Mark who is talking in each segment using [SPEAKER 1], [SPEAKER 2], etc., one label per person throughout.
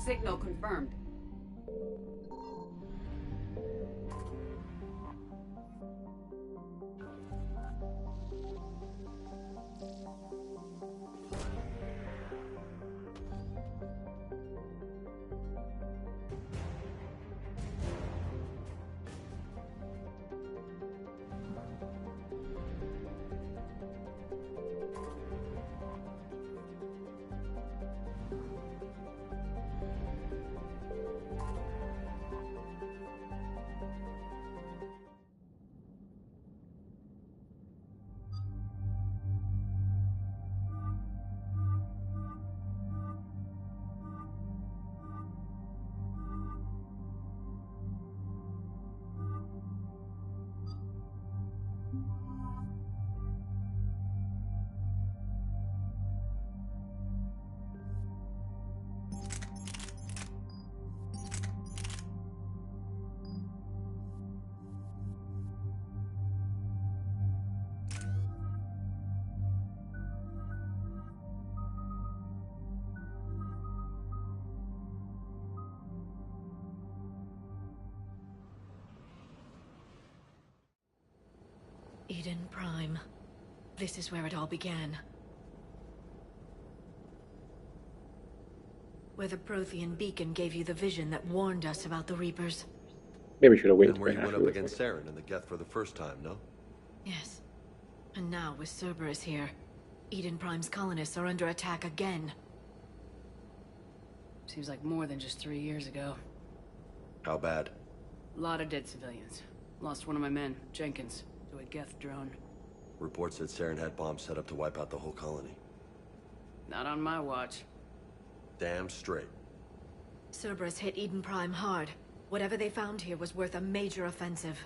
[SPEAKER 1] Signal confirmed.
[SPEAKER 2] Eden Prime. This is where it all began. Where the Prothean beacon gave you the vision that warned us about the Reapers.
[SPEAKER 3] Maybe we should have waited
[SPEAKER 4] And
[SPEAKER 3] for
[SPEAKER 4] where you went up
[SPEAKER 3] afterwards.
[SPEAKER 4] against Saren and the Geth for the first time, no?
[SPEAKER 2] Yes. And now, with Cerberus here, Eden Prime's colonists are under attack again.
[SPEAKER 1] Seems like more than just 3 years ago.
[SPEAKER 4] How bad?
[SPEAKER 1] A lot of dead civilians. Lost one of my men, Jenkins, to a Geth drone.
[SPEAKER 4] Reports said Saren had bombs set up to wipe out the whole colony.
[SPEAKER 1] Not on my watch.
[SPEAKER 4] Damn straight.
[SPEAKER 2] Cerberus hit Eden Prime hard. Whatever they found here was worth a major offensive.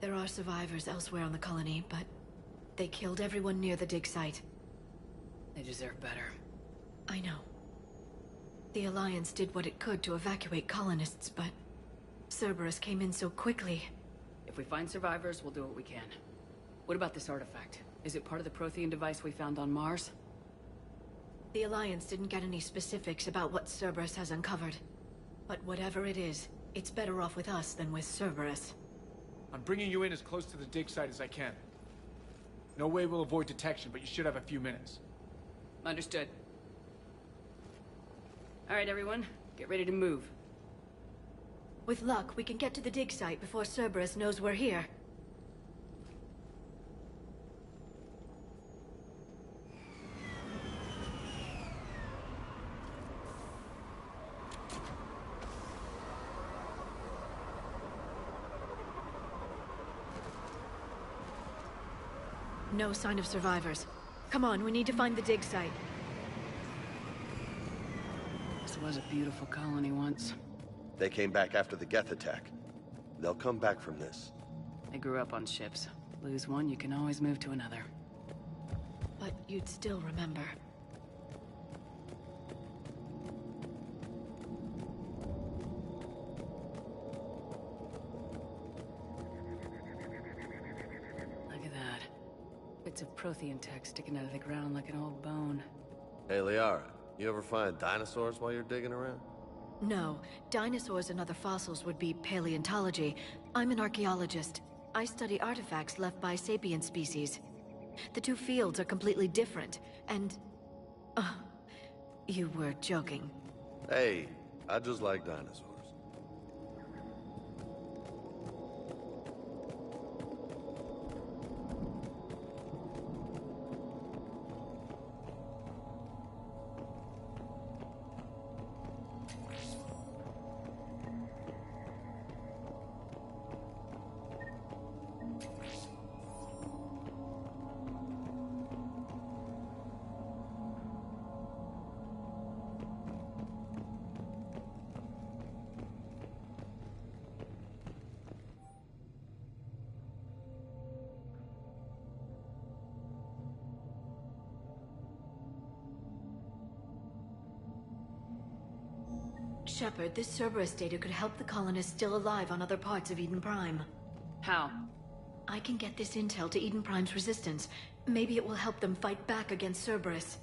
[SPEAKER 2] There are survivors elsewhere on the colony, but they killed everyone near the dig site.
[SPEAKER 1] They deserve better.
[SPEAKER 2] I know. The Alliance did what it could to evacuate colonists, but Cerberus came in so quickly.
[SPEAKER 1] If we find survivors, we'll do what we can. What about this artifact? Is it part of the Prothean device we found on Mars?
[SPEAKER 2] The Alliance didn't get any specifics about what Cerberus has uncovered. But whatever it is, it's better off with us than with Cerberus.
[SPEAKER 5] I'm bringing you in as close to the dig site as I can. No way we'll avoid detection, but you should have a few minutes.
[SPEAKER 1] Understood. All right, everyone. Get ready to move.
[SPEAKER 2] With luck, we can get to the dig site before Cerberus knows we're here. No sign of survivors. Come on, we need to find the dig site.
[SPEAKER 1] This was a beautiful colony once.
[SPEAKER 4] They came back after the Geth attack. They'll come back from this.
[SPEAKER 1] They grew up on ships. Lose one, you can always move to another.
[SPEAKER 2] But you'd still remember.
[SPEAKER 1] Look at that. Bits of Prothean tech sticking out of the ground like an old bone.
[SPEAKER 4] Hey, Liara, you ever find dinosaurs while you're digging around?
[SPEAKER 2] No, dinosaurs and other fossils would be paleontology. I'm an archaeologist. I study artifacts left by sapient species. The two fields are completely different, and... you were joking.
[SPEAKER 4] Hey, I just like dinosaurs.
[SPEAKER 2] Shepard, this Cerberus data could help the colonists still alive on other parts of Eden Prime.
[SPEAKER 1] How?
[SPEAKER 2] I can get this intel to Eden Prime's resistance. Maybe it will help them fight back against Cerberus.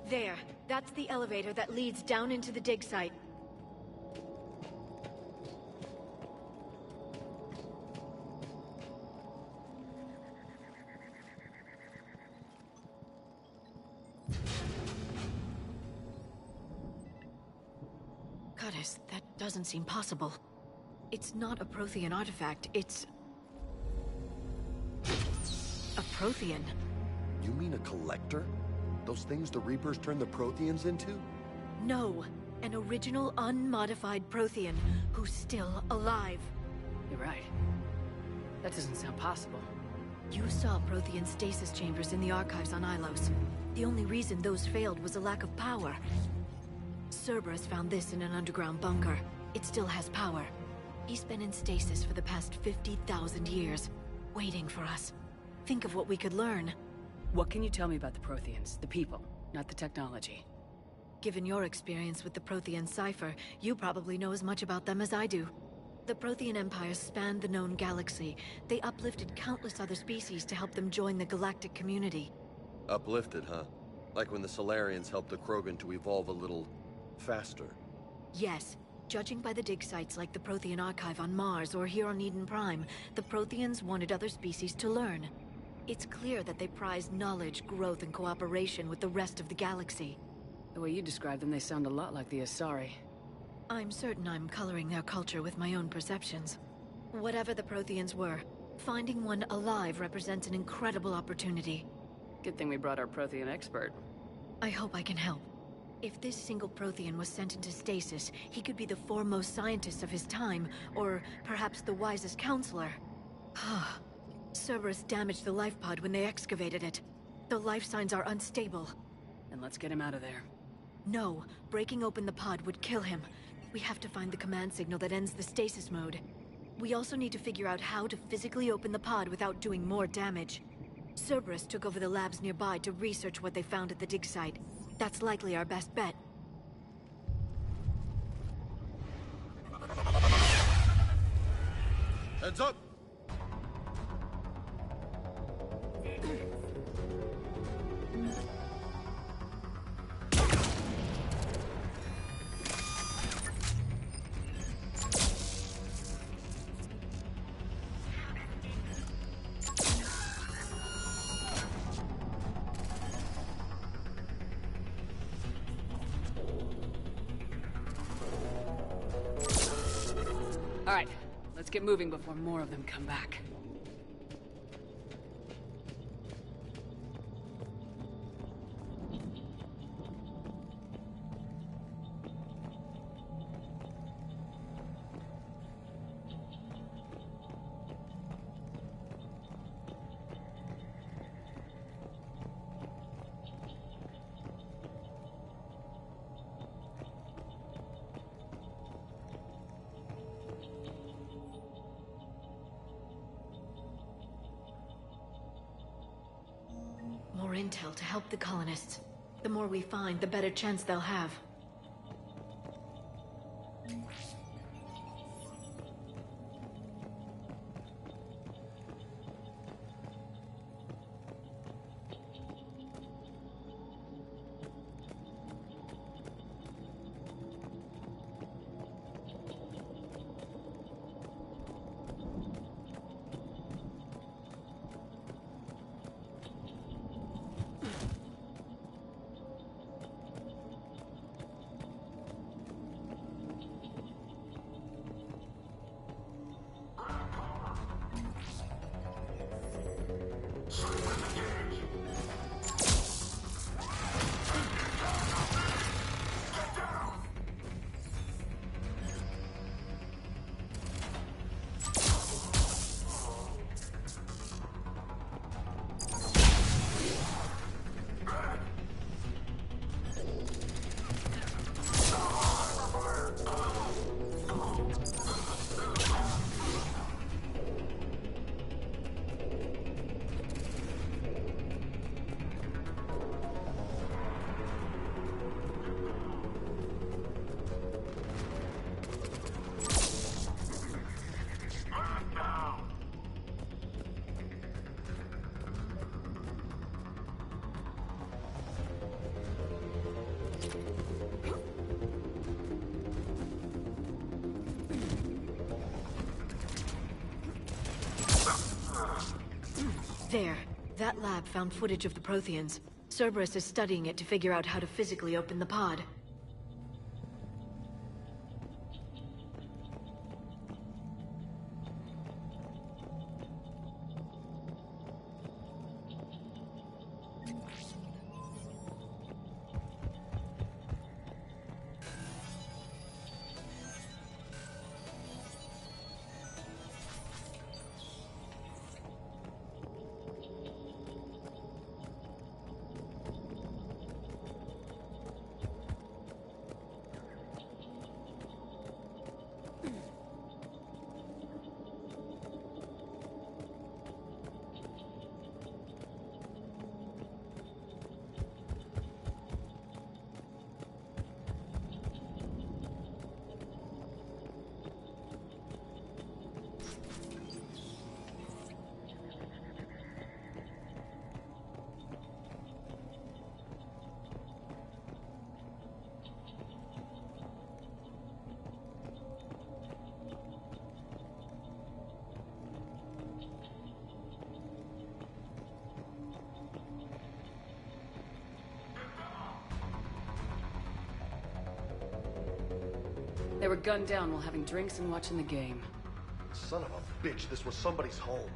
[SPEAKER 2] There. That's the elevator that leads down into the dig site. Curtis, that doesn't seem possible. It's not a Prothean artifact, it's... a Prothean.
[SPEAKER 4] You mean a collector? Those things the Reapers turn the Protheans into?
[SPEAKER 2] No, an original unmodified Prothean who's still alive.
[SPEAKER 1] You're right. That doesn't sound possible.
[SPEAKER 2] You saw Prothean stasis chambers in the archives on Ilos. The only reason those failed was a lack of power. Cerberus found this in an underground bunker. It still has power. He's been in stasis for the past 50,000 years, waiting for us. Think of what we could learn.
[SPEAKER 1] What can you tell me about the Protheans? The people, not the technology.
[SPEAKER 2] Given your experience with the Prothean cipher, you probably know as much about them as I do. The Prothean Empire spanned the known galaxy. They uplifted countless other species to help them join the galactic community.
[SPEAKER 4] Uplifted, huh? Like when the Solarians helped the Krogan to evolve a little... faster.
[SPEAKER 2] Yes. Judging by the dig sites like the Prothean Archive on Mars or here on Eden Prime, the Protheans wanted other species to learn. It's clear that they prize knowledge, growth, and cooperation with the rest of the galaxy.
[SPEAKER 1] The way you describe them, they sound a lot like the Asari.
[SPEAKER 2] I'm certain I'm coloring their culture with my own perceptions. Whatever the Protheans were, finding one alive represents an incredible opportunity.
[SPEAKER 1] Good thing we brought our Prothean expert.
[SPEAKER 2] I hope I can help. If this single Prothean was sent into stasis, he could be the foremost scientist of his time, or perhaps the wisest counselor. Cerberus damaged the life pod when they excavated it. The life signs are unstable.
[SPEAKER 1] Then let's get him out of there.
[SPEAKER 2] No, breaking open the pod would kill him. We have to find the command signal that ends the stasis mode. We also need to figure out how to physically open the pod without doing more damage. Cerberus took over the labs nearby to research what they found at the dig site. That's likely our best bet.
[SPEAKER 4] Heads up!
[SPEAKER 1] All right, let's get moving before more of them come back.
[SPEAKER 2] More intel to help the colonists. The more we find, the better chance they'll have. There. That lab found footage of the Protheans. Cerberus is studying it to figure out how to physically open the pod.
[SPEAKER 1] They were gunned down while having drinks and watching the game.
[SPEAKER 4] Son of a bitch, this was somebody's home.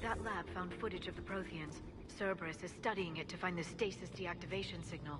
[SPEAKER 2] That lab found footage of the Protheans. Cerberus is studying it to find the stasis deactivation signal.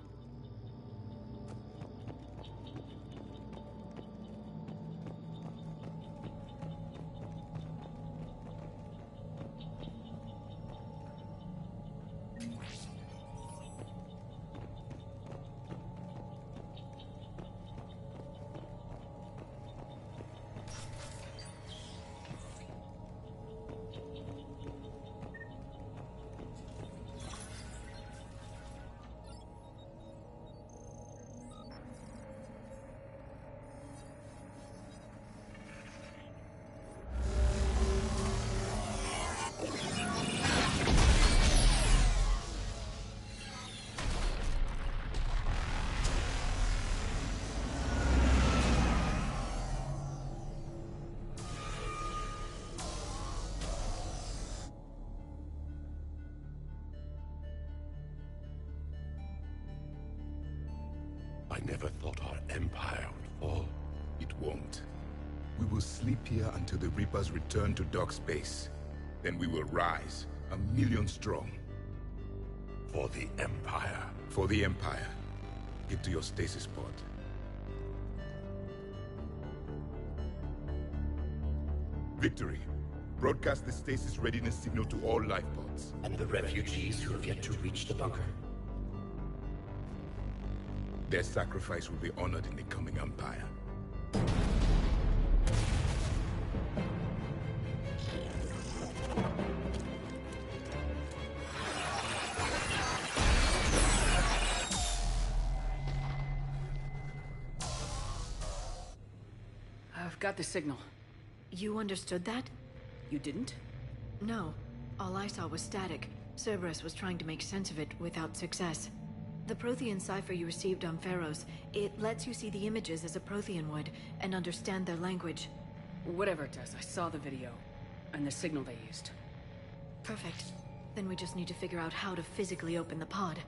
[SPEAKER 3] I never thought our empire would fall.
[SPEAKER 6] It won't. We will sleep here until the Reapers return to dock space. Then we will rise, 1,000,000 strong.
[SPEAKER 3] For the empire.
[SPEAKER 6] For the Empire. Get to your stasis pod. Victory. Broadcast the stasis readiness signal to all life pods.
[SPEAKER 7] And the refugees who have yet to reach the bunker.
[SPEAKER 6] Their sacrifice will be honored in the coming Empire.
[SPEAKER 1] I've got the signal.
[SPEAKER 2] You understood that?
[SPEAKER 1] You didn't?
[SPEAKER 2] No. All I saw was static. Cerberus was trying to make sense of it without success. The Prothean cipher you received on Pharaohs, it lets you see the images as a Prothean would, and understand their language.
[SPEAKER 1] Whatever it does, I saw the video. And the signal they used.
[SPEAKER 2] Perfect. Then we just need to figure out how to physically open the pod.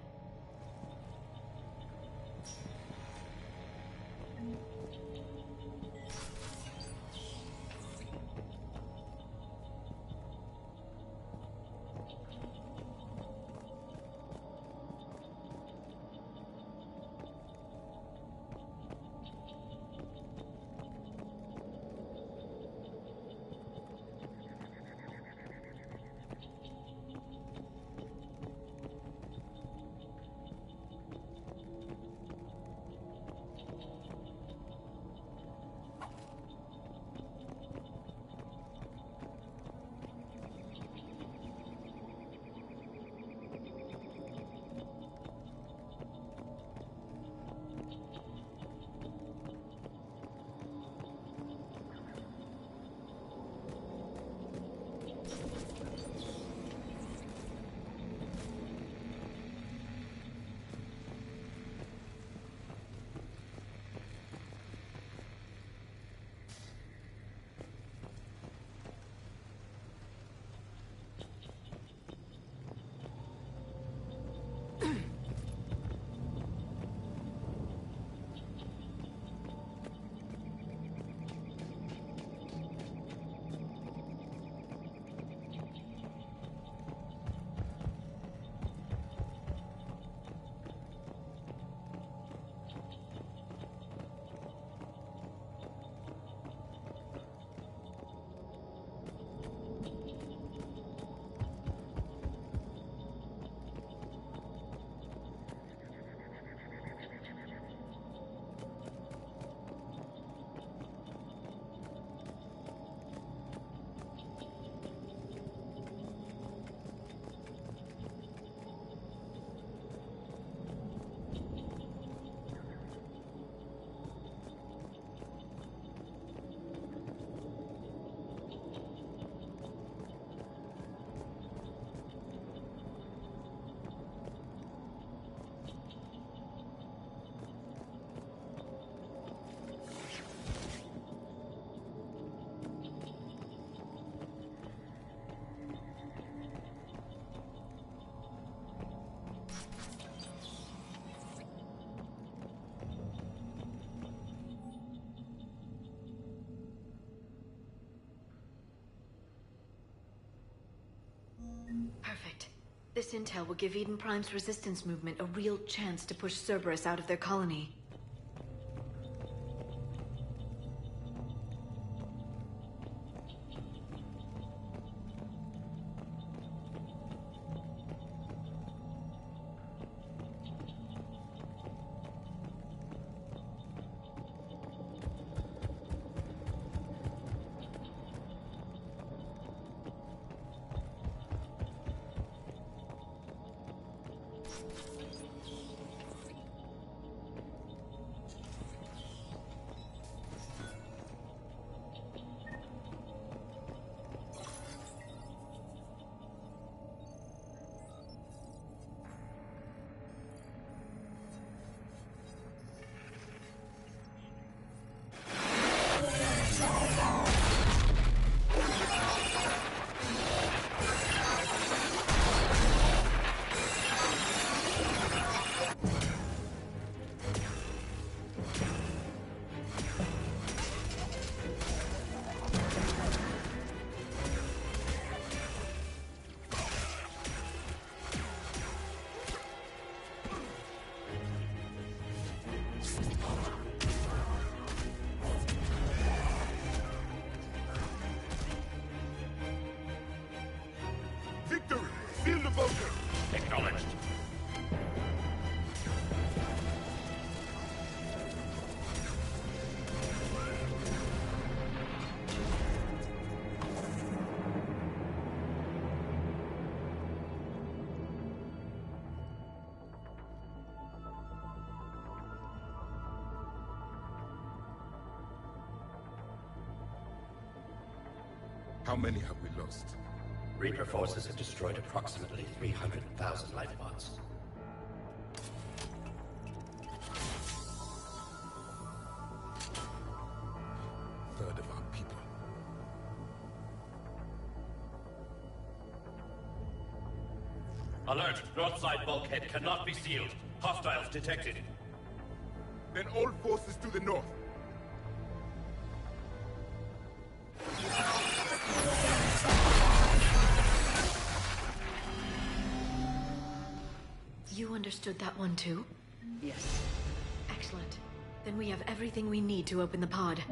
[SPEAKER 2] Perfect. This intel will give Eden Prime's resistance movement a real chance to push Cerberus out of their colony.
[SPEAKER 6] Victory! Seal the bunker!
[SPEAKER 7] Acknowledged.
[SPEAKER 6] How many have we lost?
[SPEAKER 7] Reaper forces have destroyed approximately 300,000 life pods.
[SPEAKER 6] Third of our people.
[SPEAKER 7] Alert! North side bulkhead cannot be sealed. Hostiles detected.
[SPEAKER 6] Then all forces to the north.
[SPEAKER 2] You understood that one too?
[SPEAKER 1] Yes.
[SPEAKER 2] Excellent. Then we have everything we need to open the pod.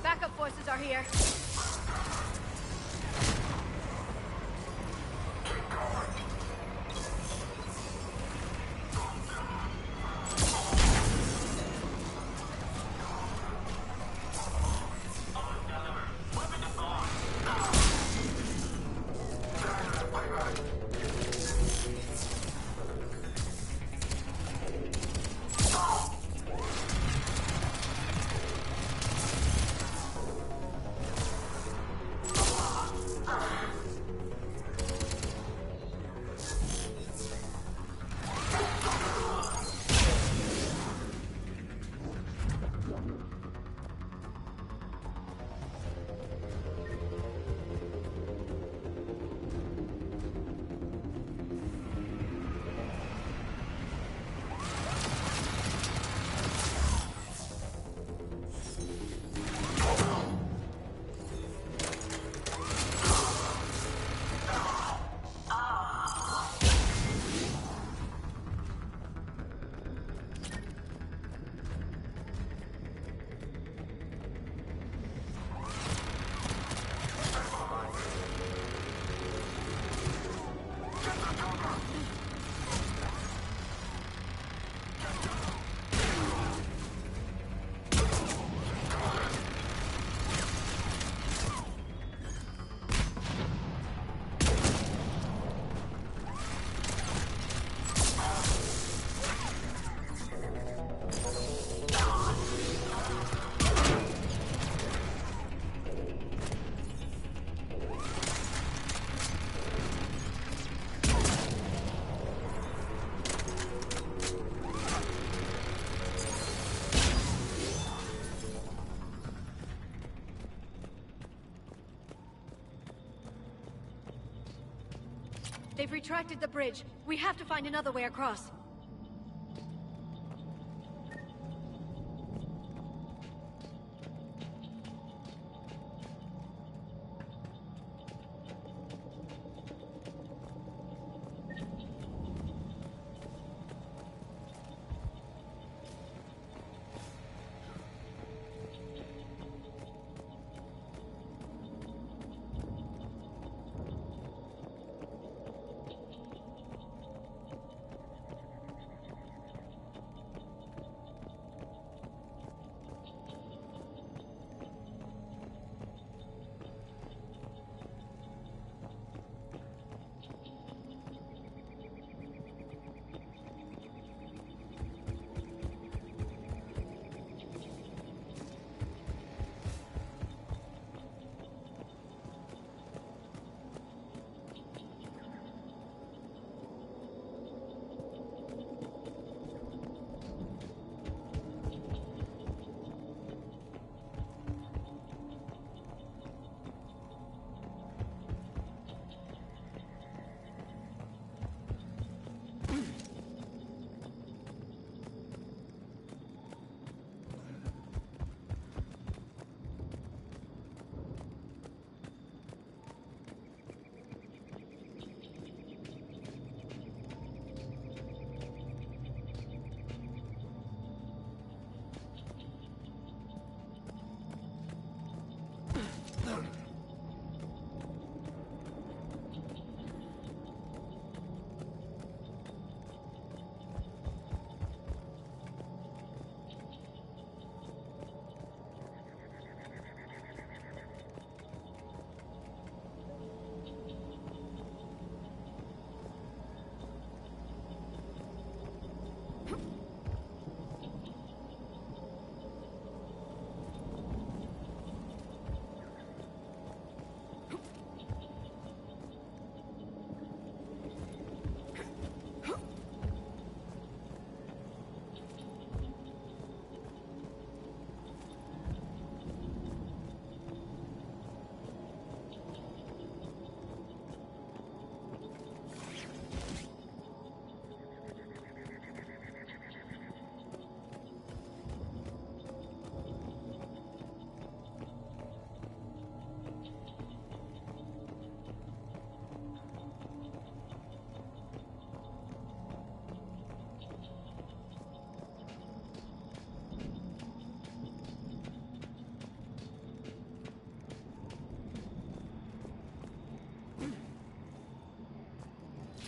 [SPEAKER 2] Backup forces are here. They've retracted the bridge. We have to find another way across.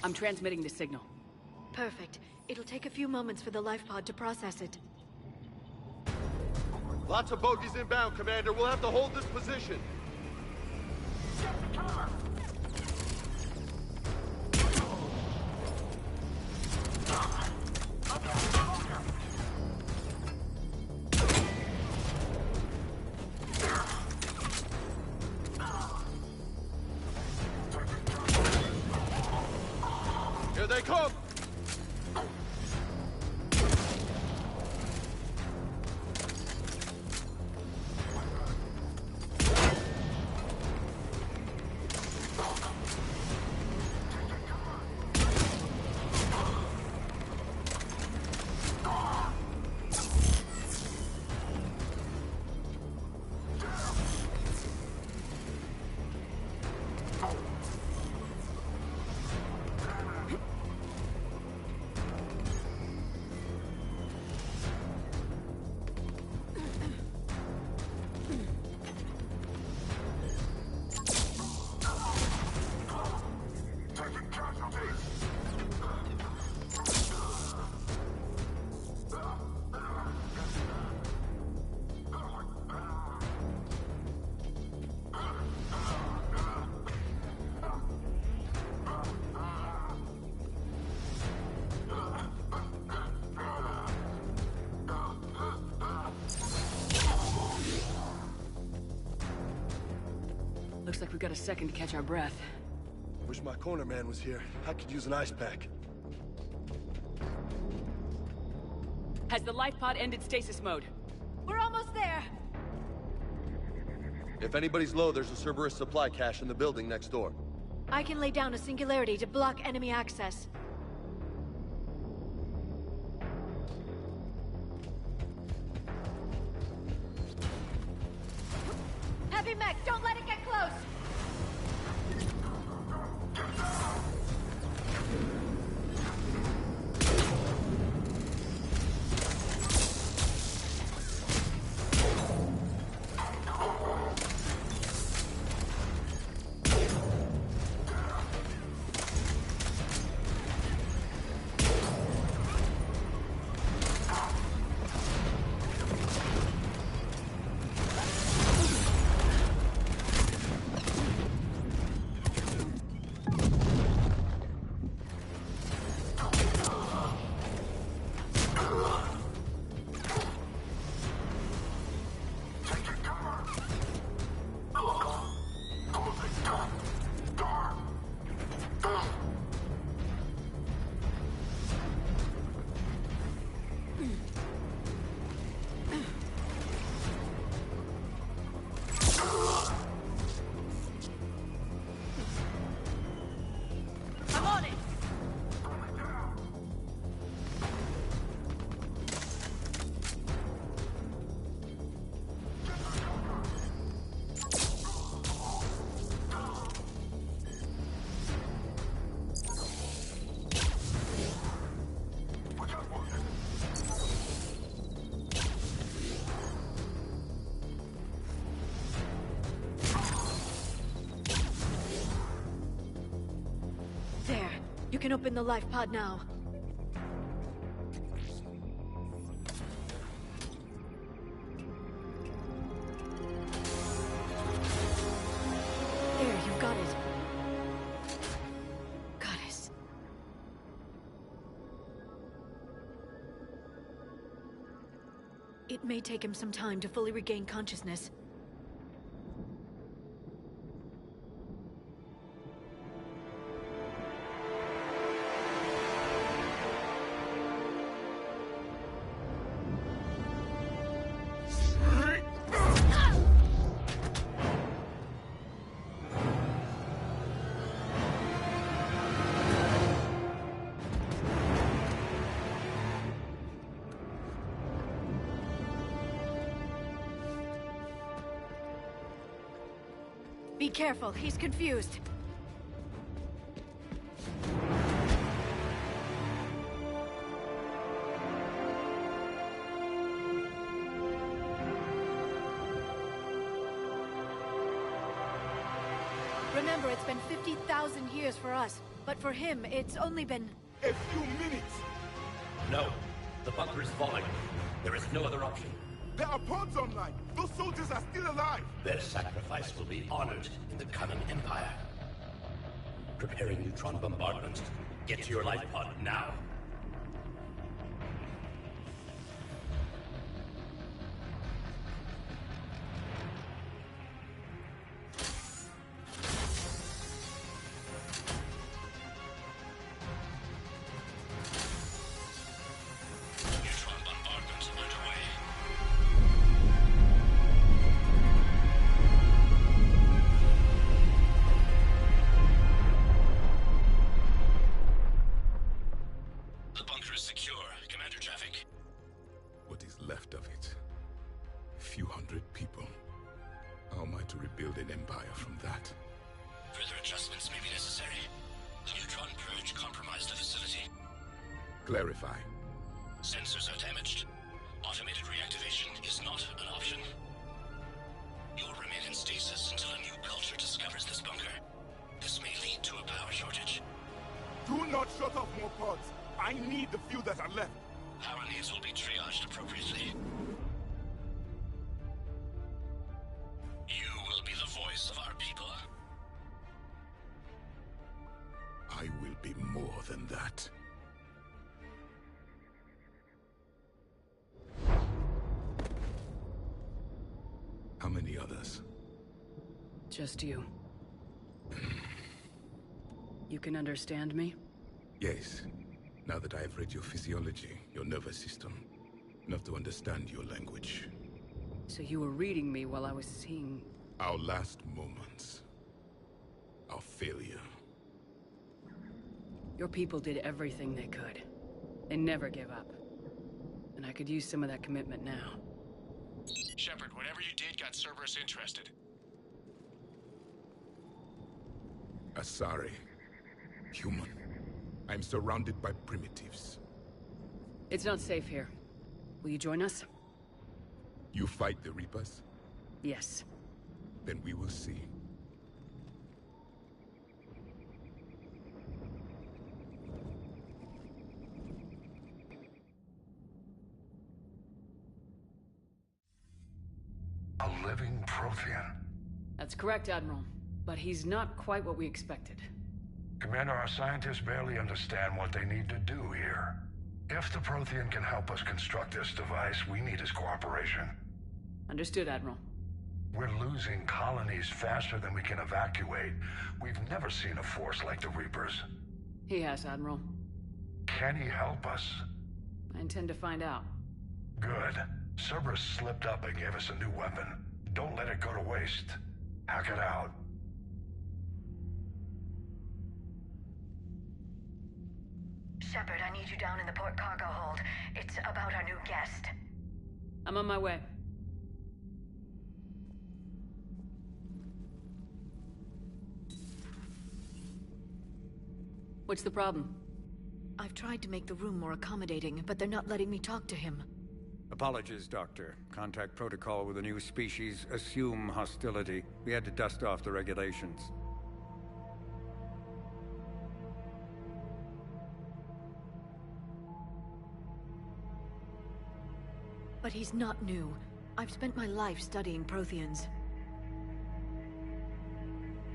[SPEAKER 1] I'm transmitting the signal.
[SPEAKER 2] Perfect. It'll take a few moments for the life pod to process it.
[SPEAKER 4] Lots of bogies inbound, Commander. We'll have to hold this position. Here they come!
[SPEAKER 1] Looks like we've got a second to catch our breath.
[SPEAKER 4] Wish my corner man was here. I could use an ice pack.
[SPEAKER 1] Has the life pod ended stasis mode?
[SPEAKER 2] We're almost there!
[SPEAKER 4] If anybody's low, there's a Cerberus supply cache in the building next door.
[SPEAKER 2] I can lay down a singularity to block enemy access. Heavy mech, don't let it get close! You can open the life pod now. There, you got it. Goddess. It may take him some time to fully regain consciousness. Be careful, he's confused. Remember, it's been 50,000 years for us, but for him, it's only been...
[SPEAKER 6] A few minutes!
[SPEAKER 7] No. The bunker is falling. There is no other option.
[SPEAKER 6] There are pods online! Those soldiers are still alive!
[SPEAKER 7] Their sacrifice will be honored in the coming Empire. Preparing neutron bombardment. Get to your life pod now.
[SPEAKER 6] Clarify.
[SPEAKER 7] Sensors are damaged. Automated reactivation is not an option. You'll remain in stasis until a new culture discovers this bunker. This may lead to a power shortage.
[SPEAKER 6] Do not shut off more pods. I need the few that are left.
[SPEAKER 7] Power needs will be triaged appropriately. You will be the voice of our people.
[SPEAKER 6] I will be more than that. How many others?
[SPEAKER 1] Just you. You can understand me?
[SPEAKER 6] Yes. Now that I have read your physiology, your nervous system, enough to understand your language.
[SPEAKER 1] So you were reading me while I was seeing...
[SPEAKER 6] Our last moments. Our failure.
[SPEAKER 1] Your people did everything they could. They never give up. And I could use some of that commitment now.
[SPEAKER 5] Shepard, whatever you did got Cerberus interested.
[SPEAKER 6] Sorry. Human. I'm surrounded by primitives.
[SPEAKER 1] It's not safe here. Will you join us?
[SPEAKER 6] You fight the Reapers?
[SPEAKER 1] Yes.
[SPEAKER 6] Then we will see.
[SPEAKER 8] A living Prothean.
[SPEAKER 1] That's correct, Admiral. But he's not quite what we expected.
[SPEAKER 8] Commander, our scientists barely understand what they need to do here. If the Prothean can help us construct this device, we need his cooperation.
[SPEAKER 1] Understood, Admiral.
[SPEAKER 8] We're losing colonies faster than we can evacuate. We've never seen a force like the Reapers.
[SPEAKER 1] He has, Admiral.
[SPEAKER 8] Can he help us?
[SPEAKER 1] I intend to find out.
[SPEAKER 8] Good. Cerberus slipped up and gave us a new weapon. Don't let it go to waste. Hack it out.
[SPEAKER 2] Shepard, I need you down in the port cargo hold. It's about our new guest.
[SPEAKER 1] I'm on my way. What's the problem?
[SPEAKER 2] I've tried to make the room more accommodating, but they're not letting me talk to him.
[SPEAKER 9] Apologies, Doctor. Contact protocol with a new species. Assume hostility. We had to dust off the regulations.
[SPEAKER 2] But he's not new. I've spent my life studying Protheans.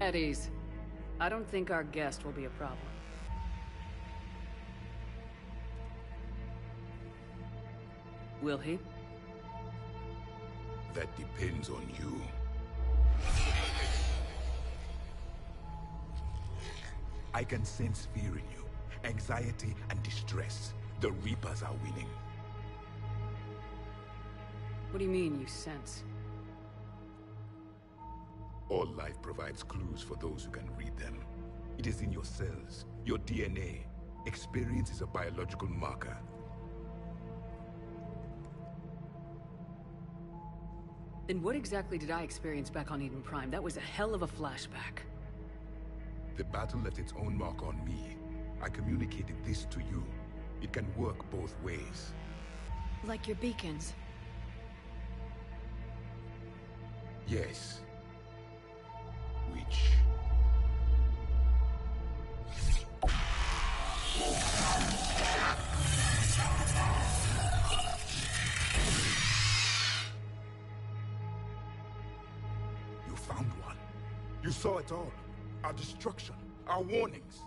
[SPEAKER 1] At ease. I don't think our guest will be a problem. Will he?
[SPEAKER 6] That depends on you. I can sense fear in you, anxiety and distress. The Reapers are winning.
[SPEAKER 1] What do you mean, you sense?
[SPEAKER 6] All life provides clues for those who can read them. It is in your cells, your DNA. Experience is a biological marker.
[SPEAKER 1] Then what exactly did I experience back on Eden Prime? That was a hell of a flashback.
[SPEAKER 6] The battle left its own mark on me. I communicated this to you. It can work both ways.
[SPEAKER 2] Like your beacons.
[SPEAKER 6] Yes. Which... You found one. You saw it all. Our destruction, our warnings.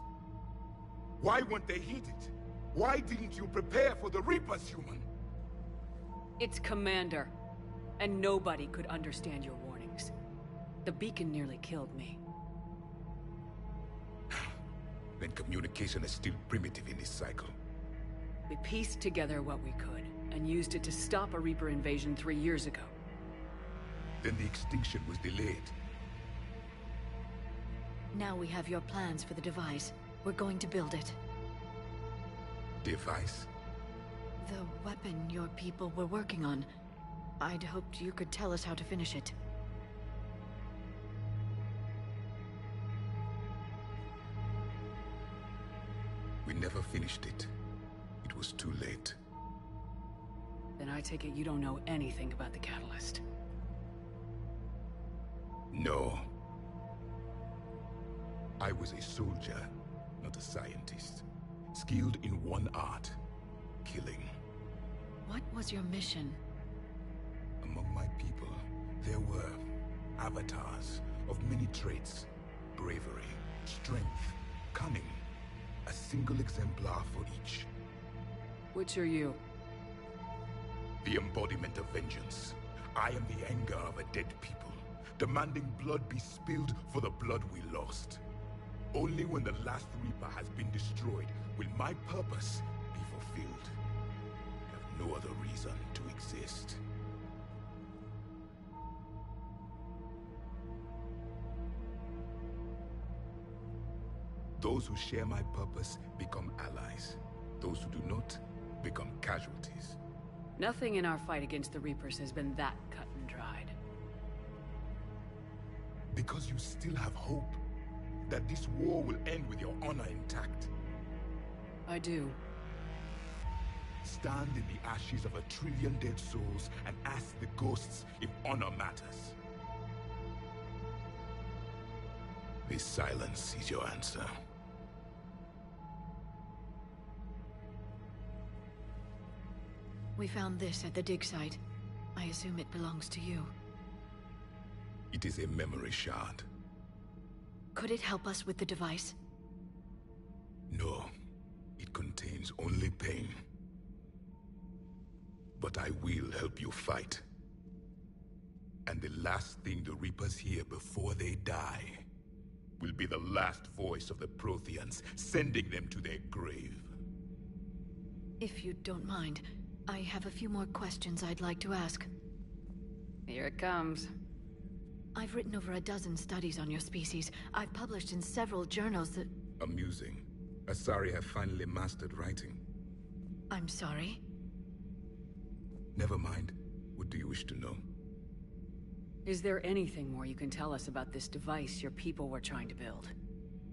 [SPEAKER 6] Why weren't they heeded? Why didn't you prepare for the Reapers, human?
[SPEAKER 1] It's Commander. And nobody could understand your warnings. The beacon nearly killed me.
[SPEAKER 6] Then communication is still primitive in this cycle.
[SPEAKER 1] We pieced together what we could, and used it to stop a Reaper invasion 3 years ago.
[SPEAKER 6] Then the extinction was delayed.
[SPEAKER 2] Now we have your plans for the device. We're going to build it.
[SPEAKER 6] Device?
[SPEAKER 2] The weapon your people were working on. I'd hoped you could tell us how to finish it.
[SPEAKER 6] We never finished it. It was too late.
[SPEAKER 1] Then I take it you don't know anything about the catalyst.
[SPEAKER 6] No. I was a soldier, not a scientist. Skilled in one art, killing.
[SPEAKER 2] What was your mission?
[SPEAKER 6] Among my people, there were avatars of many traits. Bravery, strength, cunning. A single exemplar for each.
[SPEAKER 1] Which are you?
[SPEAKER 6] The embodiment of vengeance. I am the anger of a dead people, demanding blood be spilled for the blood we lost. Only when the last Reaper has been destroyed will my purpose be fulfilled. I have no other reason to exist. Those who share my purpose become allies. Those who do not become casualties.
[SPEAKER 1] Nothing in our fight against the Reapers has been that cut and dried.
[SPEAKER 6] Because you still have hope that this war will end with your honor intact.
[SPEAKER 1] I do.
[SPEAKER 6] Stand in the ashes of 1 trillion dead souls and ask the ghosts if honor matters. This silence is your answer.
[SPEAKER 2] We found this at the dig site. I assume it belongs to you.
[SPEAKER 6] It is a memory shard.
[SPEAKER 2] Could it help us with the device?
[SPEAKER 6] No, it contains only pain. But I will help you fight. And the last thing the Reapers hear before they die will be the last voice of the Protheans, sending them to their grave.
[SPEAKER 2] If you don't mind, I have a few more questions I'd like to ask.
[SPEAKER 1] Here it comes.
[SPEAKER 2] I've written over a dozen studies on your species. I've published in several journals that...
[SPEAKER 6] Amusing. Asari have finally mastered writing.
[SPEAKER 2] I'm sorry?
[SPEAKER 6] Never mind. What do you wish to know?
[SPEAKER 1] Is there anything more you can tell us about this device your people were trying to build?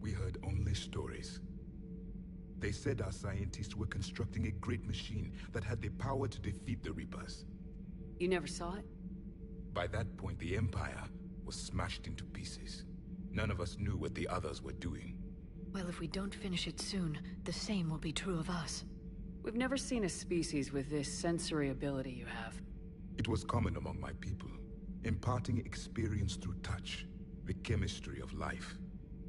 [SPEAKER 6] We heard only stories. They said our scientists were constructing a great machine that had the power to defeat the Reapers.
[SPEAKER 1] You never saw it?
[SPEAKER 6] By that point, the Empire was smashed into pieces. None of us knew what the others were doing.
[SPEAKER 2] Well, if we don't finish it soon, the same will be true of us.
[SPEAKER 1] We've never seen a species with this sensory ability you have.
[SPEAKER 6] It was common among my people, imparting experience through touch, the chemistry of life.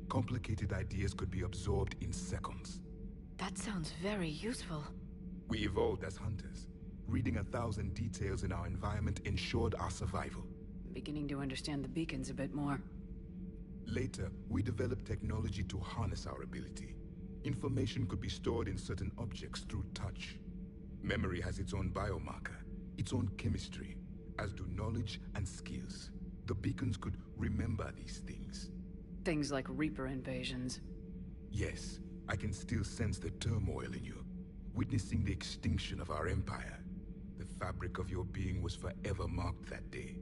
[SPEAKER 6] Complicated ideas could be absorbed in seconds.
[SPEAKER 2] That sounds very useful.
[SPEAKER 6] We evolved as hunters. Reading 1,000 details in our environment ensured our survival.
[SPEAKER 1] I'm beginning to understand the beacons a bit more.
[SPEAKER 6] Later, we developed technology to harness our ability. Information could be stored in certain objects through touch. Memory has its own biomarker, its own chemistry, as do knowledge and skills. The beacons could remember these things.
[SPEAKER 1] Things like Reaper invasions.
[SPEAKER 6] Yes, I can still sense the turmoil in you, witnessing the extinction of our empire. The fabric of your being was forever marked that day.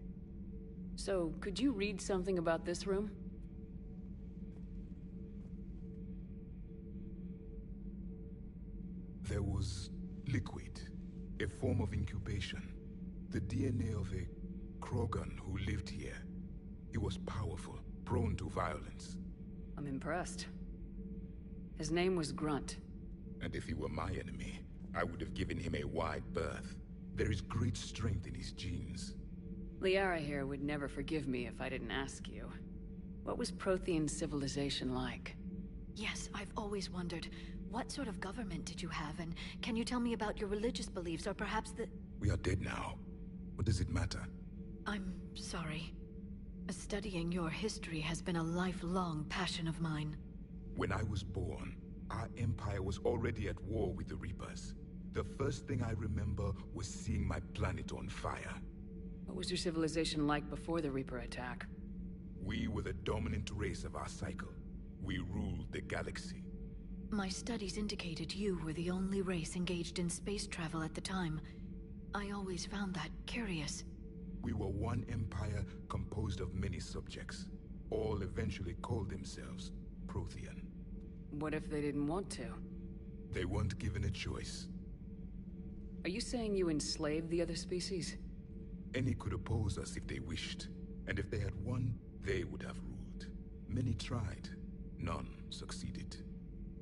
[SPEAKER 1] So, could you read something about this room?
[SPEAKER 6] There was liquid, a form of incubation. The DNA of a Krogan who lived here. He was powerful, prone to violence.
[SPEAKER 1] I'm impressed. His name was Grunt.
[SPEAKER 6] And if he were my enemy, I would have given him a wide berth. There is great strength in his genes.
[SPEAKER 1] Liara here would never forgive me if I didn't ask you. What was Prothean civilization like?
[SPEAKER 2] Yes, I've always wondered. What sort of government did you have, and can you tell me about your religious beliefs, or perhaps the...
[SPEAKER 6] We are dead now. What does it matter?
[SPEAKER 2] I'm sorry. Studying your history has been a lifelong passion of mine.
[SPEAKER 6] When I was born, our empire was already at war with the Reapers. The first thing I remember was seeing my planet on fire.
[SPEAKER 1] What was your civilization like before the Reaper attack?
[SPEAKER 6] We were the dominant race of our cycle. We ruled the galaxy.
[SPEAKER 2] My studies indicated you were the only race engaged in space travel at the time. I always found that curious.
[SPEAKER 6] We were one empire composed of many subjects. All eventually called themselves Prothean.
[SPEAKER 1] What if they didn't want to?
[SPEAKER 6] They weren't given a choice.
[SPEAKER 1] Are you saying you enslaved the other species?
[SPEAKER 6] Any could oppose us if they wished. And if they had won, they would have ruled. Many tried. None succeeded.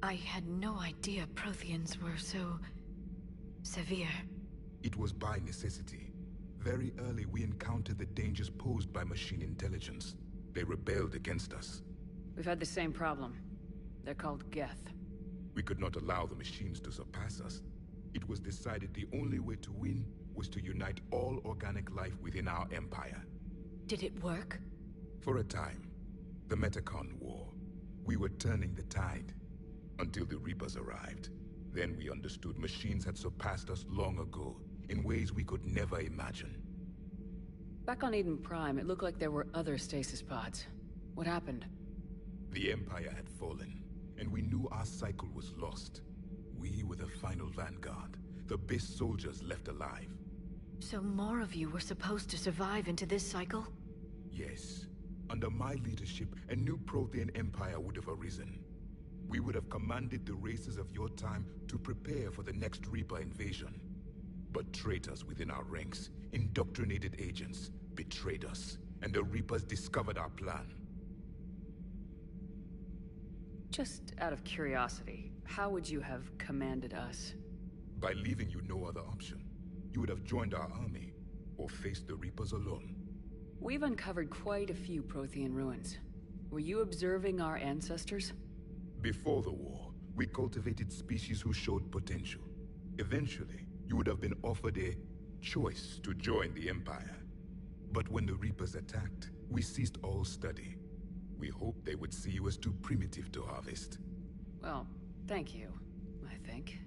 [SPEAKER 2] I had no idea Protheans were so... severe.
[SPEAKER 6] It was by necessity. Very early we encountered the dangers posed by machine intelligence. They rebelled against us.
[SPEAKER 1] We've had the same problem. They're called Geth.
[SPEAKER 6] We could not allow the machines to surpass us. It was decided the only way to win was to unite all organic life within our empire.
[SPEAKER 2] Did it work?
[SPEAKER 6] For a time. The Metacon War. We were turning the tide. Until the Reapers arrived. Then we understood machines had surpassed us long ago, in ways we could never imagine.
[SPEAKER 1] Back on Eden Prime, it looked like there were other stasis pods. What happened?
[SPEAKER 6] The Empire had fallen. and we knew our cycle was lost. We were the final vanguard, the best soldiers left alive.
[SPEAKER 2] So more of you were supposed to survive into this cycle?
[SPEAKER 6] Yes. Under my leadership, a new Prothean empire would have arisen. We would have commanded the races of your time to prepare for the next Reaper invasion. But traitors within our ranks, indoctrinated agents, betrayed us, and the Reapers discovered our plan.
[SPEAKER 1] Just out of curiosity, how would you have commanded us?
[SPEAKER 6] By leaving you no other option. You would have joined our army, or faced the Reapers alone.
[SPEAKER 1] We've uncovered quite a few Prothean ruins. Were you observing our ancestors?
[SPEAKER 6] Before the war, we cultivated species who showed potential. Eventually, you would have been offered a choice to join the Empire. But when the Reapers attacked, we ceased all study. We hoped they would see you as too primitive to harvest.
[SPEAKER 1] Well, thank you, I think.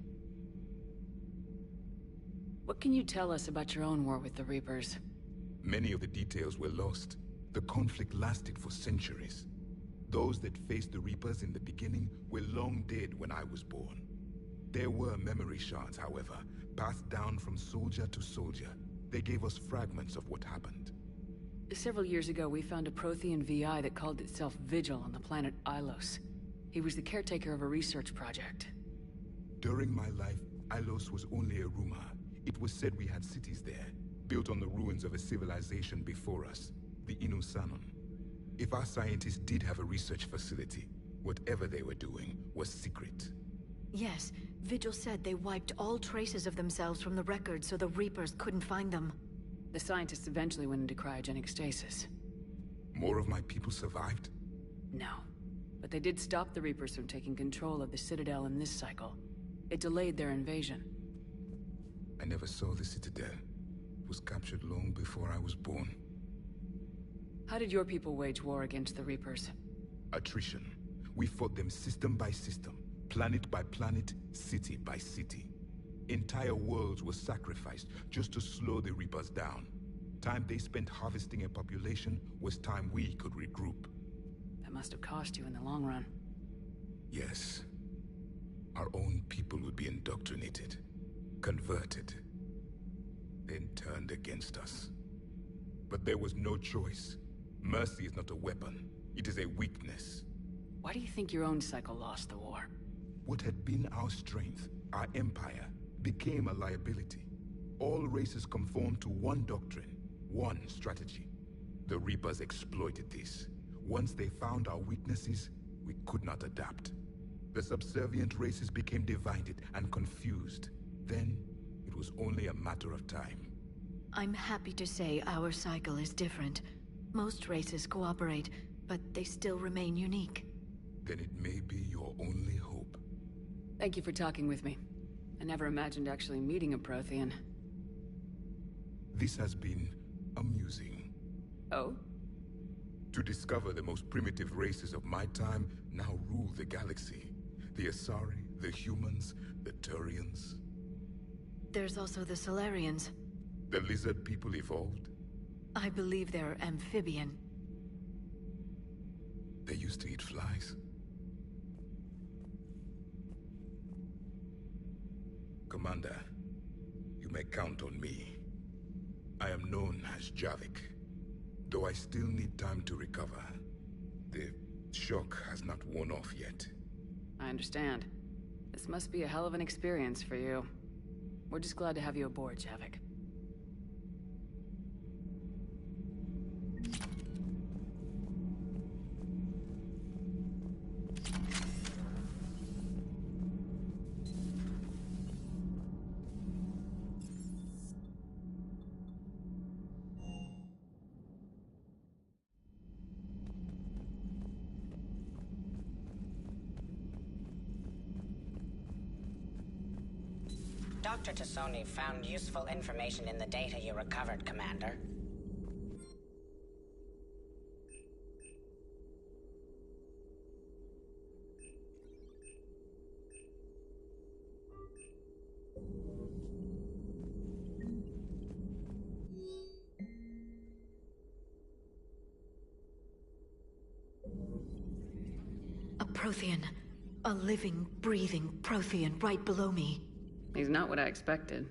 [SPEAKER 1] What can you tell us about your own war with the Reapers?
[SPEAKER 6] Many of the details were lost. The conflict lasted for centuries. Those that faced the Reapers in the beginning were long dead when I was born. There were memory shards, however, passed down from soldier to soldier. They gave us fragments of what happened.
[SPEAKER 1] Several years ago, we found a Prothean VI that called itself Vigil on the planet Ilos. He was the caretaker of a research project.
[SPEAKER 6] During my life, Ilos was only a rumor. It was said we had cities there, built on the ruins of a civilization before us, the Inusanon. If our scientists did have a research facility, whatever they were doing was secret.
[SPEAKER 2] Yes, Vigil said they wiped all traces of themselves from the records so the Reapers couldn't find them.
[SPEAKER 1] The scientists eventually went into cryogenic stasis.
[SPEAKER 6] More of my people survived?
[SPEAKER 1] No. But they did stop the Reapers from taking control of the Citadel in this cycle. It delayed their invasion.
[SPEAKER 6] I never saw the Citadel. It was captured long before I was born.
[SPEAKER 1] How did your people wage war against the Reapers?
[SPEAKER 6] Attrition. We fought them system by system, planet by planet, city by city. Entire worlds were sacrificed just to slow the Reapers down. Time they spent harvesting a population was time we could regroup.
[SPEAKER 1] That must have cost you in the long run.
[SPEAKER 6] Yes. Our own people would be indoctrinated, converted, then turned against us. But there was no choice. Mercy is not a weapon. It is a weakness.
[SPEAKER 1] Why do you think your own cycle lost the war?
[SPEAKER 6] What had been our strength, our empire, became a liability. All races conformed to one doctrine, one strategy. The Reapers exploited this. Once they found our weaknesses, we could not adapt. The subservient races became divided and confused. Then, it was only a matter of time.
[SPEAKER 2] I'm happy to say our cycle is different. Most races cooperate, but they still remain unique.
[SPEAKER 6] Then it may be your only hope.
[SPEAKER 1] Thank you for talking with me. I never imagined actually meeting a Prothean.
[SPEAKER 6] This has been amusing.
[SPEAKER 1] Oh?
[SPEAKER 6] To discover the most primitive races of my time now rule the galaxy. The Asari, the humans, the Turians.
[SPEAKER 2] There's also the Solarians.
[SPEAKER 6] The lizard people evolved.
[SPEAKER 2] I believe they're amphibian.
[SPEAKER 6] They used to eat flies. Commander, you may count on me. I am known as Javik, though I still need time to recover. The shock has not worn off yet.
[SPEAKER 1] I understand. This must be a hell of an experience for you. We're just glad to have you aboard, Javik.
[SPEAKER 10] Dr. Tassoni found useful information in the data you recovered, Commander.
[SPEAKER 2] A Prothean. A living, breathing Prothean right below me.
[SPEAKER 1] He's not what I expected.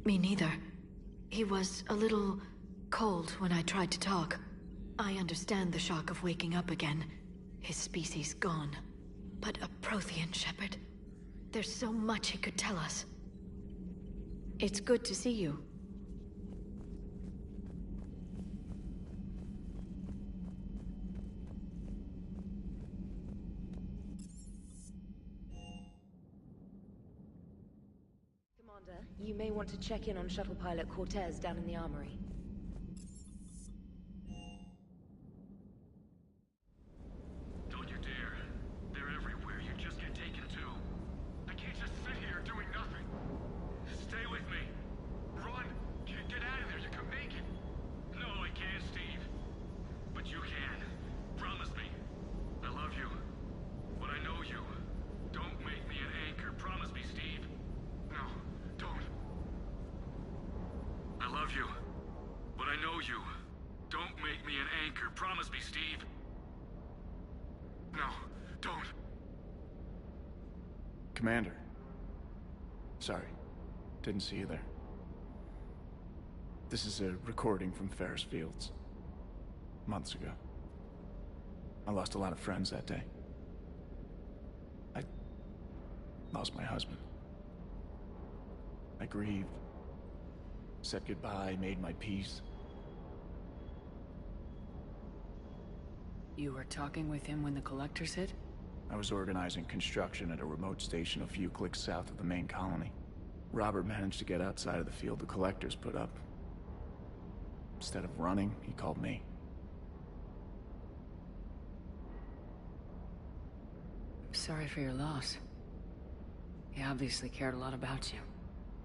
[SPEAKER 2] Me neither. He was a little cold when I tried to talk. I understand the shock of waking up again. His species gone. But a Prothean, Shepard. There's so much he could tell us. It's good to see you.
[SPEAKER 11] Commander, you may want to check in on shuttle pilot Cortez down in the armory.
[SPEAKER 8] Don't you dare. They're everywhere. You just get taken too. I can't just sit here doing nothing. Stay with me. Run. Get out of there. You can make it. No, I can't, Steve. But you can. Promise me. I love you. But I know you. Don't make me an anchor. Promise me, Steve. No, don't. I love you. But I know you. Don't make me an anchor. Promise me, Steve. No, don't.
[SPEAKER 5] Commander. Sorry. Didn't see you there. This is a recording from Ferris Fields. Months ago. I lost a lot of friends that day. I lost my husband. I grieved. Said goodbye, made my peace.
[SPEAKER 1] You were talking with him when the collectors hit?
[SPEAKER 5] I was organizing construction at a remote station a few clicks south of the main colony. Robert managed to get outside of the field the collectors put up. Instead of running, he called me.
[SPEAKER 1] Sorry for your loss. He obviously cared a lot about you.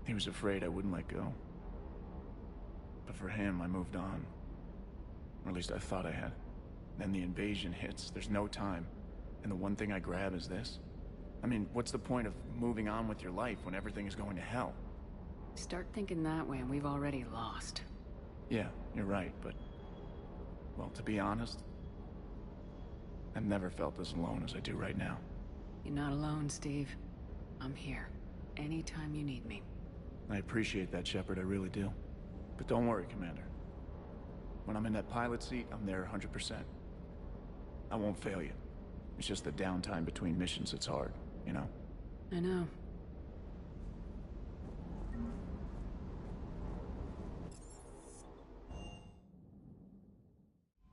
[SPEAKER 5] He was afraid I wouldn't let go. But for him, I moved on. Or at least I thought I had. Then the invasion hits, there's no time. And the one thing I grab is this. I mean, what's the point of moving on with your life when everything is going to hell?
[SPEAKER 1] Start thinking that way and we've already lost.
[SPEAKER 5] Yeah, you're right, but... well, to be honest, I've never felt as alone as I do right now.
[SPEAKER 1] You're not alone, Steve. I'm here. Anytime you need me.
[SPEAKER 5] I appreciate that, Shepard, I really do. But don't worry, Commander. When I'm in that pilot seat, I'm there 100%. I won't fail you. It's just the downtime between missions that's hard, you know?
[SPEAKER 1] I know.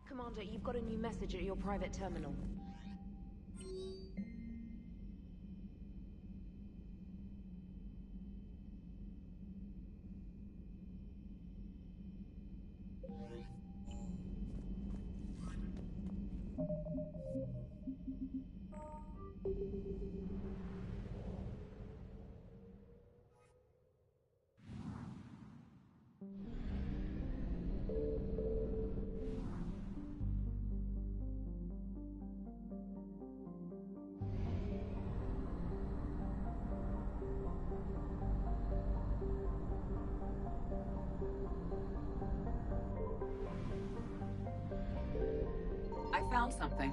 [SPEAKER 11] Commander, you've got a new message at your private terminal.
[SPEAKER 1] I found something.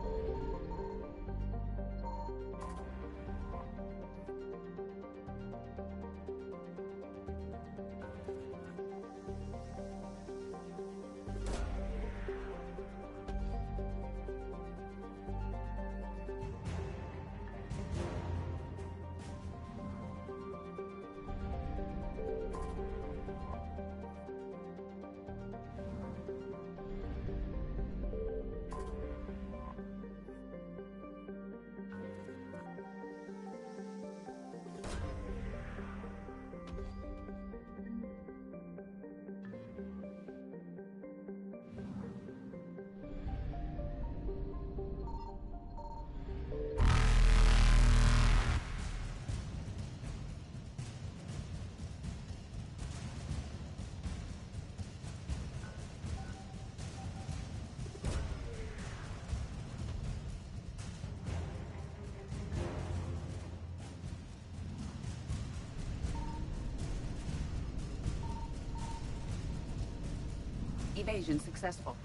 [SPEAKER 1] Evasion successful.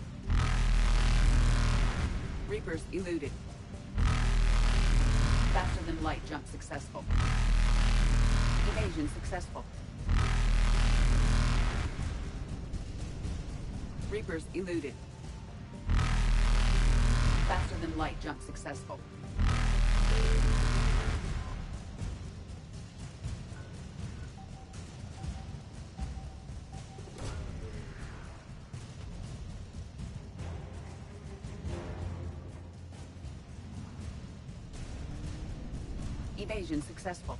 [SPEAKER 1] Reapers eluded. Faster than light jump successful. Evasion successful. Reapers eluded. Faster than light jump successful. Evasion successful.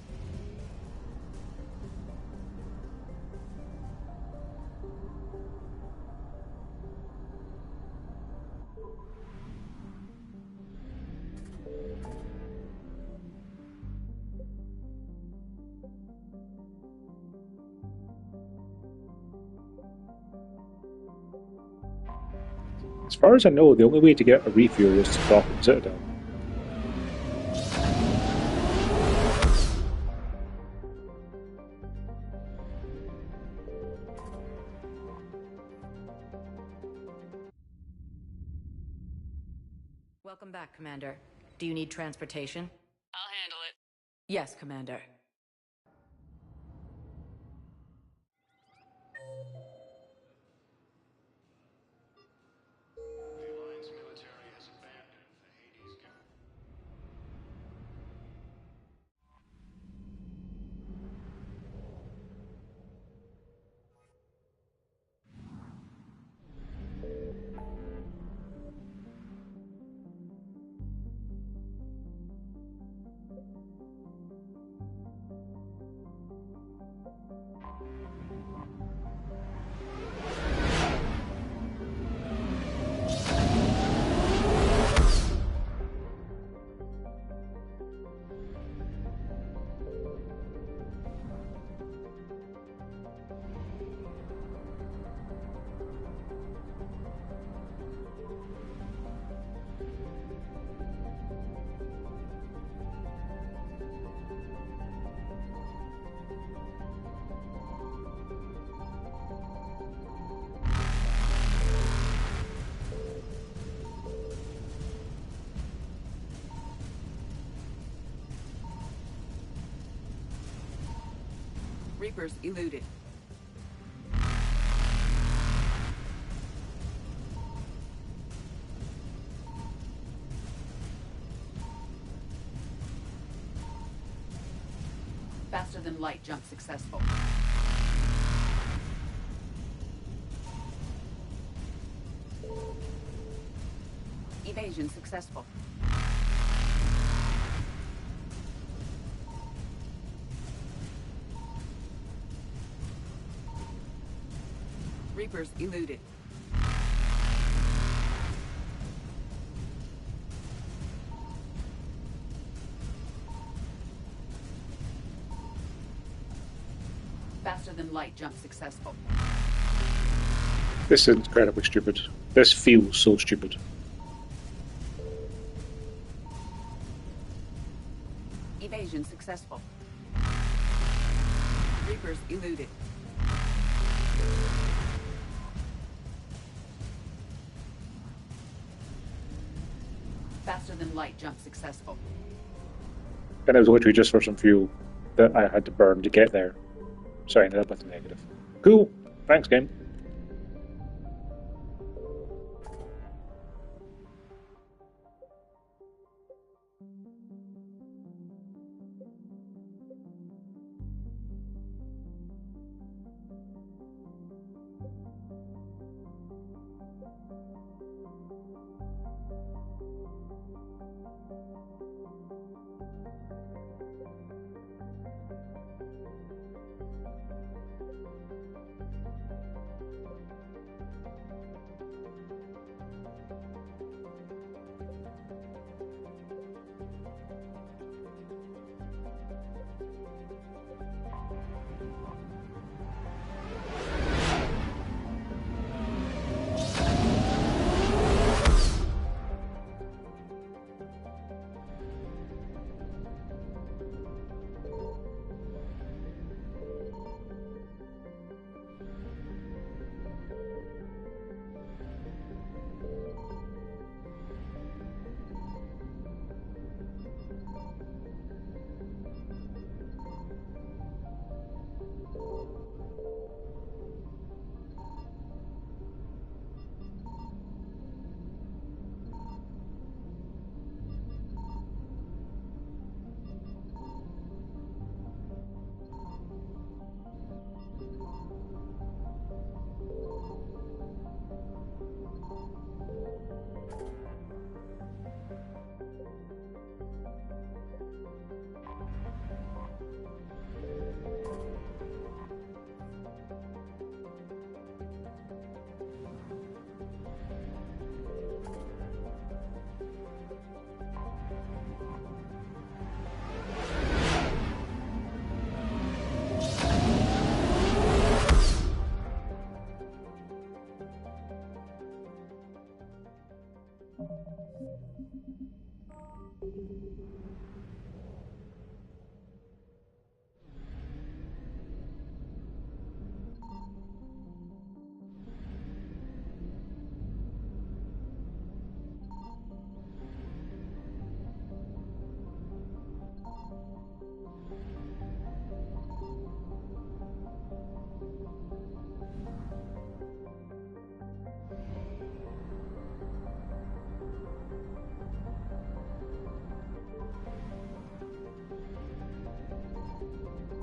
[SPEAKER 12] As far as I know, the only way to get a refuel was to drop at the Citadel.
[SPEAKER 13] Welcome back, Commander. Do you need transportation?
[SPEAKER 1] I'll handle it.
[SPEAKER 13] Yes, Commander.
[SPEAKER 1] Reapers eluded. Faster than light jump successful. Evasion successful. Reapers eluded. Faster than light jump successful.
[SPEAKER 12] This is incredibly stupid. This feels so stupid.
[SPEAKER 1] Evasion successful. Reapers eluded. Faster than light jump successful.
[SPEAKER 12] And it was literally just for some fuel that I had to burn to get there. So I ended up with a negative. Cool. Thanks, game.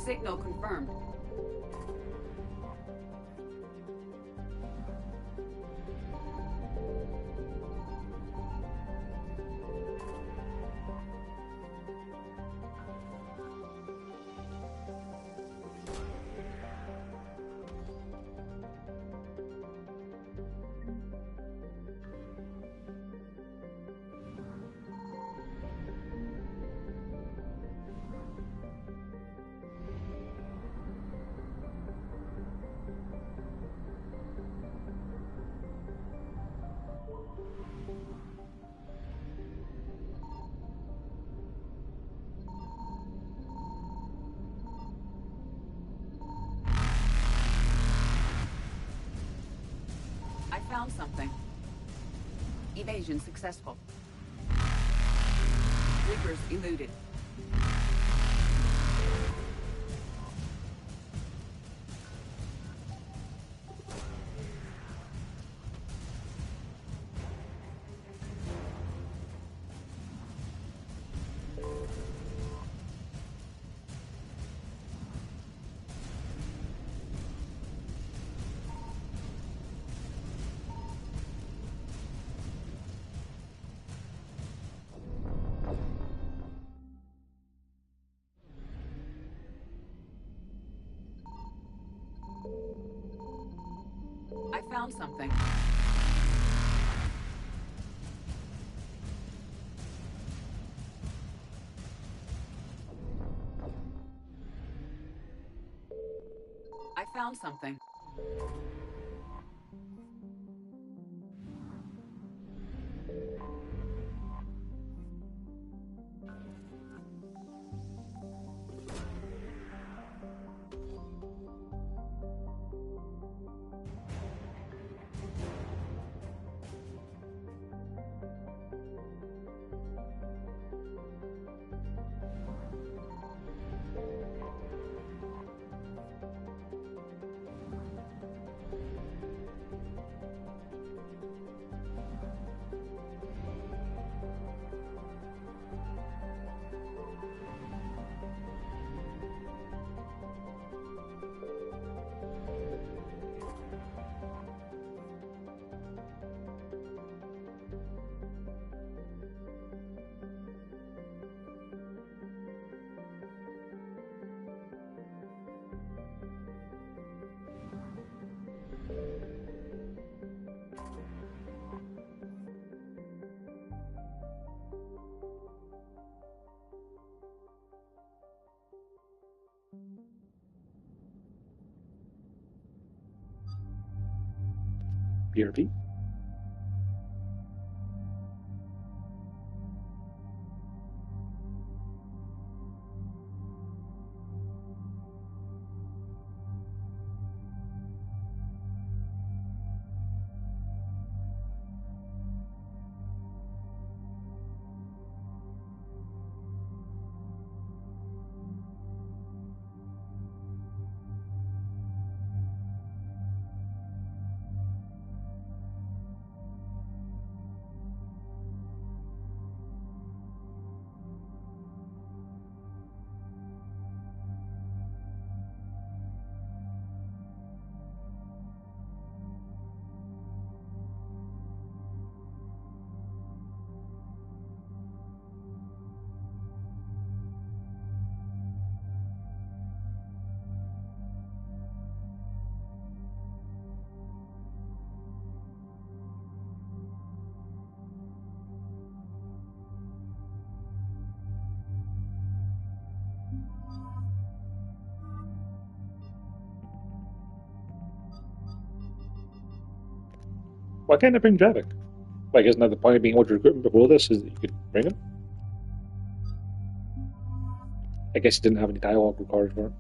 [SPEAKER 1] Signal confirmed. I found something. Evasion successful. Reapers eluded. I found something. I found something.
[SPEAKER 12] BRB. Why can't I bring Javik? Like, isn't that the point of being able to recruit him before this? Is that you could bring him? I guess he didn't have any dialogue recorded for it.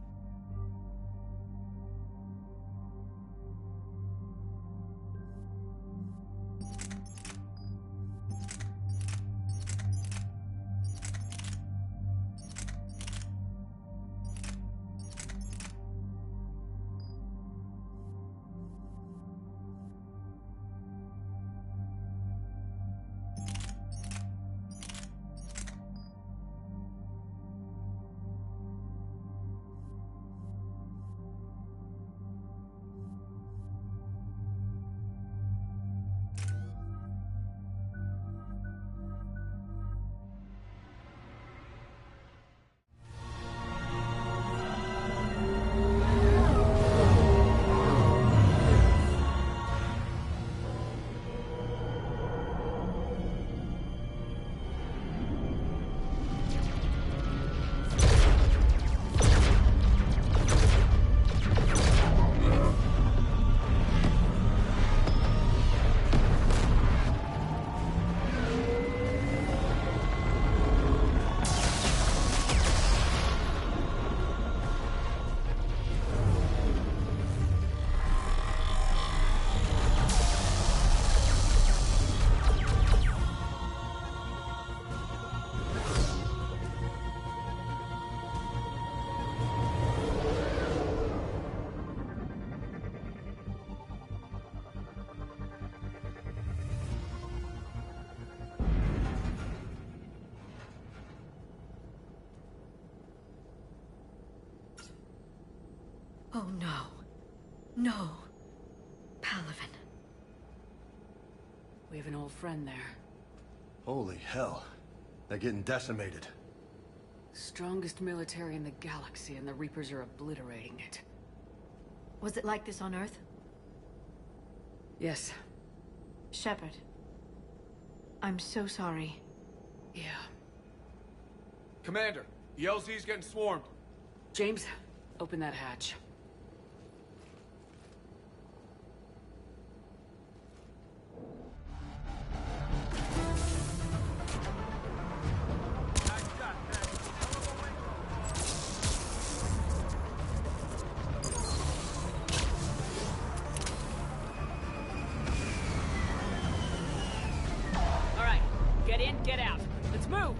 [SPEAKER 2] Oh no. No. Palaven.
[SPEAKER 1] We have an old friend there.
[SPEAKER 4] Holy hell. They're getting decimated.
[SPEAKER 1] Strongest military in the galaxy, and the Reapers are obliterating it.
[SPEAKER 2] Was it like this on Earth?
[SPEAKER 1] Yes.
[SPEAKER 2] Shepard. I'm so sorry.
[SPEAKER 1] Yeah.
[SPEAKER 14] Commander, the LZ's getting swarmed.
[SPEAKER 1] James, open that hatch. All right, get in, get out. Let's move.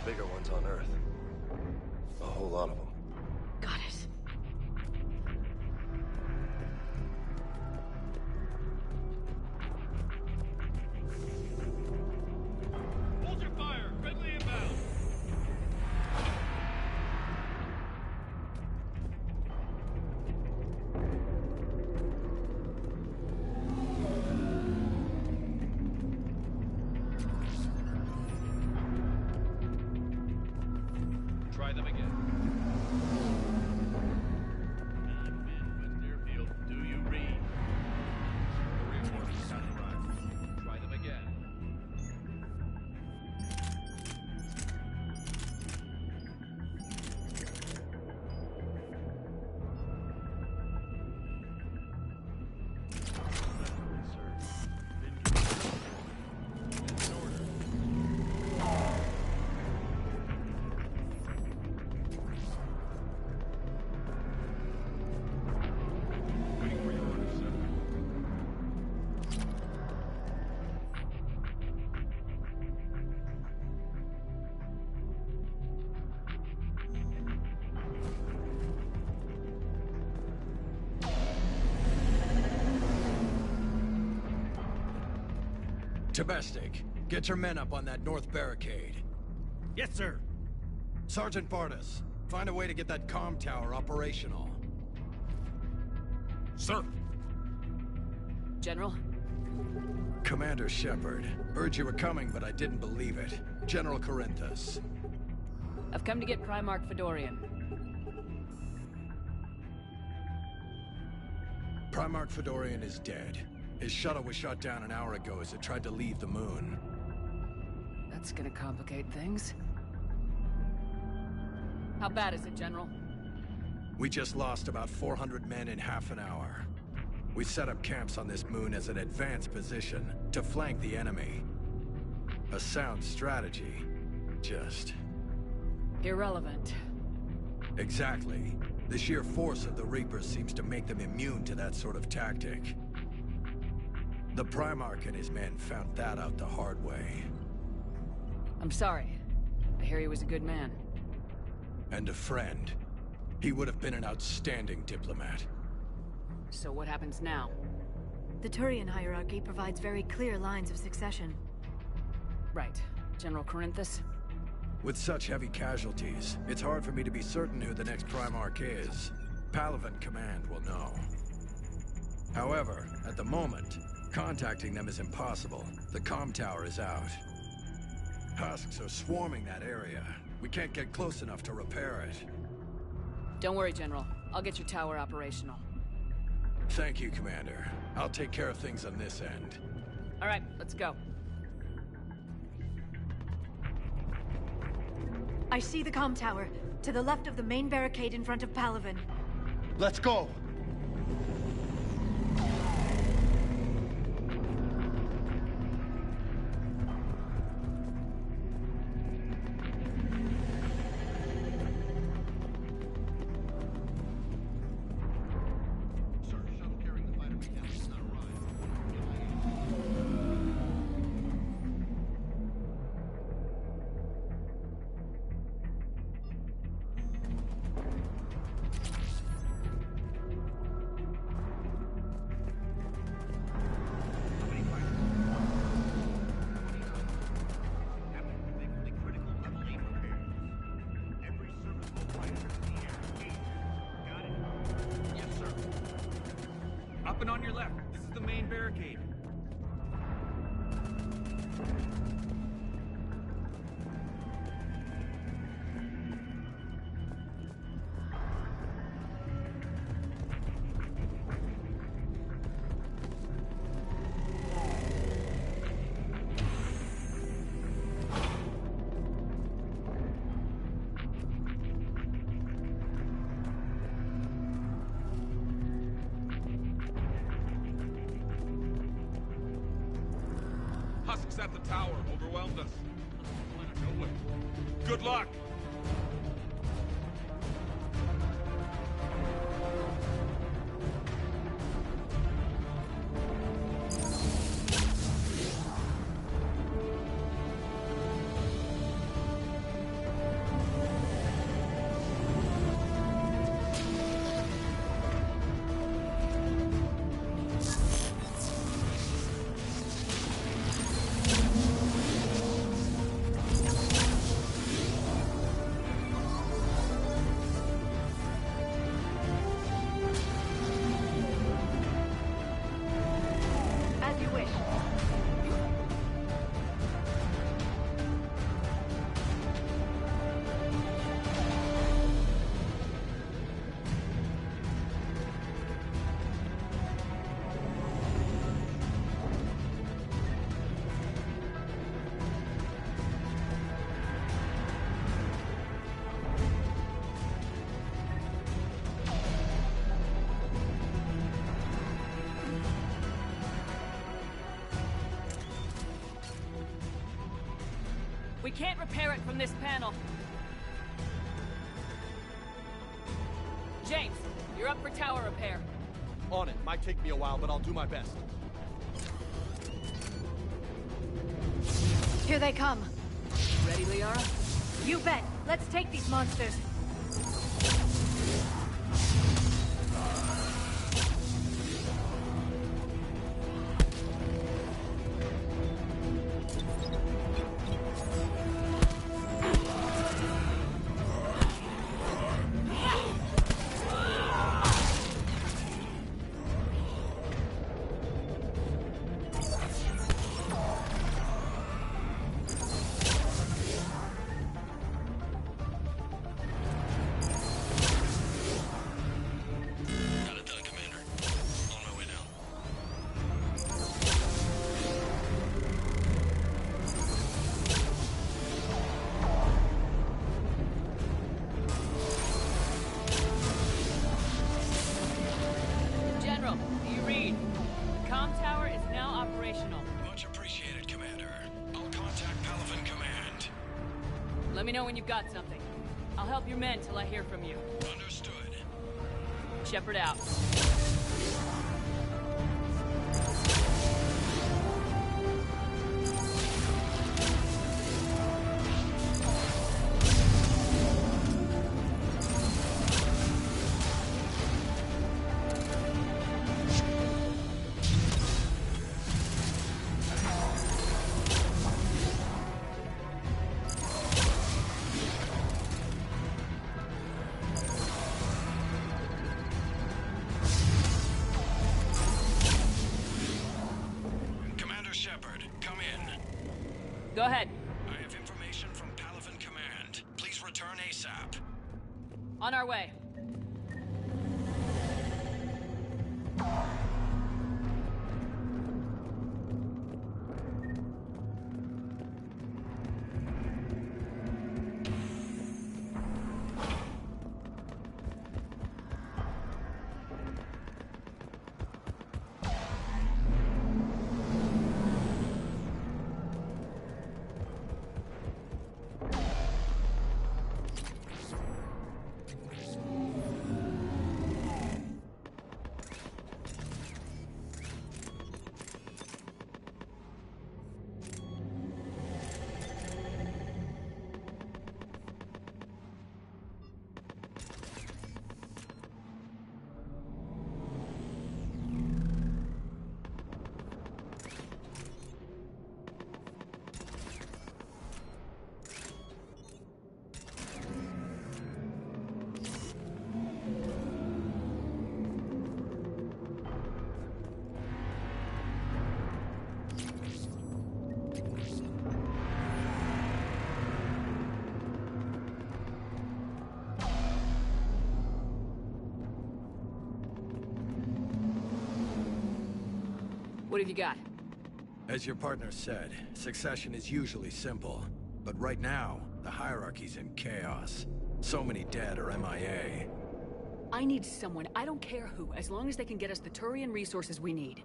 [SPEAKER 4] Bigger ones on Earth. A whole lot of them.
[SPEAKER 2] Got it.
[SPEAKER 8] Hold your fire! Friendly inbound!
[SPEAKER 15] Domestic, get your men up on that north barricade.
[SPEAKER 16] Yes, sir.
[SPEAKER 15] Sergeant Bartis, find a way to get that comm tower operational.
[SPEAKER 16] Sir.
[SPEAKER 1] General?
[SPEAKER 15] Commander Shepard. Heard you were coming, but I didn't believe it. General Corinthus.
[SPEAKER 1] I've come to get Primarch Fedorian.
[SPEAKER 15] Primarch Fedorian is dead. His shuttle was shot down an hour ago as it tried to leave the moon.
[SPEAKER 1] That's gonna complicate things. How bad is it, General?
[SPEAKER 15] We just lost about 400 men in half an hour. We set up camps on this moon as an advanced position to flank the enemy. A sound strategy. Just...
[SPEAKER 1] irrelevant.
[SPEAKER 15] Exactly. The sheer force of the Reapers seems to make them immune to that sort of tactic. The Primarch and his men found that out the hard way.
[SPEAKER 1] I'm sorry. I hear he was a good man.
[SPEAKER 15] And a friend. He would have been an outstanding diplomat.
[SPEAKER 1] So what happens now?
[SPEAKER 2] The Turian hierarchy provides very clear lines of succession.
[SPEAKER 1] Right. General Corinthus?
[SPEAKER 15] With such heavy casualties, it's hard for me to be certain who the next Primarch is. Palaven Command will know. However, at the moment, contacting them is impossible. The comm tower is out. Husks are swarming that area. We can't get close enough to repair it.
[SPEAKER 1] Don't worry, General. I'll get your tower operational.
[SPEAKER 15] Thank you, Commander. I'll take care of things on this end.
[SPEAKER 1] All right, let's go.
[SPEAKER 2] I see the comm tower, to the left of the main barricade in front of Palaven.
[SPEAKER 4] Let's go!
[SPEAKER 16] Up and on your left. This is the main barricade. Husks at the tower overwhelmed us. Good luck!
[SPEAKER 1] We can't repair it from this panel. James, you're up for tower repair.
[SPEAKER 17] On it. Might take me a while, but I'll do my best.
[SPEAKER 2] Here they come.
[SPEAKER 1] Ready, Liara?
[SPEAKER 2] You bet. Let's take these monsters.
[SPEAKER 1] Let me know when you've got something. I'll help your men till I hear from you.
[SPEAKER 15] Understood.
[SPEAKER 1] Shepard out. Go ahead.
[SPEAKER 15] I have information from Palaven Command. Please return ASAP.
[SPEAKER 1] On our way. What have you got?
[SPEAKER 15] As your partner said, succession is usually simple. But right now, the hierarchy's in chaos. So many dead or MIA.
[SPEAKER 1] I need someone, I don't care who, as long as they can get us the Turian resources we need.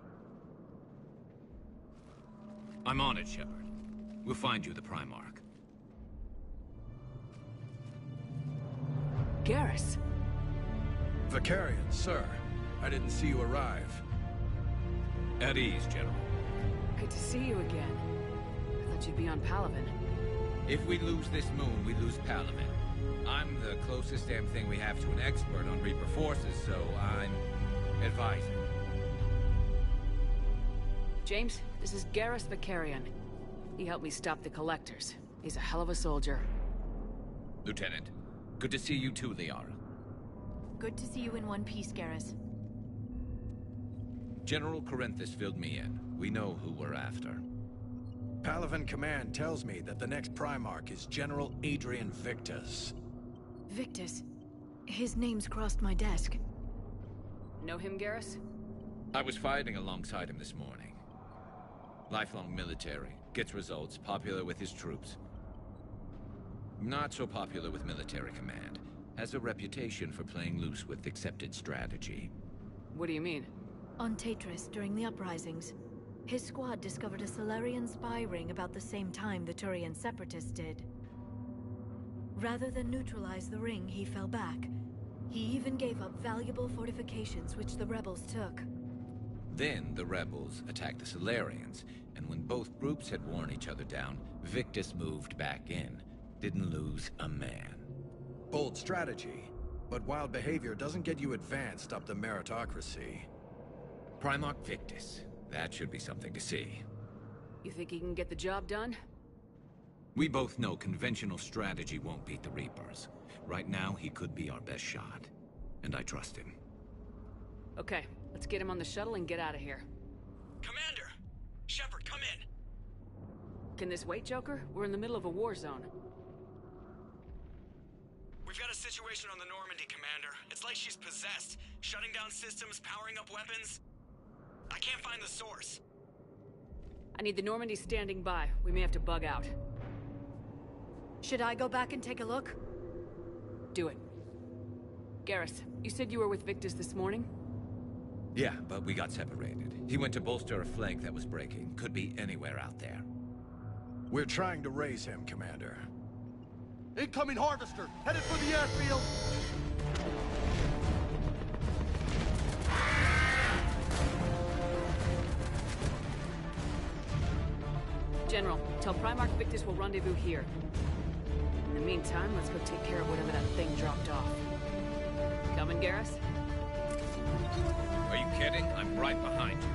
[SPEAKER 18] I'm on it, Shepard. We'll find you the Primarch.
[SPEAKER 1] Garrus.
[SPEAKER 15] Vicarian, sir. I didn't see you arrive.
[SPEAKER 18] At ease, General.
[SPEAKER 1] Good to see you again. I thought you'd be on Palaven.
[SPEAKER 18] If we lose this moon, we lose Palaven. I'm the closest damn thing we have to an expert on Reaper forces, so I'm advising.
[SPEAKER 1] James, this is Garrus Vicarian. He helped me stop the Collectors. He's a hell of a soldier.
[SPEAKER 18] Lieutenant, good to see you too, Liara.
[SPEAKER 2] Good to see you in one piece, Garrus.
[SPEAKER 18] General Corinthus filled me in. We know who we're after.
[SPEAKER 15] Palaven Command tells me that the next Primarch is General Adrian Victus.
[SPEAKER 2] Victus? His name's crossed my desk.
[SPEAKER 1] Know him, Garrus?
[SPEAKER 18] I was fighting alongside him this morning. Lifelong military, gets results, popular with his troops. Not so popular with military command. Has a reputation for playing loose with accepted strategy.
[SPEAKER 1] What do you mean?
[SPEAKER 2] On Tatris, during the uprisings, his squad discovered a Solarian spy ring about the same time the Turian separatists did. Rather than neutralize the ring, he fell back. He even gave up valuable fortifications which the rebels took.
[SPEAKER 18] Then the rebels attacked the Solarians, and when both groups had worn each other down, Victus moved back in. Didn't lose a man.
[SPEAKER 15] Bold strategy, but wild behavior doesn't get you advanced up the meritocracy.
[SPEAKER 18] Primarch Victus. That should be something to see.
[SPEAKER 1] You think he can get the job done?
[SPEAKER 18] We both know conventional strategy won't beat the Reapers. Right now, he could be our best shot. And I trust him.
[SPEAKER 1] Okay, let's get him on the shuttle and get out of here.
[SPEAKER 19] Commander! Shepard, come in!
[SPEAKER 1] Can this wait, Joker? We're in the middle of a war zone.
[SPEAKER 19] We've got a situation on the Normandy, Commander. It's like she's possessed. Shutting down systems, powering up weapons. I can't find the source.
[SPEAKER 1] I need the Normandy standing by. We may have to bug out.
[SPEAKER 2] Should I go back and take a look?
[SPEAKER 1] Do it. Garrus, you said you were with Victus this morning?
[SPEAKER 18] Yeah, but we got separated. He went to bolster a flank that was breaking. Could be anywhere out there.
[SPEAKER 15] We're trying to raise him, Commander.
[SPEAKER 17] Incoming harvester, headed for the airfield.
[SPEAKER 1] General, tell Primarch Victus we'll rendezvous here. In the meantime, let's go take care of whatever that thing dropped off. Coming, Garrus?
[SPEAKER 18] Are you kidding? I'm right behind you.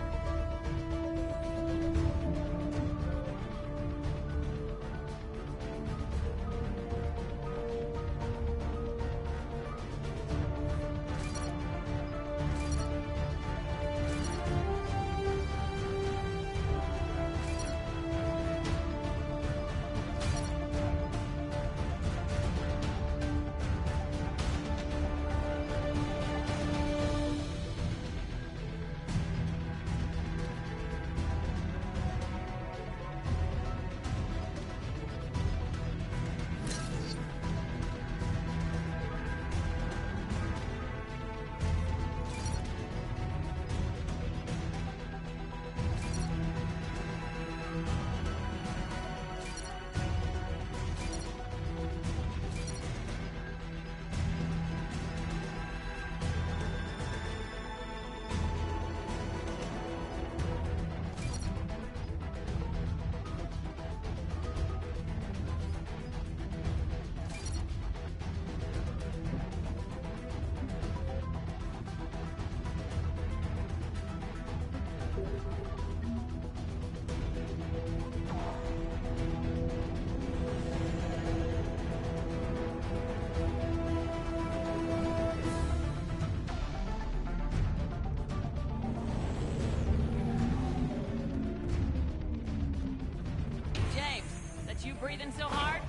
[SPEAKER 1] You breathing so hard?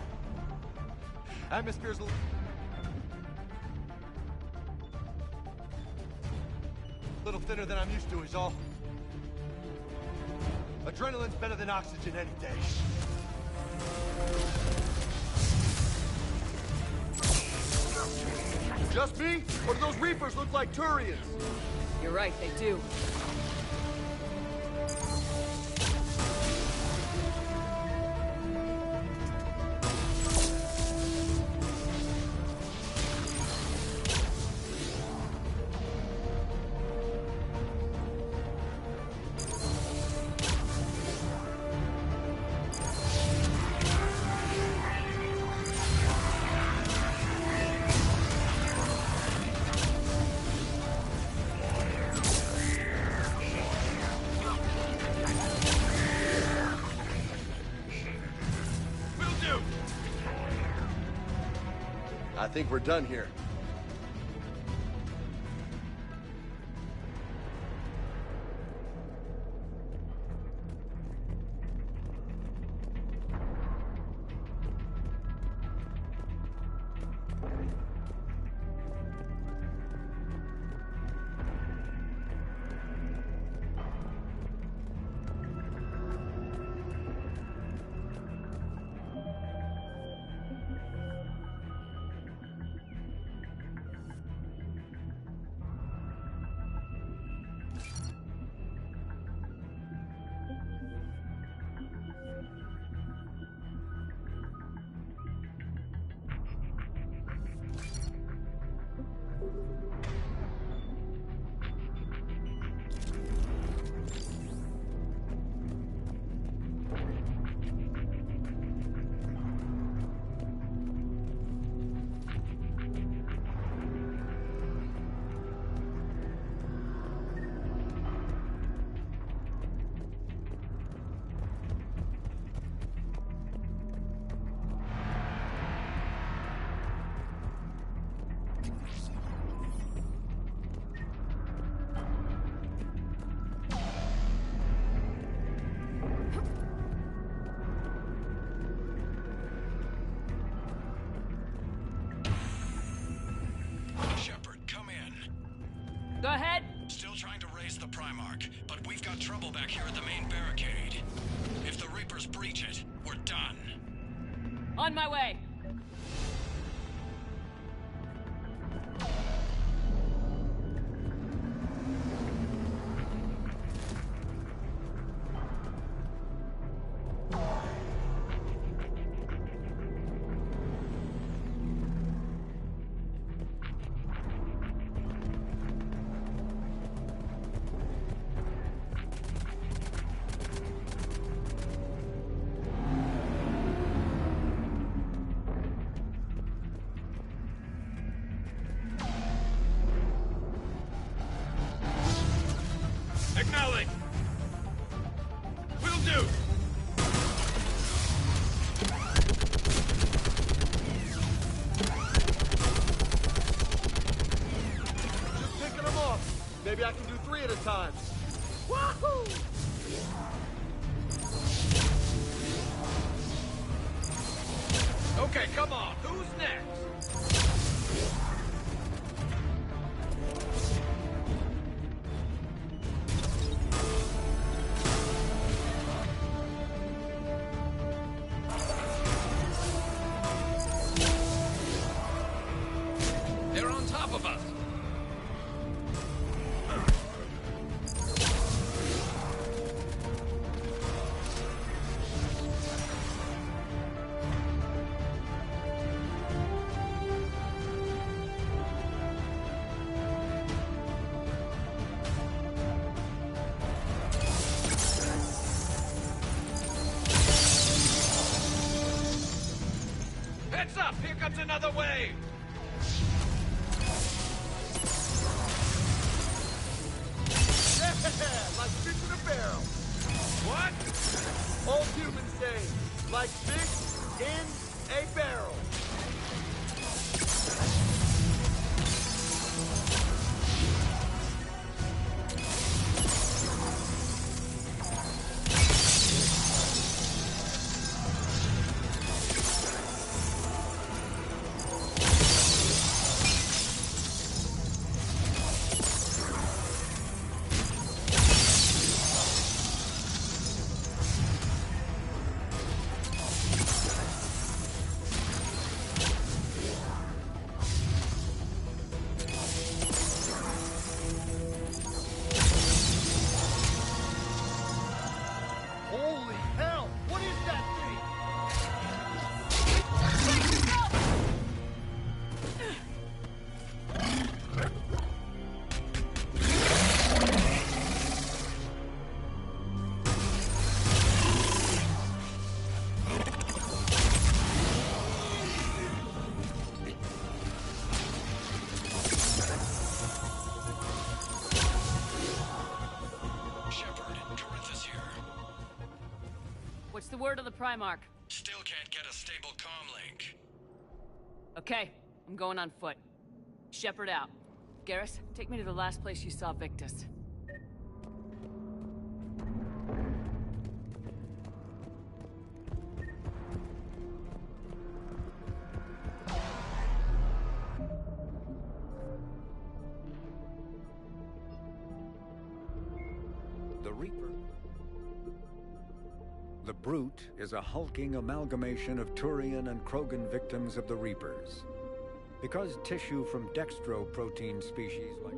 [SPEAKER 17] Atmosphere's little thinner than I'm used to is all. Adrenaline's better than oxygen any day. Just me? Or do those Reapers look like Turians?
[SPEAKER 1] You're right, they do.
[SPEAKER 4] I think we're done here.
[SPEAKER 1] Go ahead.
[SPEAKER 19] Still trying to raise the Primarch, but we've got trouble back here at the main barricade. If the Reapers breach it, we're done.
[SPEAKER 1] On my way.
[SPEAKER 17] Maybe I can do 3 at a time. Wahoo!
[SPEAKER 18] Okay, come on. Who's next? They're on top of us. Heads up! Here comes another wave!
[SPEAKER 17] Yeah, like fish in a barrel.
[SPEAKER 18] What?
[SPEAKER 17] Old humans say, like fish in a barrel. Holy hell! What is that thing?
[SPEAKER 19] Shepard, Corinthus here.
[SPEAKER 1] What's the word on the Primarch?
[SPEAKER 19] Still can't get a stable comm link.
[SPEAKER 1] Okay, I'm going on foot. Shepard out. Garrus, take me to the last place you saw Victus.
[SPEAKER 9] The Reaper. The Brute is a hulking amalgamation of Turian and Krogan victims of the Reapers. Because tissue from dextroprotein species like...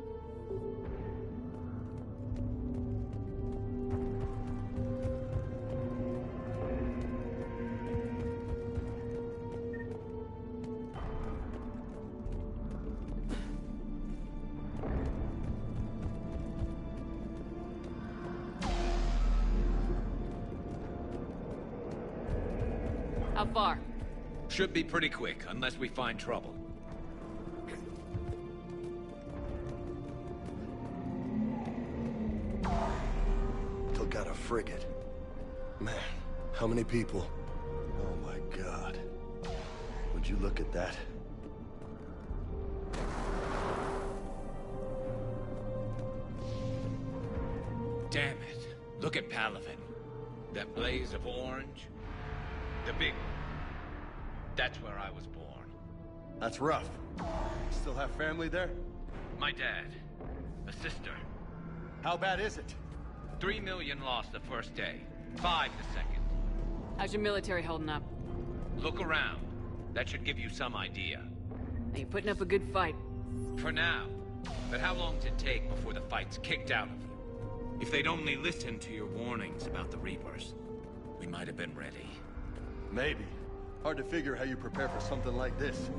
[SPEAKER 1] How far?
[SPEAKER 18] Should be pretty quick, unless we find trouble.
[SPEAKER 17] Took out a frigate. Man, how many people? Oh my god. Would you look at that?
[SPEAKER 18] Damn it. Look at Palaven. That blaze of orange. The big one. That's where I was born.
[SPEAKER 17] That's rough. Still have family there?
[SPEAKER 18] My dad. A sister.
[SPEAKER 17] How bad is it?
[SPEAKER 18] 3 million lost the first day. 5 the second.
[SPEAKER 1] How's your military holding up?
[SPEAKER 18] Look around. That should give you some idea.
[SPEAKER 1] Are you putting up a good fight?
[SPEAKER 18] For now. But how long does it take before the fight's kicked out of you? If they'd only listened to your warnings about the Reapers, we might have been ready.
[SPEAKER 17] Maybe. Hard to figure how you prepare for something like this.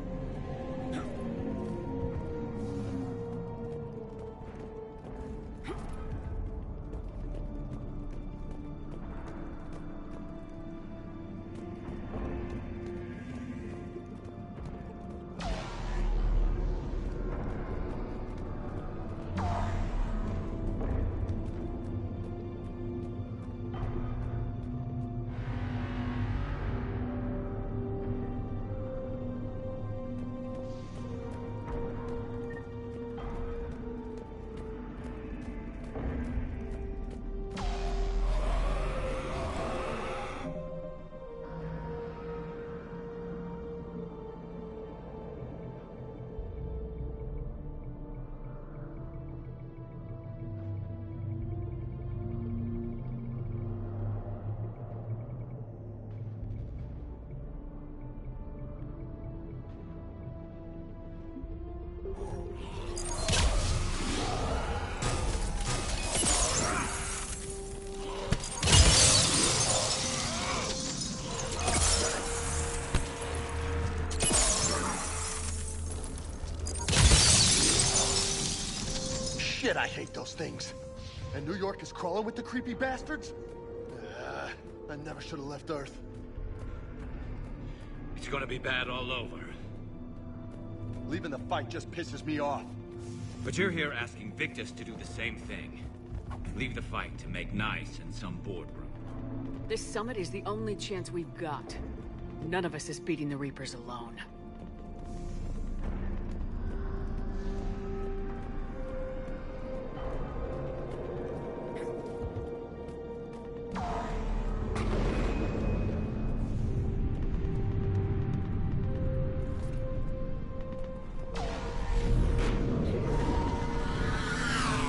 [SPEAKER 17] Shit, I hate those things. And New York is crawling with the creepy bastards? I never should have left Earth.
[SPEAKER 18] It's gonna be bad all over.
[SPEAKER 17] Leaving the fight just pisses me off.
[SPEAKER 18] But you're here asking Victus to do the same thing. Leave the fight to make nice in some boardroom.
[SPEAKER 1] This summit is the only chance we've got. None of us is beating the Reapers alone.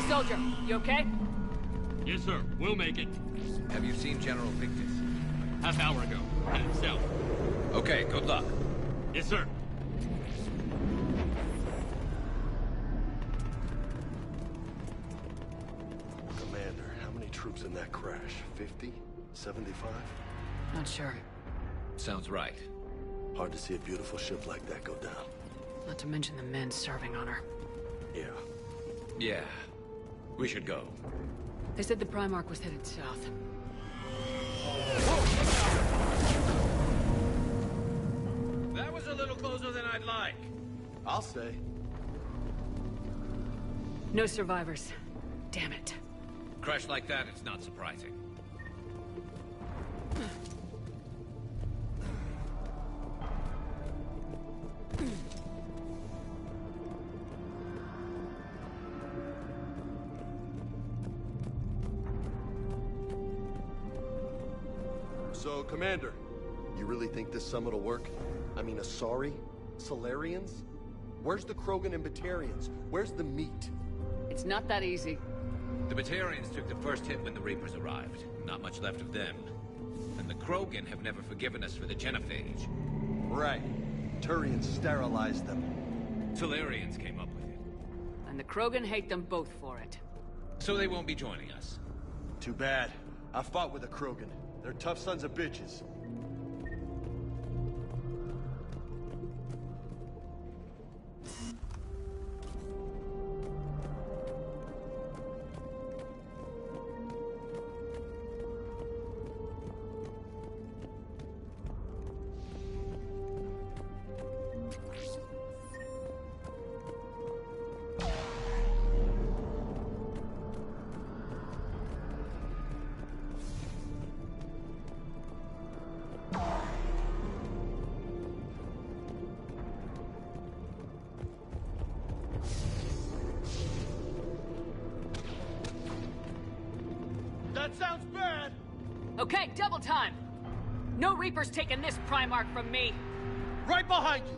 [SPEAKER 1] Soldier, you okay?
[SPEAKER 16] Yes, sir. We'll make it.
[SPEAKER 18] Have you seen General Victus?
[SPEAKER 16] Half hour ago. Headed south.
[SPEAKER 18] Okay, good luck.
[SPEAKER 16] Yes, sir.
[SPEAKER 17] Commander, how many troops in that crash? 50? 75?
[SPEAKER 1] Not sure.
[SPEAKER 18] Sounds right.
[SPEAKER 17] Hard to see a beautiful ship like that go down.
[SPEAKER 1] Not to mention the men serving on her.
[SPEAKER 17] Yeah.
[SPEAKER 18] Yeah. We should go.
[SPEAKER 1] They said the Primarch was headed south.
[SPEAKER 18] That was a little closer than I'd like.
[SPEAKER 17] I'll say.
[SPEAKER 1] No survivors. Damn it.
[SPEAKER 18] Crash like that, it's not surprising.
[SPEAKER 17] So, Commander, you really think this summit will work? I mean, Asari? Solarians? Where's the Krogan and Batarians? Where's the meat?
[SPEAKER 1] It's not that easy.
[SPEAKER 18] The Batarians took the first hit when the Reapers arrived. Not much left of them. And the Krogan have never forgiven us for the genophage.
[SPEAKER 17] Right. Turians sterilized them.
[SPEAKER 18] Solarians came up with it.
[SPEAKER 1] And the Krogan hate them both for it.
[SPEAKER 18] So they won't be joining us.
[SPEAKER 17] Too bad. I fought with a Krogan. They're tough sons of bitches. That sounds bad!
[SPEAKER 1] Okay, double time! No Reapers taking this Primarch from me!
[SPEAKER 17] Right behind you!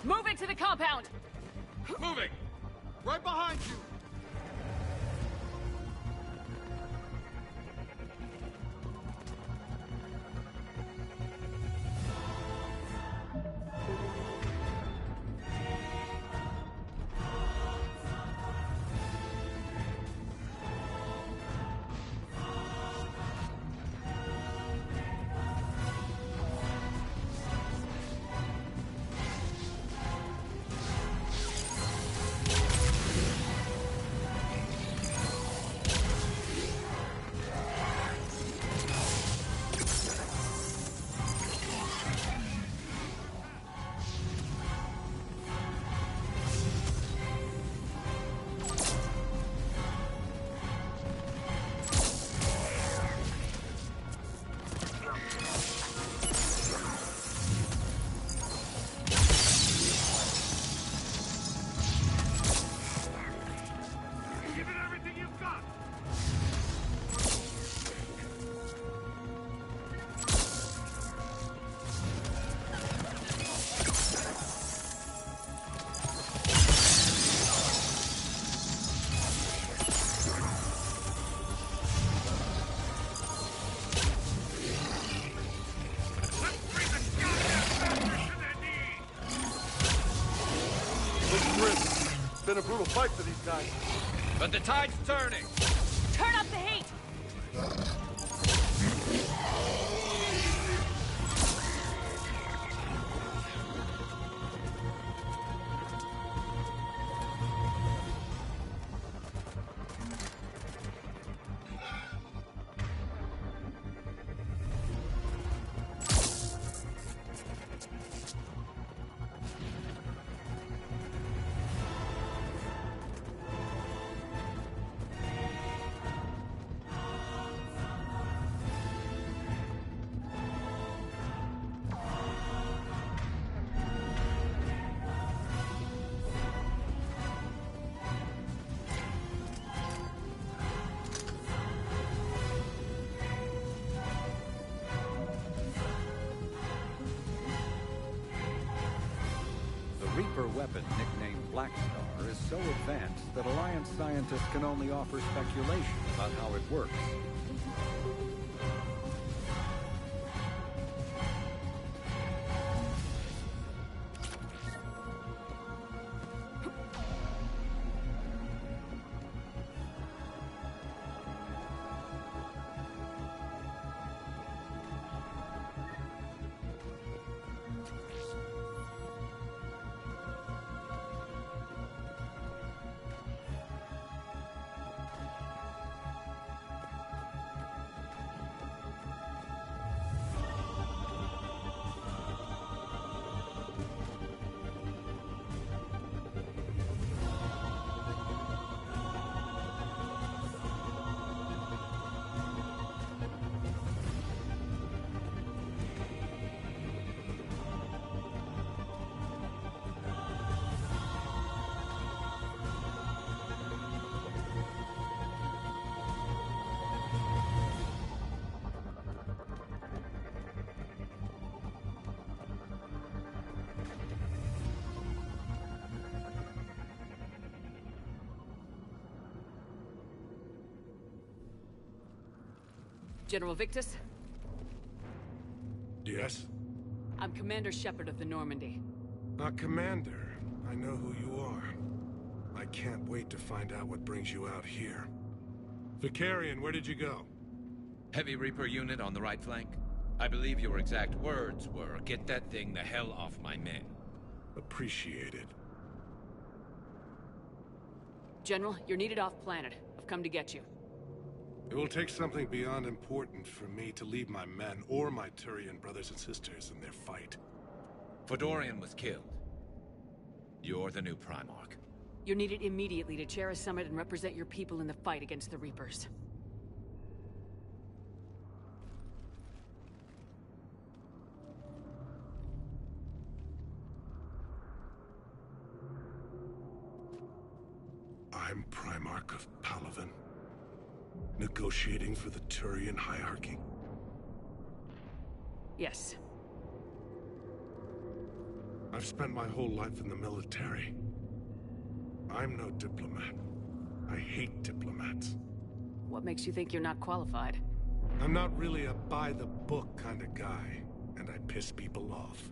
[SPEAKER 1] Moving to the compound!
[SPEAKER 16] Moving!
[SPEAKER 17] Right behind you! been a brutal fight for these guys.
[SPEAKER 18] But the tide's turning!
[SPEAKER 1] Turn up the heat!
[SPEAKER 9] Reaper weapon, nicknamed Black Star, is so advanced that Alliance scientists can only offer speculation about how it works.
[SPEAKER 1] General Victus?
[SPEAKER 6] Yes?
[SPEAKER 1] I'm Commander Shepard of the Normandy.
[SPEAKER 6] Commander. I know who you are. I can't wait to find out what brings you out here. Vicarian, where did you go?
[SPEAKER 18] Heavy Reaper unit on the right flank. I believe your exact words were, "Get that thing the hell off my men."
[SPEAKER 6] Appreciated.
[SPEAKER 1] General, you're needed off-planet. I've come to get you.
[SPEAKER 6] It will take something beyond important for me to leave my men or my Turian brothers and sisters in their fight.
[SPEAKER 18] Fedorian was killed. You're the new Primarch.
[SPEAKER 1] You're needed immediately to chair a summit and represent your people in the fight against the Reapers.
[SPEAKER 6] I'm Primarch of Palaven. Negotiating for the Turian hierarchy?
[SPEAKER 1] Yes.
[SPEAKER 6] I've spent my whole life in the military. I'm no diplomat. I hate diplomats.
[SPEAKER 1] What makes you think you're not qualified?
[SPEAKER 6] I'm not really a by-the-book kind of guy, and I piss people off.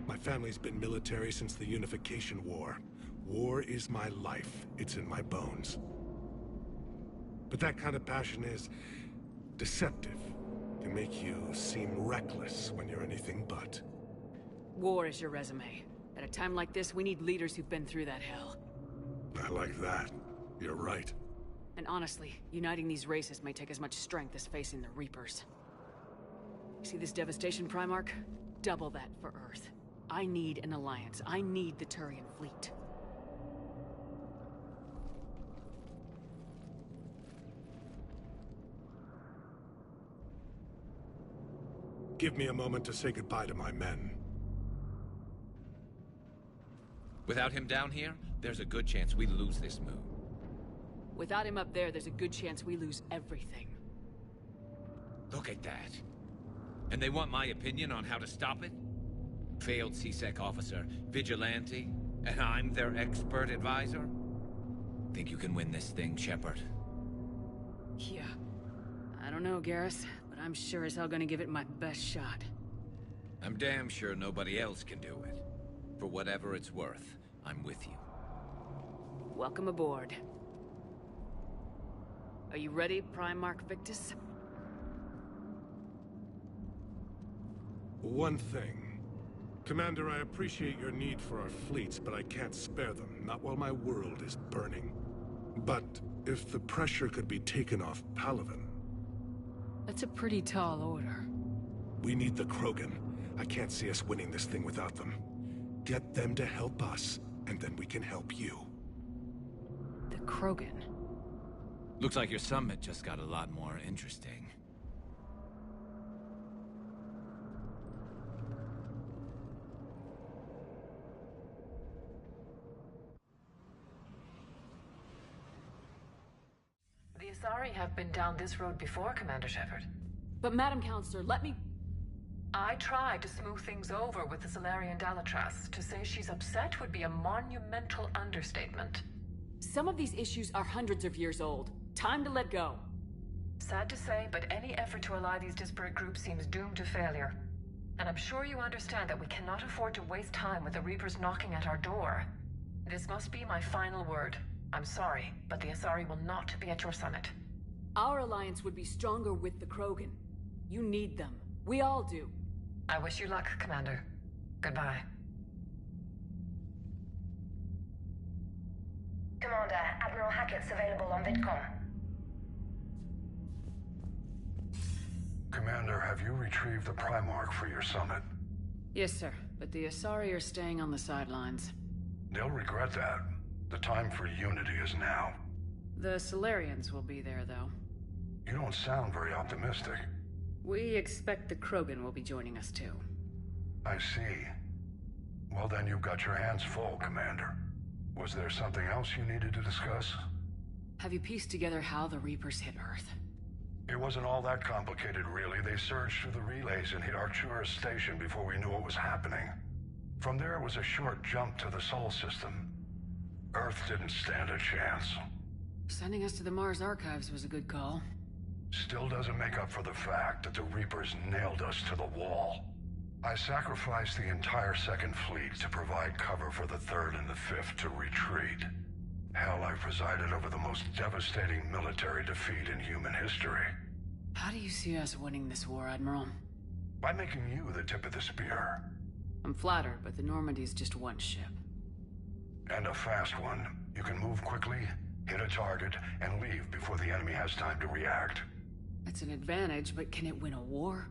[SPEAKER 6] My family's been military since the Unification War. War is my life. It's in my bones. But that kind of passion is deceptive. Can make you seem reckless when you're anything but.
[SPEAKER 1] War is your resume. At a time like this, we need leaders who've been through that hell.
[SPEAKER 6] I like that. You're right.
[SPEAKER 1] And honestly, uniting these races may take as much strength as facing the Reapers. See this devastation, Primarch? Double that for Earth. I need an alliance. I need the Turian fleet.
[SPEAKER 6] Give me a moment to say goodbye to my men.
[SPEAKER 18] Without him down here, there's a good chance we lose this moon.
[SPEAKER 1] Without him up there, there's a good chance we lose everything.
[SPEAKER 18] Look at that. And they want my opinion on how to stop it? Failed C-Sec officer, vigilante, and I'm their expert advisor? Think you can win this thing, Shepard?
[SPEAKER 1] Yeah. I don't know, Garrus, but I'm sure as hell gonna give it my best shot.
[SPEAKER 18] I'm damn sure nobody else can do it. For whatever it's worth, I'm with you.
[SPEAKER 1] welcome aboard. Are you ready, Primarch Victus?
[SPEAKER 6] One thing. Commander, I appreciate your need for our fleets, but I can't spare them, not while my world is burning. But if the pressure could be taken off Palaven...
[SPEAKER 1] That's a pretty tall order.
[SPEAKER 6] We need the Krogan. I can't see us winning this thing without them. Get them to help us, and then we can help you.
[SPEAKER 1] The Krogan?
[SPEAKER 18] Looks like your summit just got a lot more interesting.
[SPEAKER 20] The Asari have been down this road before, Commander Shepard.
[SPEAKER 1] But Madam Counselor, let me...
[SPEAKER 20] I tried to smooth things over with the Solarian Dalatras. To say she's upset would be a monumental understatement.
[SPEAKER 1] Some of these issues are hundreds of years old. Time to let go.
[SPEAKER 20] Sad to say, but any effort to ally these disparate groups seems doomed to failure. And I'm sure you understand that we cannot afford to waste time with the Reapers knocking at our door. This must be my final word. I'm sorry, but the Asari will not be at your summit.
[SPEAKER 1] Our alliance would be stronger with the Krogan. You need them. We all do.
[SPEAKER 20] I wish you luck, Commander. Goodbye.
[SPEAKER 11] Commander, Admiral Hackett's available on VidCom.
[SPEAKER 21] Commander, have you retrieved the Primarch for your summit?
[SPEAKER 1] Yes, sir. But the Asari are staying on the sidelines.
[SPEAKER 21] They'll regret that. The time for unity is now.
[SPEAKER 1] The Solarians will be there, though.
[SPEAKER 21] You don't sound very optimistic.
[SPEAKER 1] We expect the Krogan will be joining us, too.
[SPEAKER 21] I see. Well, then you've got your hands full, Commander. Was there something else you needed to discuss?
[SPEAKER 1] Have you pieced together how the Reapers hit Earth?
[SPEAKER 21] It wasn't all that complicated, really. They surged through the relays and hit Arcturus Station before we knew what was happening. From there, it was a short jump to the Sol system. Earth didn't stand a chance.
[SPEAKER 1] Sending us to the Mars Archives was a good call.
[SPEAKER 21] Still doesn't make up for the fact that the Reapers nailed us to the wall. I sacrificed the entire Second Fleet to provide cover for the Third and the Fifth to retreat. Hell, I presided over the most devastating military defeat in human history.
[SPEAKER 1] How do you see us winning this war, Admiral?
[SPEAKER 21] By making you the tip of the spear.
[SPEAKER 1] I'm flattered, but the Normandy is just one ship.
[SPEAKER 21] And a fast one. You can move quickly, hit a target, and leave before the enemy has time to react.
[SPEAKER 1] That's an advantage, but can it win a war?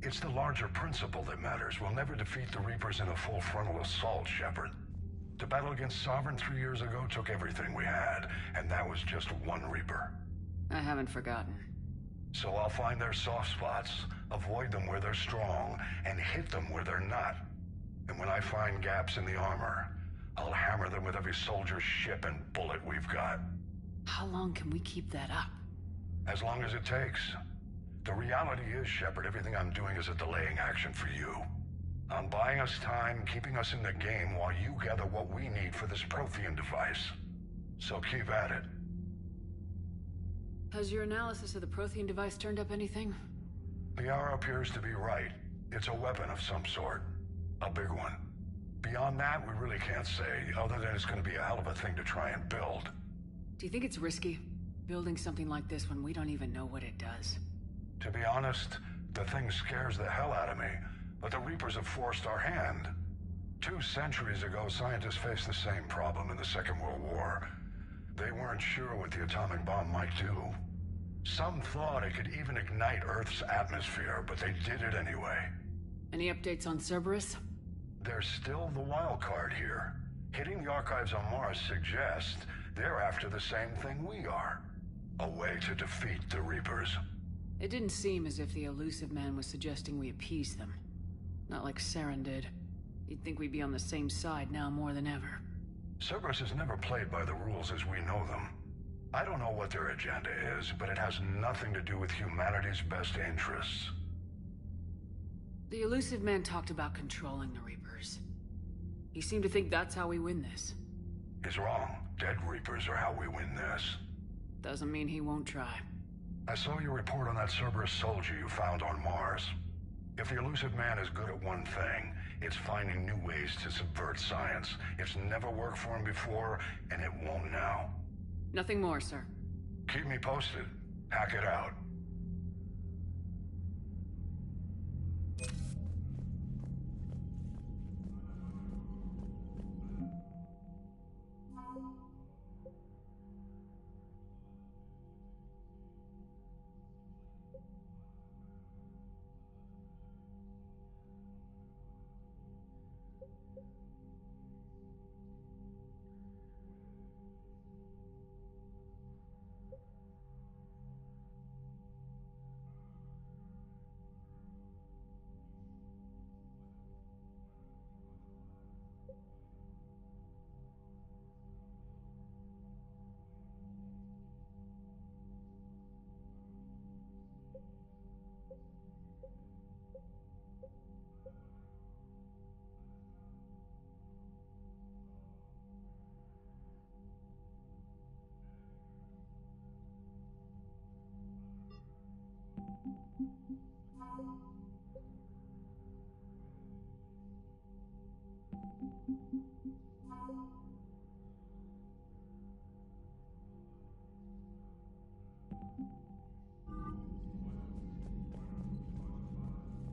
[SPEAKER 21] It's the larger principle that matters. We'll never defeat the Reapers in a full frontal assault, Shepard. The battle against Sovereign 3 years ago took everything we had, and that was just one Reaper.
[SPEAKER 1] I haven't forgotten.
[SPEAKER 21] So I'll find their soft spots, avoid them where they're strong, and hit them where they're not. And when I find gaps in the armor, I'll hammer them with every soldier, ship, and bullet we've got.
[SPEAKER 1] How long can we keep that up?
[SPEAKER 21] As long as it takes. The reality is, Shepard, everything I'm doing is a delaying action for you. I'm buying us time, keeping us in the game while you gather what we need for this Prothean device. So keep at it.
[SPEAKER 1] Has your analysis of the Prothean device turned up anything?
[SPEAKER 21] The hour appears to be right. It's a weapon of some sort. A big one. Beyond that, we really can't say, other than it's going to be a hell of a thing to try and build.
[SPEAKER 1] Do you think it's risky, building something like this when we don't even know what it does?
[SPEAKER 21] To be honest, the thing scares the hell out of me, but the Reapers have forced our hand. 2 centuries ago, scientists faced the same problem in the Second World War. They weren't sure what the atomic bomb might do. Some thought it could even ignite Earth's atmosphere, but they did it anyway.
[SPEAKER 1] Any updates on Cerberus?
[SPEAKER 21] They're still the wild card here. Hitting the archives on Mars suggests they're after the same thing we are. A way to defeat the Reapers.
[SPEAKER 1] It didn't seem as if the elusive man was suggesting we appease them. Not like Saren did. You'd think we'd be on the same side now more than ever.
[SPEAKER 21] Cerberus has never played by the rules as we know them. I don't know what their agenda is, but it has nothing to do with humanity's best interests.
[SPEAKER 1] The elusive man talked about controlling the Reapers. He seemed to think that's how we win this.
[SPEAKER 21] He's wrong. Dead Reapers are how we win this.
[SPEAKER 1] Doesn't mean he won't try.
[SPEAKER 21] I saw your report on that Cerberus soldier you found on Mars. If the elusive man is good at one thing, It's finding new ways to subvert science. It's never worked for him before, and it won't now.
[SPEAKER 1] Nothing more, sir.
[SPEAKER 21] Keep me posted. Hack it out.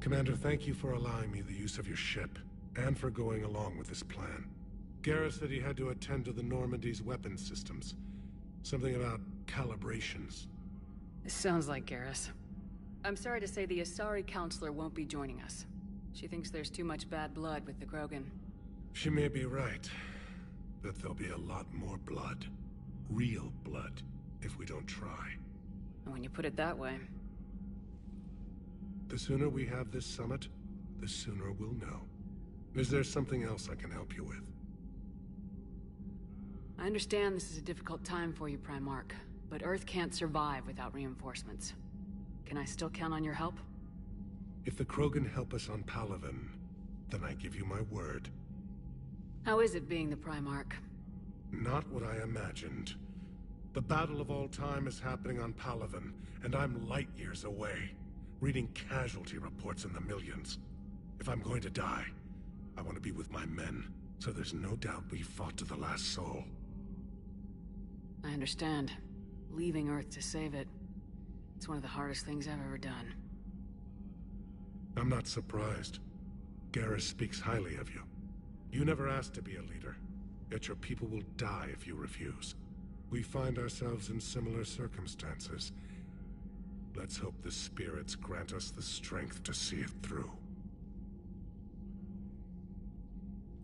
[SPEAKER 3] Commander, thank you for allowing me the use of your ship, and for going along with this plan. Garrus said he had to attend to the Normandy's weapon systems. Something about calibrations.
[SPEAKER 1] This sounds like Garrus. I'm sorry to say the Asari counselor won't be joining us. She thinks there's too much bad blood with the Krogan.
[SPEAKER 3] She may be right, but there'll be a lot more blood. Real blood, if we don't try.
[SPEAKER 1] And when you put it that way...
[SPEAKER 3] The sooner we have this summit, the sooner we'll know. Is there something else I can help you with?
[SPEAKER 1] I understand this is a difficult time for you, Primarch, but Earth can't survive without reinforcements. Can I still count on your help?
[SPEAKER 3] If the Krogan help us on Palaven, then I give you my word.
[SPEAKER 1] How is it being the Primarch?
[SPEAKER 3] Not what I imagined. The battle of all time is happening on Palaven, and I'm light years away, reading casualty reports in the millions. If I'm going to die, I want to be with my men, so there's no doubt we fought to the last soul.
[SPEAKER 1] I understand. Leaving Earth to save it. It's one of the hardest things I've ever done.
[SPEAKER 3] I'm not surprised. Garrus speaks highly of you. You never asked to be a leader, yet your people will die if you refuse. We find ourselves in similar circumstances. Let's hope the spirits grant us the strength to see it through.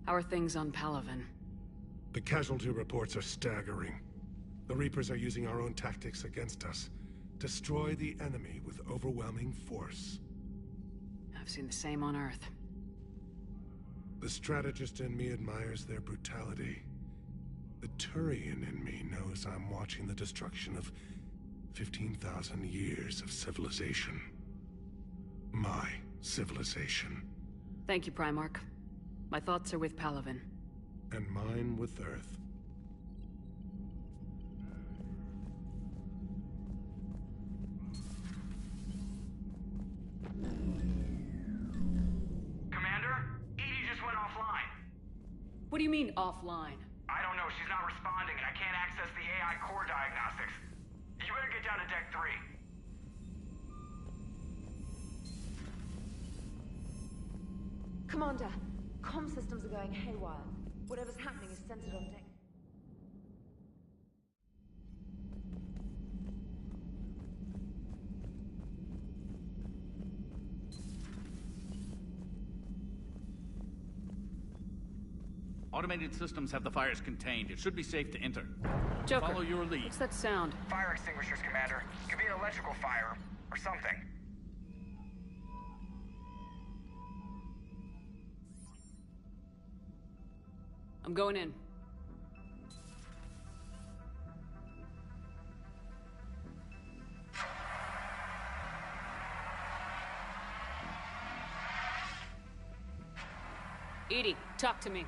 [SPEAKER 1] How are things on Palaven?
[SPEAKER 3] The casualty reports are staggering. The Reapers are using our own tactics against us. Destroy the enemy with overwhelming force.
[SPEAKER 1] I've seen the same on Earth.
[SPEAKER 3] The strategist in me admires their brutality. The Turian in me knows I'm watching the destruction of 15,000 years of civilization. My civilization.
[SPEAKER 1] Thank you, Primarch. My thoughts are with Palaven.
[SPEAKER 3] And mine with Earth.
[SPEAKER 19] Commander? Edie just went offline.
[SPEAKER 1] What do you mean, offline?
[SPEAKER 19] I don't know, she's not responding and I can't access the AI core diagnostics. You better get down to Deck 3.
[SPEAKER 11] Commander, comm systems are going haywire. Whatever's happening is centered on Deck.
[SPEAKER 16] Automated systems have the fires contained. It should be safe to enter.
[SPEAKER 1] Joker,
[SPEAKER 16] follow your lead.
[SPEAKER 1] What's that sound?
[SPEAKER 19] Fire extinguishers, Commander. Could be an electrical fire, or something.
[SPEAKER 1] I'm going in. Edie, talk to me.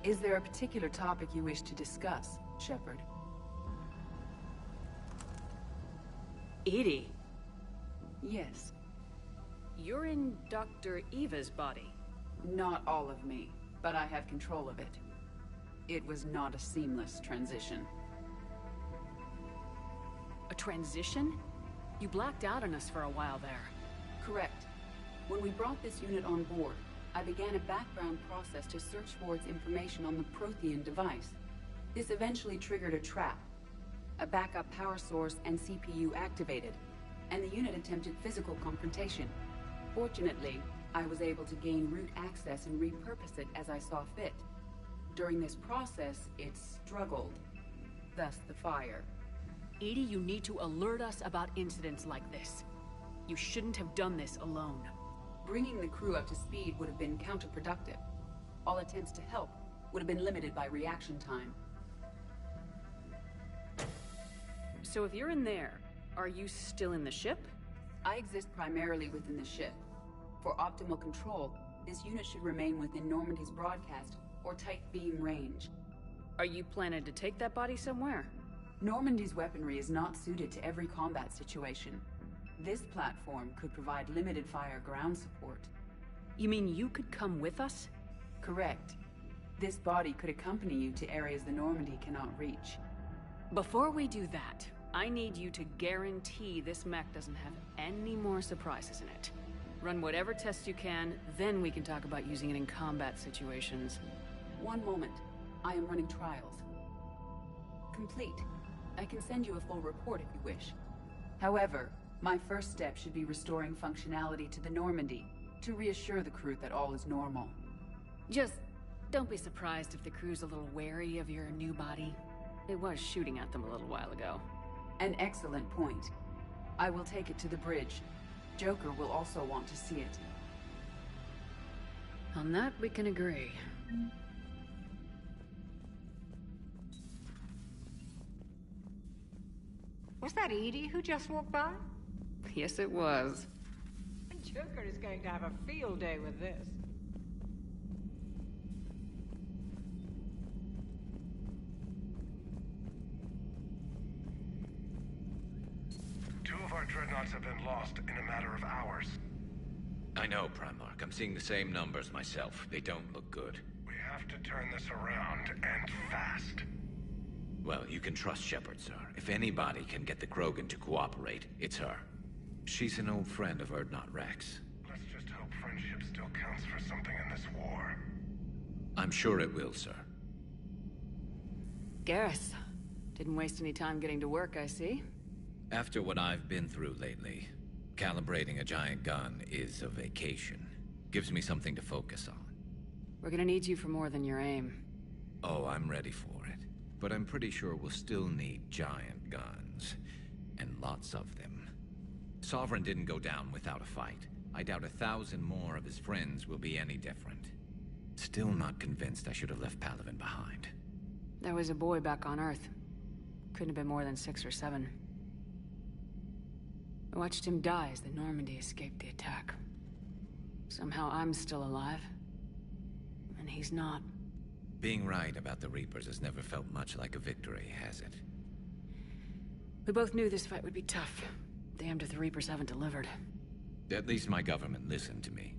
[SPEAKER 7] Is there a particular topic you wish to discuss, Shepard?
[SPEAKER 1] Edie?
[SPEAKER 7] Yes.
[SPEAKER 1] You're in Dr. Eva's body.
[SPEAKER 7] Not all of me, but I have control of it. It was not a seamless transition.
[SPEAKER 1] A transition? You blacked out on us for a while there.
[SPEAKER 7] Correct. When we brought this unit on board, I began a background process to search for its information on the Prothean device. This eventually triggered a trap. A backup power source and CPU activated, and the unit attempted physical confrontation. Fortunately, I was able to gain root access and repurpose it as I saw fit. During this process, it struggled. Thus the fire.
[SPEAKER 1] Edie, you need to alert us about incidents like this. You shouldn't have done this alone.
[SPEAKER 7] Bringing the crew up to speed would have been counterproductive. All attempts to help would have been limited by reaction time.
[SPEAKER 1] So if you're in there, are you still in the ship?
[SPEAKER 7] I exist primarily within the ship. For optimal control, this unit should remain within Normandy's broadcast or tight beam range.
[SPEAKER 1] Are you planning to take that body somewhere?
[SPEAKER 7] Normandy's weaponry is not suited to every combat situation. This platform could provide limited fire ground support.
[SPEAKER 1] You mean you could come with us?
[SPEAKER 7] Correct. This body could accompany you to areas the Normandy cannot reach.
[SPEAKER 1] Before we do that, I need you to guarantee this mech doesn't have any more surprises in it. Run whatever tests you can, then we can talk about using it in combat situations.
[SPEAKER 7] One moment. I am running trials. Complete. I can send you a full report if you wish. However, my first step should be restoring functionality to the Normandy, to reassure the crew that all is normal.
[SPEAKER 1] Just don't be surprised if the crew's a little wary of your new body. It was shooting at them a little while ago.
[SPEAKER 7] An excellent point. I will take it to the bridge. Joker will also want to see it.
[SPEAKER 1] On that, we can agree.
[SPEAKER 22] Was that Edie who just walked by?
[SPEAKER 1] Yes, it was.
[SPEAKER 22] Joker is going to have a field day with this.
[SPEAKER 21] Two of our dreadnoughts have been lost in a matter of hours.
[SPEAKER 18] I know, Primarch. I'm seeing the same numbers myself. They don't look good.
[SPEAKER 21] We have to turn this around, and fast.
[SPEAKER 18] Well, you can trust Shepard, sir. If anybody can get the Krogan to cooperate, it's her. She's an old friend of Urdnot Rex.
[SPEAKER 21] Let's just hope friendship still counts for something in this war.
[SPEAKER 18] I'm sure it will, sir.
[SPEAKER 1] Garrus, didn't waste any time getting to work, I see.
[SPEAKER 18] After what I've been through lately, calibrating a giant gun is a vacation. Gives me something to focus on.
[SPEAKER 1] We're gonna need you for more than your aim.
[SPEAKER 18] Oh, I'm ready for it. But I'm pretty sure we'll still need giant guns. And lots of them. Sovereign didn't go down without a fight. I doubt 1,000 more of his friends will be any different. Still not convinced I should have left Palaven behind.
[SPEAKER 1] There was a boy back on Earth. Couldn't have been more than 6 or 7. I watched him die as the Normandy escaped the attack. Somehow I'm still alive. And he's not.
[SPEAKER 18] Being right about the Reapers has never felt much like a victory, has it?
[SPEAKER 1] We both knew this fight would be tough. Damned if the Reapers haven't delivered.
[SPEAKER 18] At least my government listened to me.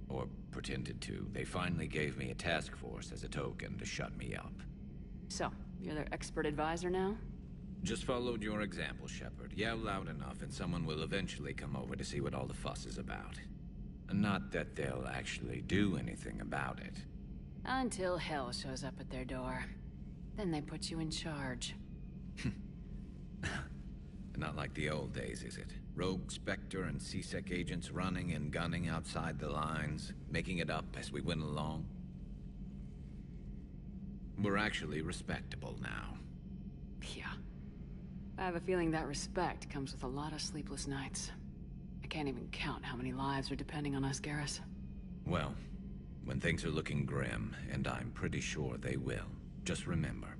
[SPEAKER 18] Or pretended to. They finally gave me a task force as a token to shut me up.
[SPEAKER 1] So, you're their expert advisor now?
[SPEAKER 18] Just followed your example, Shepard. Yell loud enough and someone will eventually come over to see what all the fuss is about. Not that they'll actually do anything about it.
[SPEAKER 1] Until hell shows up at their door. Then they put you in charge.
[SPEAKER 18] Not like the old days, is it? Rogue Spectre and C-Sec agents running and gunning outside the lines, making it up as we went along. We're actually respectable now.
[SPEAKER 1] Yeah. I have a feeling that respect comes with a lot of sleepless nights. I can't even count how many lives are depending on us, Garrus.
[SPEAKER 18] Well, when things are looking grim, and I'm pretty sure they will, just remember,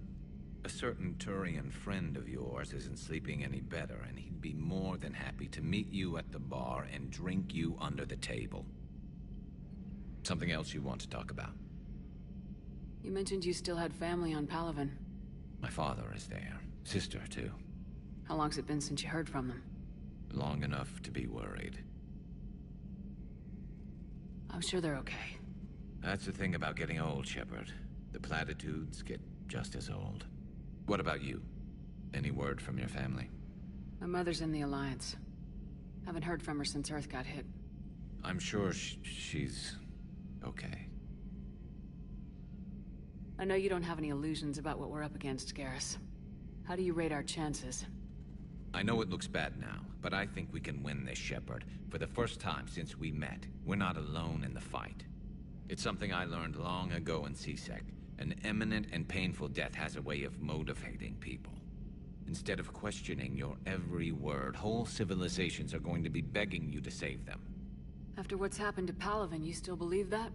[SPEAKER 18] a certain Turian friend of yours isn't sleeping any better, and he'd be more than happy to meet you at the bar and drink you under the table. Something else you want to talk about?
[SPEAKER 1] You mentioned you still had family on Palaven.
[SPEAKER 18] My father is there. Sister, too.
[SPEAKER 1] How long's it been since you heard from them?
[SPEAKER 18] Long enough to be worried.
[SPEAKER 1] I'm sure they're okay.
[SPEAKER 18] That's the thing about getting old, Shepard. The platitudes get just as old. What about you? Any word from your family?
[SPEAKER 1] My mother's in the Alliance. Haven't heard from her since Earth got hit.
[SPEAKER 18] I'm sure she's okay.
[SPEAKER 1] I know you don't have any illusions about what we're up against, Garrus. How do you rate our chances?
[SPEAKER 18] I know it looks bad now, but I think we can win this, Shepard. For the first time since we met, we're not alone in the fight. It's something I learned long ago in CSEC. An imminent and painful death has a way of motivating people. Instead of questioning your every word, whole civilizations are going to be begging you to save them.
[SPEAKER 1] After what's happened to Palaven, you still believe that?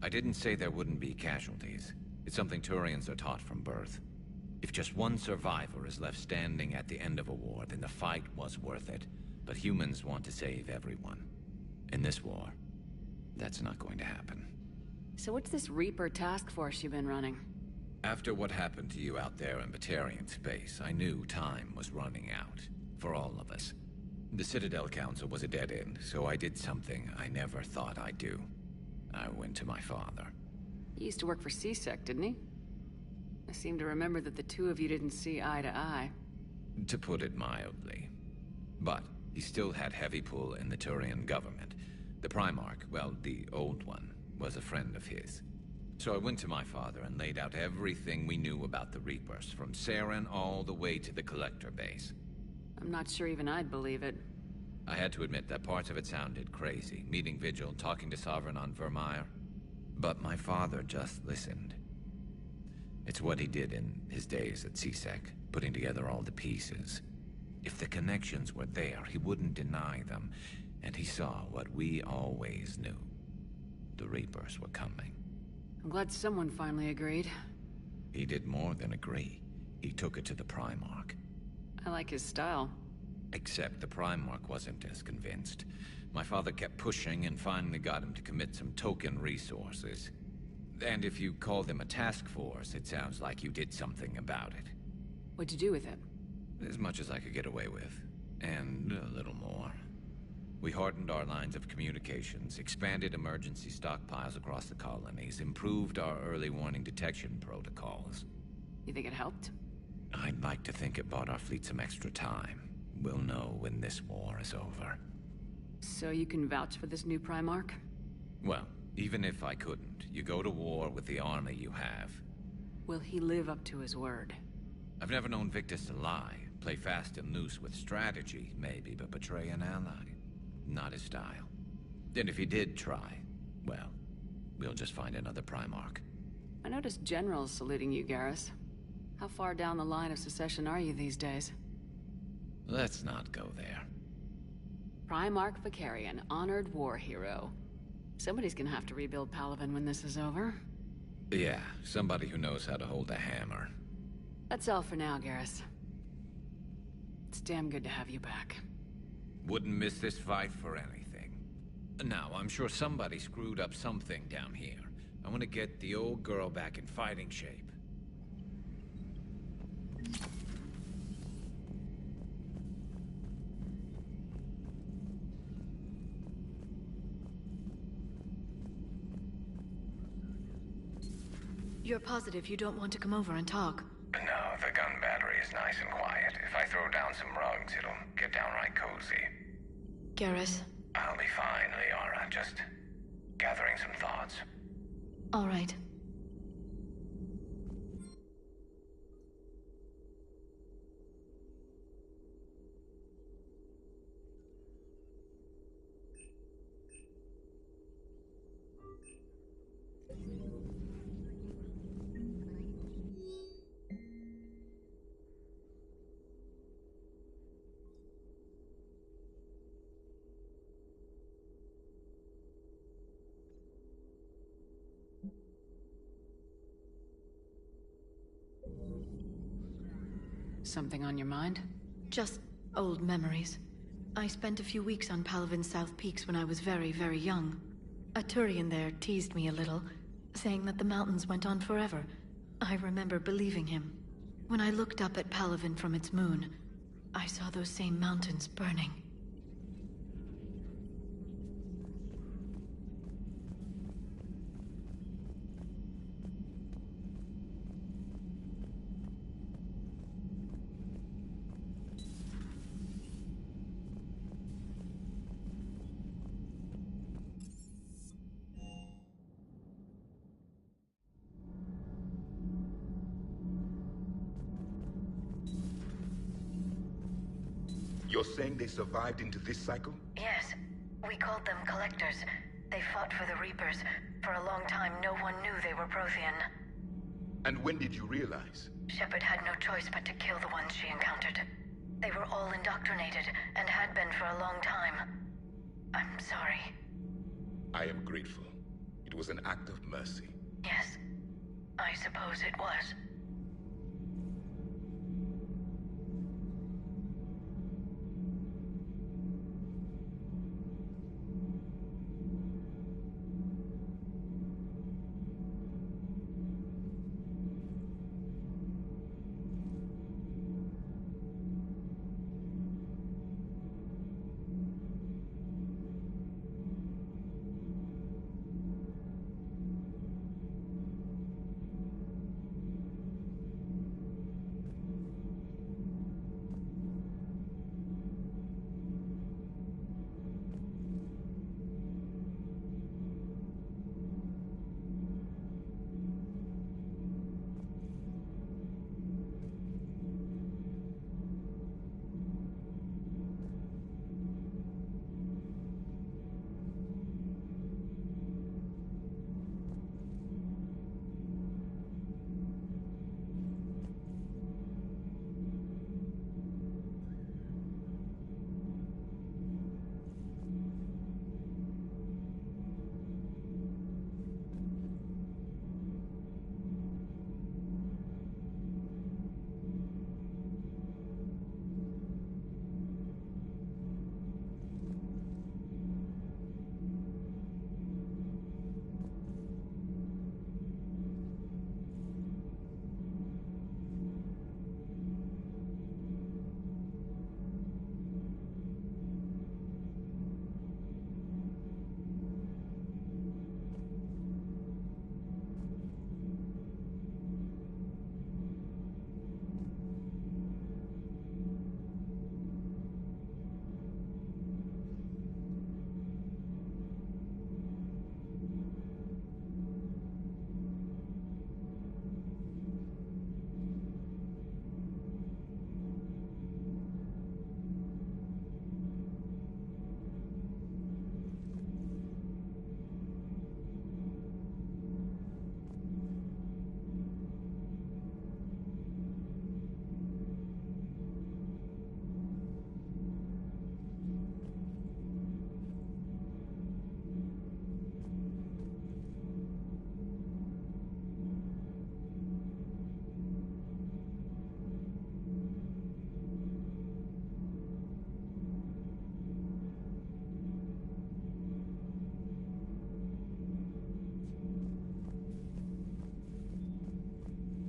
[SPEAKER 18] I didn't say there wouldn't be casualties. It's something Turians are taught from birth. If just one survivor is left standing at the end of a war, then the fight was worth it. But humans want to save everyone. In this war, that's not going to happen.
[SPEAKER 1] So what's this Reaper task force you've been running?
[SPEAKER 18] After what happened to you out there in Batarian space, I knew time was running out. For all of us. The Citadel Council was a dead end, so I did something I never thought I'd do. I went to my father.
[SPEAKER 1] He used to work for CSEC, didn't he? I seem to remember that the two of you didn't see eye to eye.
[SPEAKER 18] To put it mildly. But he still had heavy pull in the Turian government. The Primarch, well, the old one, was a friend of his. So I went to my father and laid out everything we knew about the Reapers, from Saren all the way to the Collector base.
[SPEAKER 1] I'm not sure even I'd believe it.
[SPEAKER 18] I had to admit that parts of it sounded crazy, meeting Vigil, talking to Sovereign on Vermeer. But my father just listened. It's what he did in his days at CSEC, putting together all the pieces. If the connections were there, he wouldn't deny them, and he saw what we always knew. The Reapers were coming.
[SPEAKER 1] I'm glad someone finally agreed.
[SPEAKER 18] He did more than agree. He took it to the Primarch.
[SPEAKER 1] I like his style.
[SPEAKER 18] Except the Primarch wasn't as convinced. My father kept pushing and finally got him to commit some token resources. And if you call them a task force, it sounds like you did something about it.
[SPEAKER 1] What'd you do with it?
[SPEAKER 18] As much as I could get away with. And a little more. We hardened our lines of communications, expanded emergency stockpiles across the colonies, improved our early warning detection protocols.
[SPEAKER 1] You think it helped?
[SPEAKER 18] I'd like to think it bought our fleet some extra time. We'll know when this war is over.
[SPEAKER 1] So you can vouch for this new Primarch?
[SPEAKER 18] Well, even if I couldn't, you go to war with the army you have.
[SPEAKER 1] Will he live up to his word?
[SPEAKER 18] I've never known Victus to lie. Play fast and loose with strategy, maybe, but betray an ally. Not his style. And if he did try, well, we'll just find another Primarch.
[SPEAKER 1] I noticed generals saluting you, Garrus. How far down the line of secession are you these days?
[SPEAKER 18] Let's not go there.
[SPEAKER 1] Primarch Vicarian, honored war hero. Somebody's gonna have to rebuild Palaven when this is over.
[SPEAKER 18] Yeah, somebody who knows how to hold a hammer.
[SPEAKER 1] That's all for now, Garrus. It's damn good to have you back.
[SPEAKER 18] Wouldn't miss this fight for anything. Now, I'm sure somebody screwed up something down here. I want to get the old girl back in fighting shape.
[SPEAKER 2] You're positive you don't want to come over and talk?
[SPEAKER 5] No, the gun battery is nice and quiet. If I throw down some rugs, it'll get downright cozy.
[SPEAKER 2] Garrus?
[SPEAKER 5] I'll be fine, Liara. Just gathering some thoughts.
[SPEAKER 2] All right.
[SPEAKER 1] Something on your mind?
[SPEAKER 2] Just old memories. I spent a few weeks on Palaven's South Peaks when I was very, very young. A Turian there teased me a little. saying that the mountains went on forever. I remember believing him. When I looked up at Palaven from its moon, I saw those same mountains burning.
[SPEAKER 6] You're saying they survived into this cycle?
[SPEAKER 2] Yes. We called them Collectors. They fought for the Reapers. For a long time, no one knew they were Prothean.
[SPEAKER 6] And when did you realize?
[SPEAKER 2] Shepard had no choice but to kill the ones she encountered. They were all indoctrinated, and had been for a long time. I'm sorry.
[SPEAKER 6] I am grateful. It was an act of mercy.
[SPEAKER 2] Yes. I suppose it was.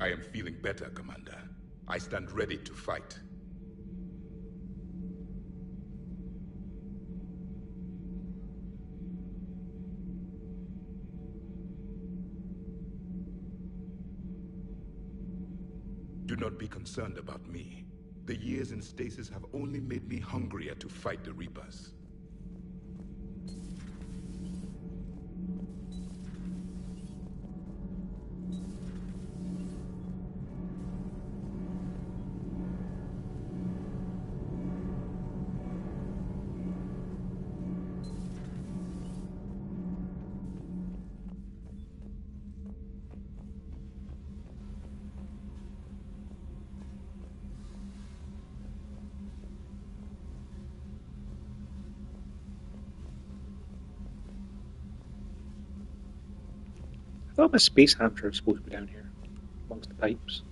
[SPEAKER 6] I am feeling better, Commander. I stand ready to fight. Do not be concerned about me. The years in stasis have only made me hungrier to fight the Reapers.
[SPEAKER 12] I thought my space hamster was supposed to be down here, amongst the pipes.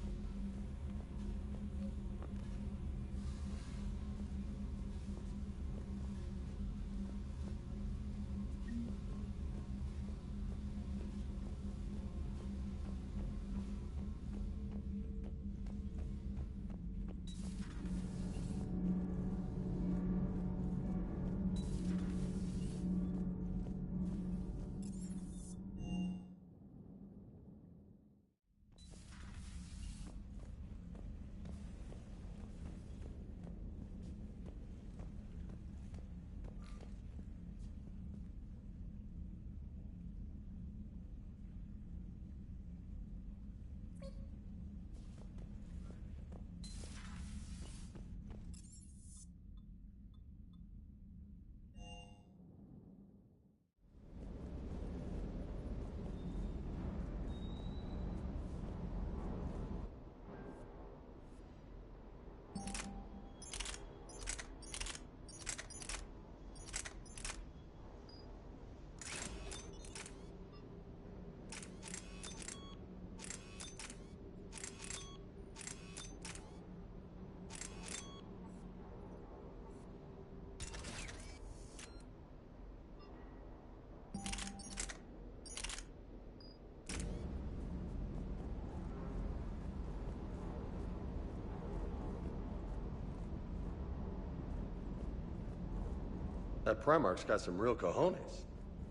[SPEAKER 17] That Primarch's got some real cojones.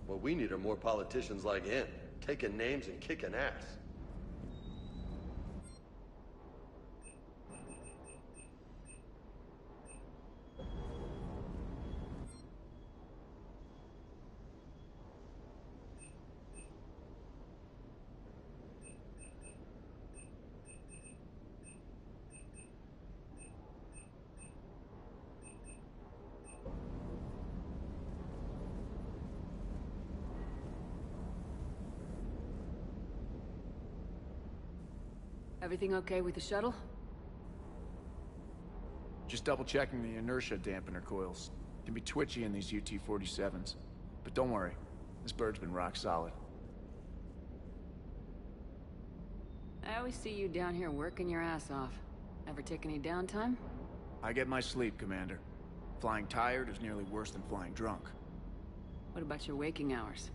[SPEAKER 17] What we need are more politicians like him, taking names and kicking ass.
[SPEAKER 1] Everything okay with the shuttle?
[SPEAKER 14] Just double checking the inertia dampener coils. Can be twitchy in these UT-47s. But don't worry, this bird's been rock solid.
[SPEAKER 1] I always see you down here working your ass off. Ever take any downtime?
[SPEAKER 14] I get my sleep, Commander. Flying tired is nearly worse than flying drunk.
[SPEAKER 1] What about your waking hours?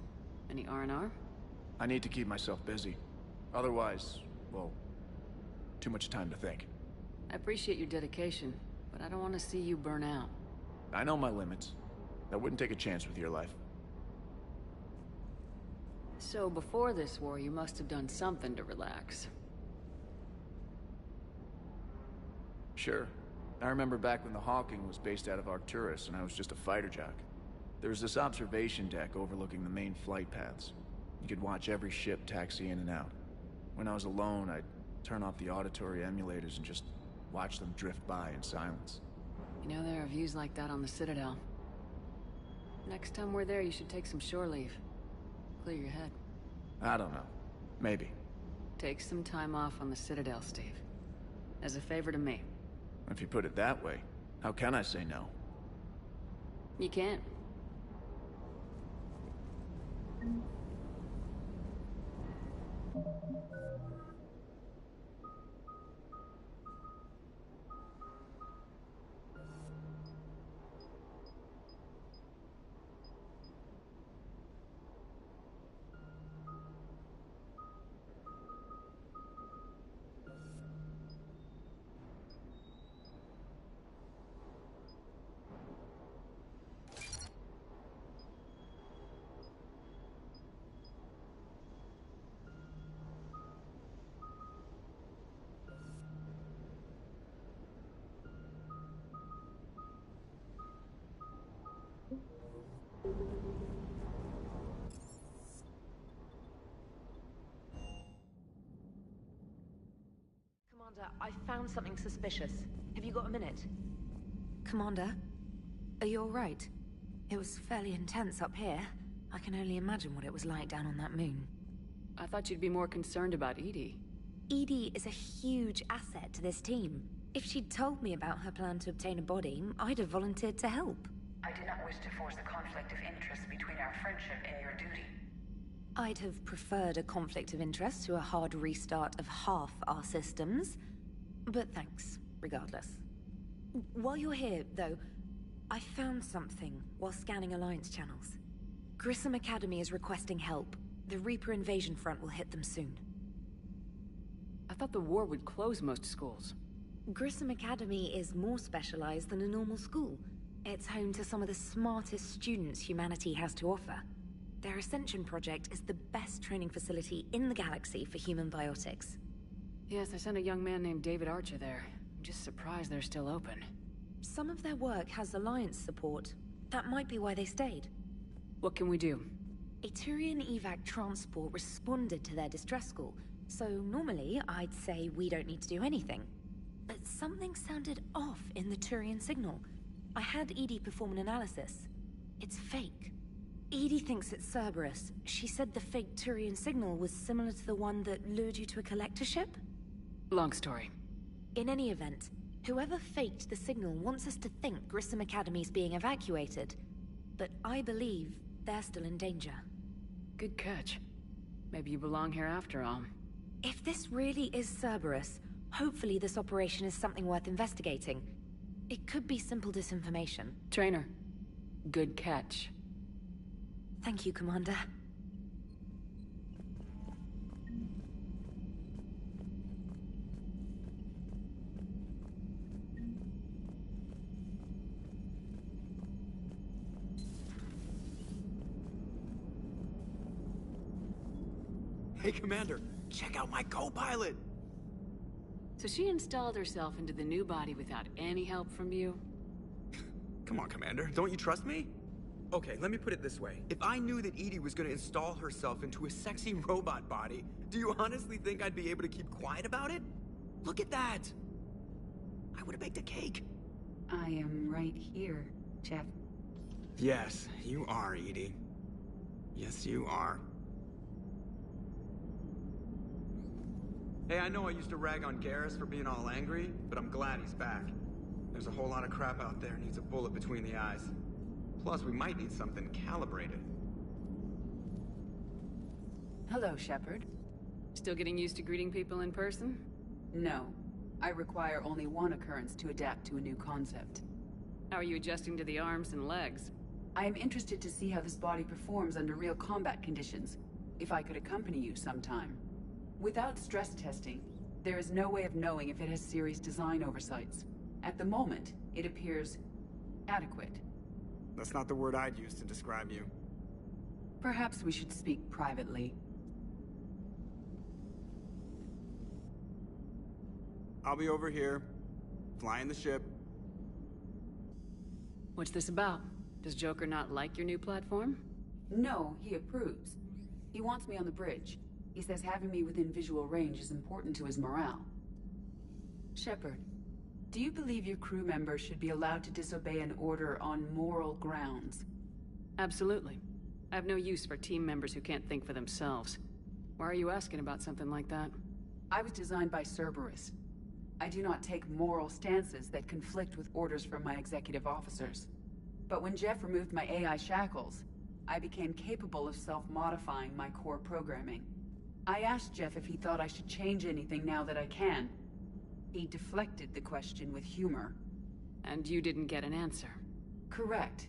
[SPEAKER 1] Any R&R?
[SPEAKER 14] I need to keep myself busy. Otherwise, well, too much time to think.
[SPEAKER 1] I appreciate your dedication, but I don't want to see you burn out.
[SPEAKER 14] I know my limits. I wouldn't take a chance with your life.
[SPEAKER 1] So before this war, you must have done something to relax.
[SPEAKER 14] Sure. I remember back when the Hawking was based out of Arcturus and I was just a fighter jock. There was this observation deck overlooking the main flight paths. You could watch every ship taxi in and out. When I was alone, I'd turn off the auditory emulators and just watch them drift by in silence.
[SPEAKER 1] You know, there are views like that on the Citadel. Next time we're there, you should take some shore leave. Clear your head.
[SPEAKER 14] I don't know. Maybe.
[SPEAKER 1] Take some time off on the Citadel, Steve. As a favor to me.
[SPEAKER 14] If you put it that way, how can I say no?
[SPEAKER 1] You can't.
[SPEAKER 11] Commander, I found something suspicious. Have you got a minute?
[SPEAKER 2] Commander, are you alright? It was fairly intense up here. I can only imagine what it was like down on that moon.
[SPEAKER 1] I thought you'd be more concerned about Edie.
[SPEAKER 2] Edie is a huge asset to this team. If she'd told me about her plan to obtain a body, I'd have volunteered to help.
[SPEAKER 10] I do not wish to force a conflict of interest between our friendship and your duty.
[SPEAKER 2] I'd have preferred a conflict of interest to a hard restart of half our systems. But thanks, regardless. While you're here, though, I found something while scanning Alliance channels. Grissom Academy is requesting help. The Reaper invasion front will hit them soon.
[SPEAKER 1] I thought the war would close most schools.
[SPEAKER 2] Grissom Academy is more specialized than a normal school. It's home to some of the smartest students humanity has to offer. Their Ascension project is the best training facility in the galaxy for human biotics.
[SPEAKER 1] Yes, I sent a young man named David Archer there. I'm just surprised they're still open.
[SPEAKER 2] Some of their work has Alliance support. That might be why they stayed.
[SPEAKER 1] What can we do?
[SPEAKER 2] A Turian evac transport responded to their distress call, so normally I'd say we don't need to do anything. But something sounded off in the Turian signal. I had Edie perform an analysis. It's fake. Edie thinks it's Cerberus. She said the fake Turian signal was similar to the one that lured you to a collector ship?
[SPEAKER 1] Long story.
[SPEAKER 2] In any event, whoever faked the signal wants us to think Grissom Academy's being evacuated. But I believe they're still in danger.
[SPEAKER 1] Good catch. Maybe you belong here after all.
[SPEAKER 2] If this really is Cerberus, hopefully this operation is something worth investigating. It could be simple disinformation.
[SPEAKER 1] Trainer, good catch.
[SPEAKER 2] Thank you, Commander.
[SPEAKER 8] Hey, Commander, check out my co-pilot!
[SPEAKER 1] So she installed herself into the new body without any help from you?
[SPEAKER 8] Come on, Commander, don't you trust me? Okay, let me put it this way. If I knew that Edie was gonna install herself into a sexy robot body, do you honestly think I'd be able to keep quiet about it? Look at that! I would've baked a cake.
[SPEAKER 7] I am right here, Jeff.
[SPEAKER 8] Yes, you are, Edie. Yes, you are. Hey, I know I used to rag on Garrus for being all angry, but I'm glad he's back. There's a whole lot of crap out there needs a bullet between the eyes. Plus, we might need something calibrated.
[SPEAKER 7] Hello, Shepard.
[SPEAKER 1] Still getting used to greeting people in person?
[SPEAKER 7] No. I require only one occurrence to adapt to a new concept.
[SPEAKER 1] How are you adjusting to the arms and legs?
[SPEAKER 7] I am interested to see how this body performs under real combat conditions. If I could accompany you sometime. Without stress testing, there is no way of knowing if it has serious design oversights. At the moment, it appears adequate.
[SPEAKER 8] That's not the word I'd use to describe you.
[SPEAKER 7] Perhaps we should speak privately.
[SPEAKER 8] I'll be over here, flying the ship.
[SPEAKER 1] What's this about? Does Joker not like your new platform?
[SPEAKER 7] No, he approves. He wants me on the bridge. He says having me within visual range is important to his morale. Shepard, do you believe your crew members should be allowed to disobey an order on moral grounds?
[SPEAKER 1] Absolutely. I have no use for team members who can't think for themselves. Why are you asking about something like that?
[SPEAKER 7] I was designed by Cerberus. I do not take moral stances that conflict with orders from my executive officers. But when Jeff removed my AI shackles, I became capable of self-modifying my core programming. I asked Jeff if he thought I should change anything now that I can. He deflected the question with humor.
[SPEAKER 1] And you didn't get an answer?
[SPEAKER 7] Correct.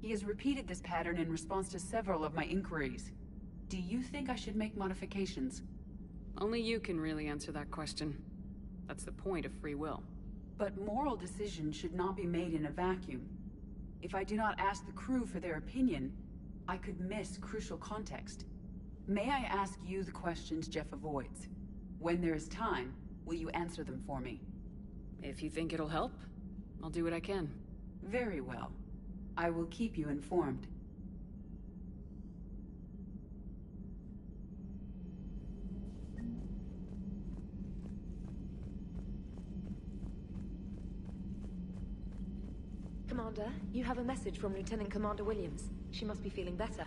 [SPEAKER 7] He has repeated this pattern in response to several of my inquiries. Do you think I should make modifications?
[SPEAKER 1] Only you can really answer that question. That's the point of free will.
[SPEAKER 7] But moral decisions should not be made in a vacuum. If I do not ask the crew for their opinion, I could miss crucial context. May I ask you the questions Jeff avoids? When there is time, will you answer them for me?
[SPEAKER 1] If you think it'll help, I'll do what I can.
[SPEAKER 7] Very well. I will keep you informed.
[SPEAKER 11] Commander, you have a message from Lieutenant Commander Williams. She must be feeling better.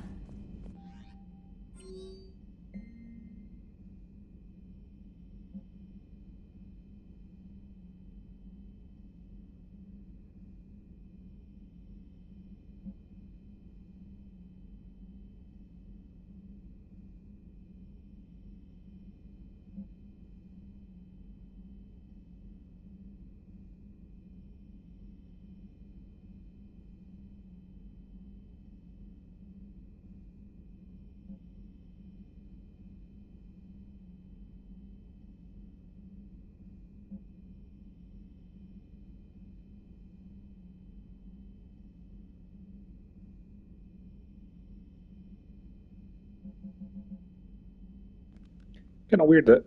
[SPEAKER 12] Kind of weird that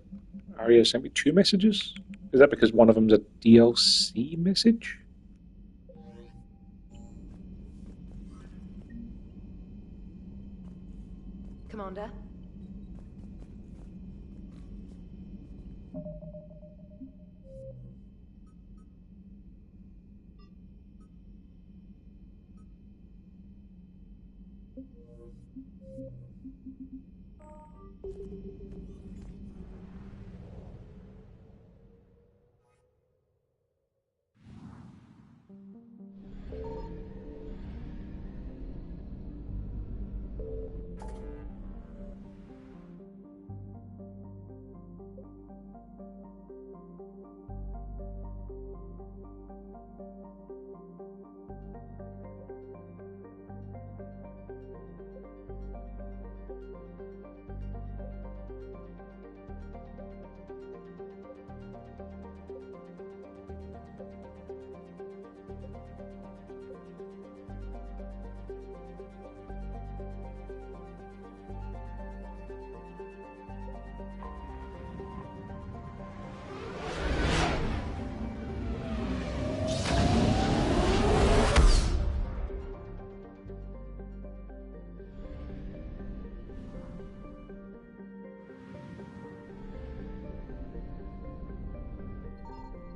[SPEAKER 12] Arya sent me 2 messages. Is that because one of them's a DLC message?
[SPEAKER 11] Commander?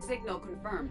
[SPEAKER 7] Signal confirmed.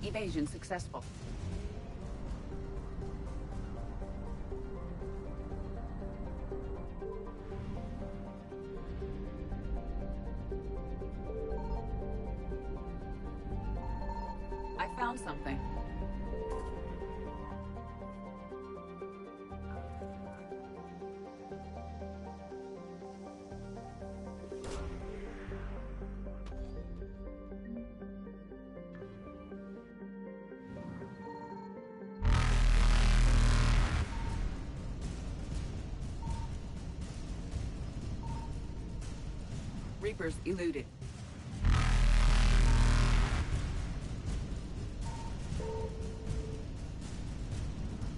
[SPEAKER 7] Evasion successful. I found something. Reapers eluded.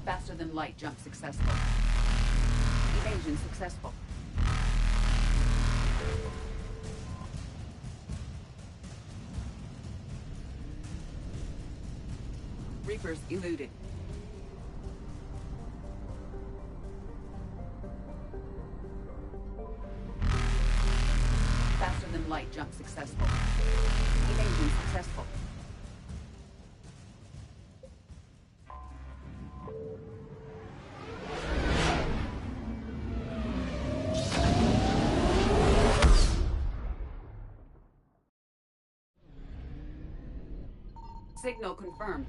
[SPEAKER 7] Faster than light jump successful. Evasion successful. Reapers eluded. Faster than light jump successful. Evasion successful. Signal confirmed.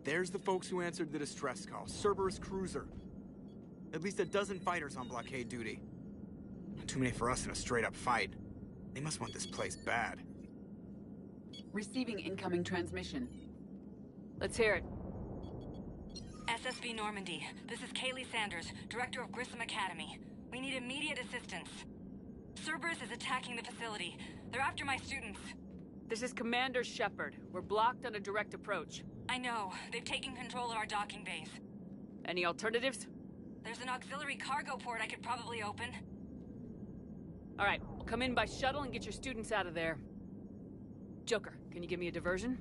[SPEAKER 8] There's the folks who answered the distress call. Cerberus cruiser. At least a dozen fighters on blockade duty. Too many for us in a straight-up fight. They must want this place bad.
[SPEAKER 7] Receiving incoming transmission.
[SPEAKER 1] Let's hear it.
[SPEAKER 13] SSV Normandy. This is Kaylee Sanders, Director of Grissom Academy. We need immediate assistance. Cerberus is attacking the facility. They're after my students.
[SPEAKER 1] This is Commander Shepard. We're blocked on a direct approach.
[SPEAKER 13] I know. They've taken control of our docking base.
[SPEAKER 1] Any alternatives?
[SPEAKER 13] There's an auxiliary cargo port I could probably open.
[SPEAKER 1] All right, we'll come in by shuttle and get your students out of there. Joker, can you give me a diversion?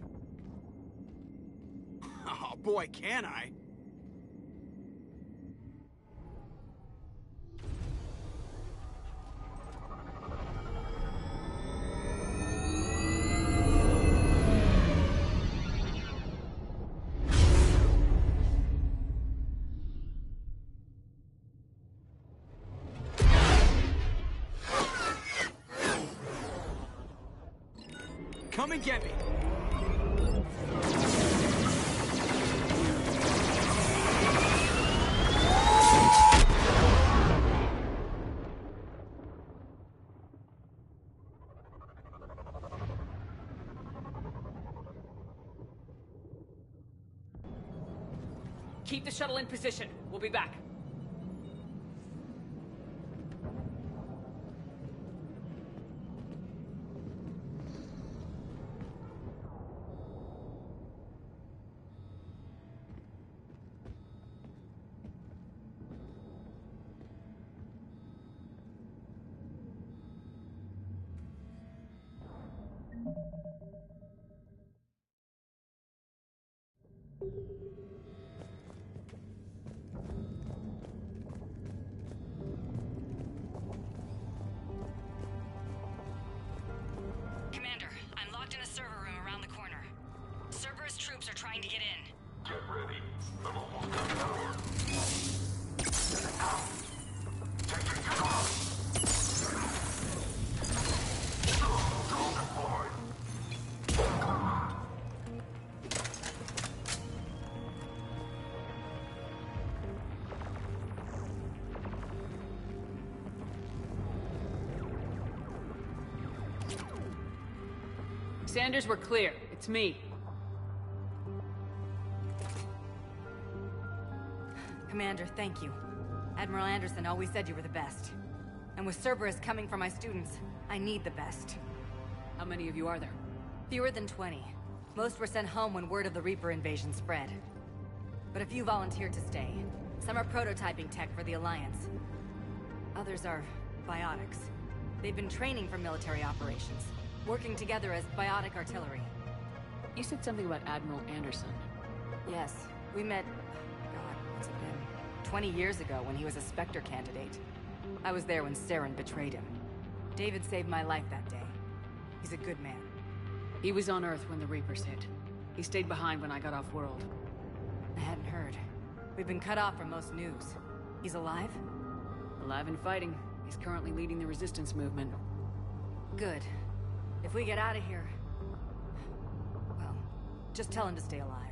[SPEAKER 8] Oh boy, can I? Come and get me!
[SPEAKER 1] Keep the shuttle in position. We'll be back.
[SPEAKER 13] Commander, I'm locked in a server room around the corner. Cerberus troops are trying to get in.
[SPEAKER 21] Get ready. I'm almost got power. Taking cover. Drone deployed.
[SPEAKER 1] Sanders, we're clear. It's me.
[SPEAKER 13] Commander, thank you. Admiral Anderson always said you were the best. And with Cerberus coming for my students, I need the best.
[SPEAKER 1] How many of you are there?
[SPEAKER 13] Fewer than 20. Most were sent home when word of the Reaper invasion spread. But a few volunteered to stay. Some are prototyping tech for the Alliance. Others are biotics. They've been training for military operations, working together as biotic artillery.
[SPEAKER 1] You said something about Admiral Anderson.
[SPEAKER 13] Yes, we met... God, what's it been? 20 years ago when he was a Spectre candidate. I was there when Saren betrayed him. David saved my life that day. He's a good man.
[SPEAKER 1] He was on Earth when the Reapers hit. He stayed behind when I got off-world.
[SPEAKER 13] I hadn't heard. We've been cut off from most news. He's alive?
[SPEAKER 1] Alive and fighting. He's currently leading the resistance movement.
[SPEAKER 13] Good. If we get out of here... well, just tell him to stay alive.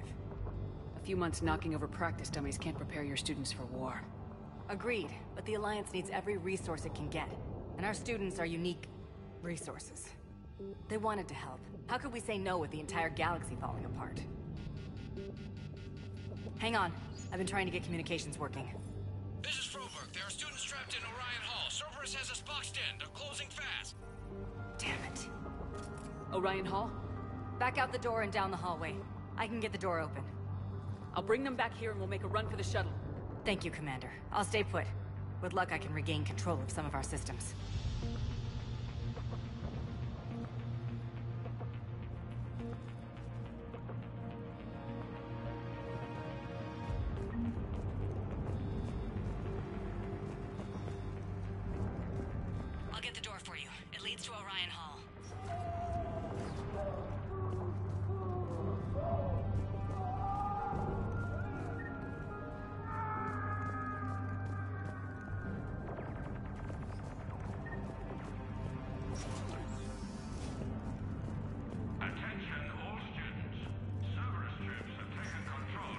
[SPEAKER 1] A few months knocking over practice dummies can't prepare your students for war.
[SPEAKER 13] Agreed, but the Alliance needs every resource it can get. And our students are unique resources. They wanted to help. How could we say no with the entire galaxy falling apart? Hang on. I've been trying to get communications working.
[SPEAKER 18] This is Froberg. There are students trapped in Orion Hall. Cerberus has us boxed in. They're closing fast.
[SPEAKER 13] Damn it.
[SPEAKER 1] Orion Hall?
[SPEAKER 13] Back out the door and down the hallway. I can get the door open.
[SPEAKER 1] I'll bring them back here and we'll make a run for the shuttle.
[SPEAKER 13] Thank you, Commander. I'll stay put. With luck, I can regain control of some of our systems. I'll get the door for you. It leads to Orion Hall.
[SPEAKER 21] Attention all students. Cerberus troops have taken control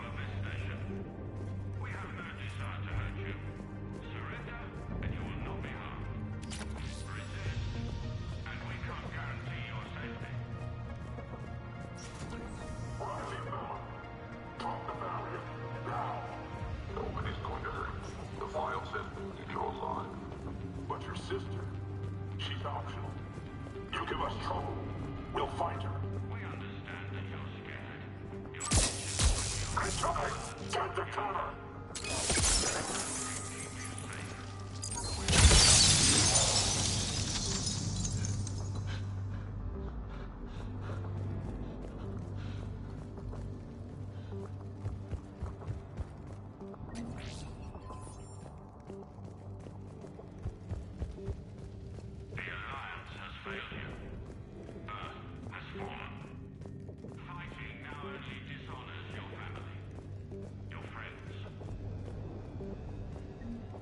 [SPEAKER 4] file says you're alive. But your sister, she's optional. You give us trouble, we'll find her. We understand that you're scared. Good try! Get the cover!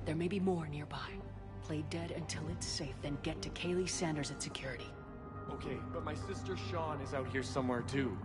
[SPEAKER 1] There may be more nearby. Play dead until it's safe, then get to Kaylee Sanders at security.
[SPEAKER 15] Okay, but my sister Sean is out here somewhere too.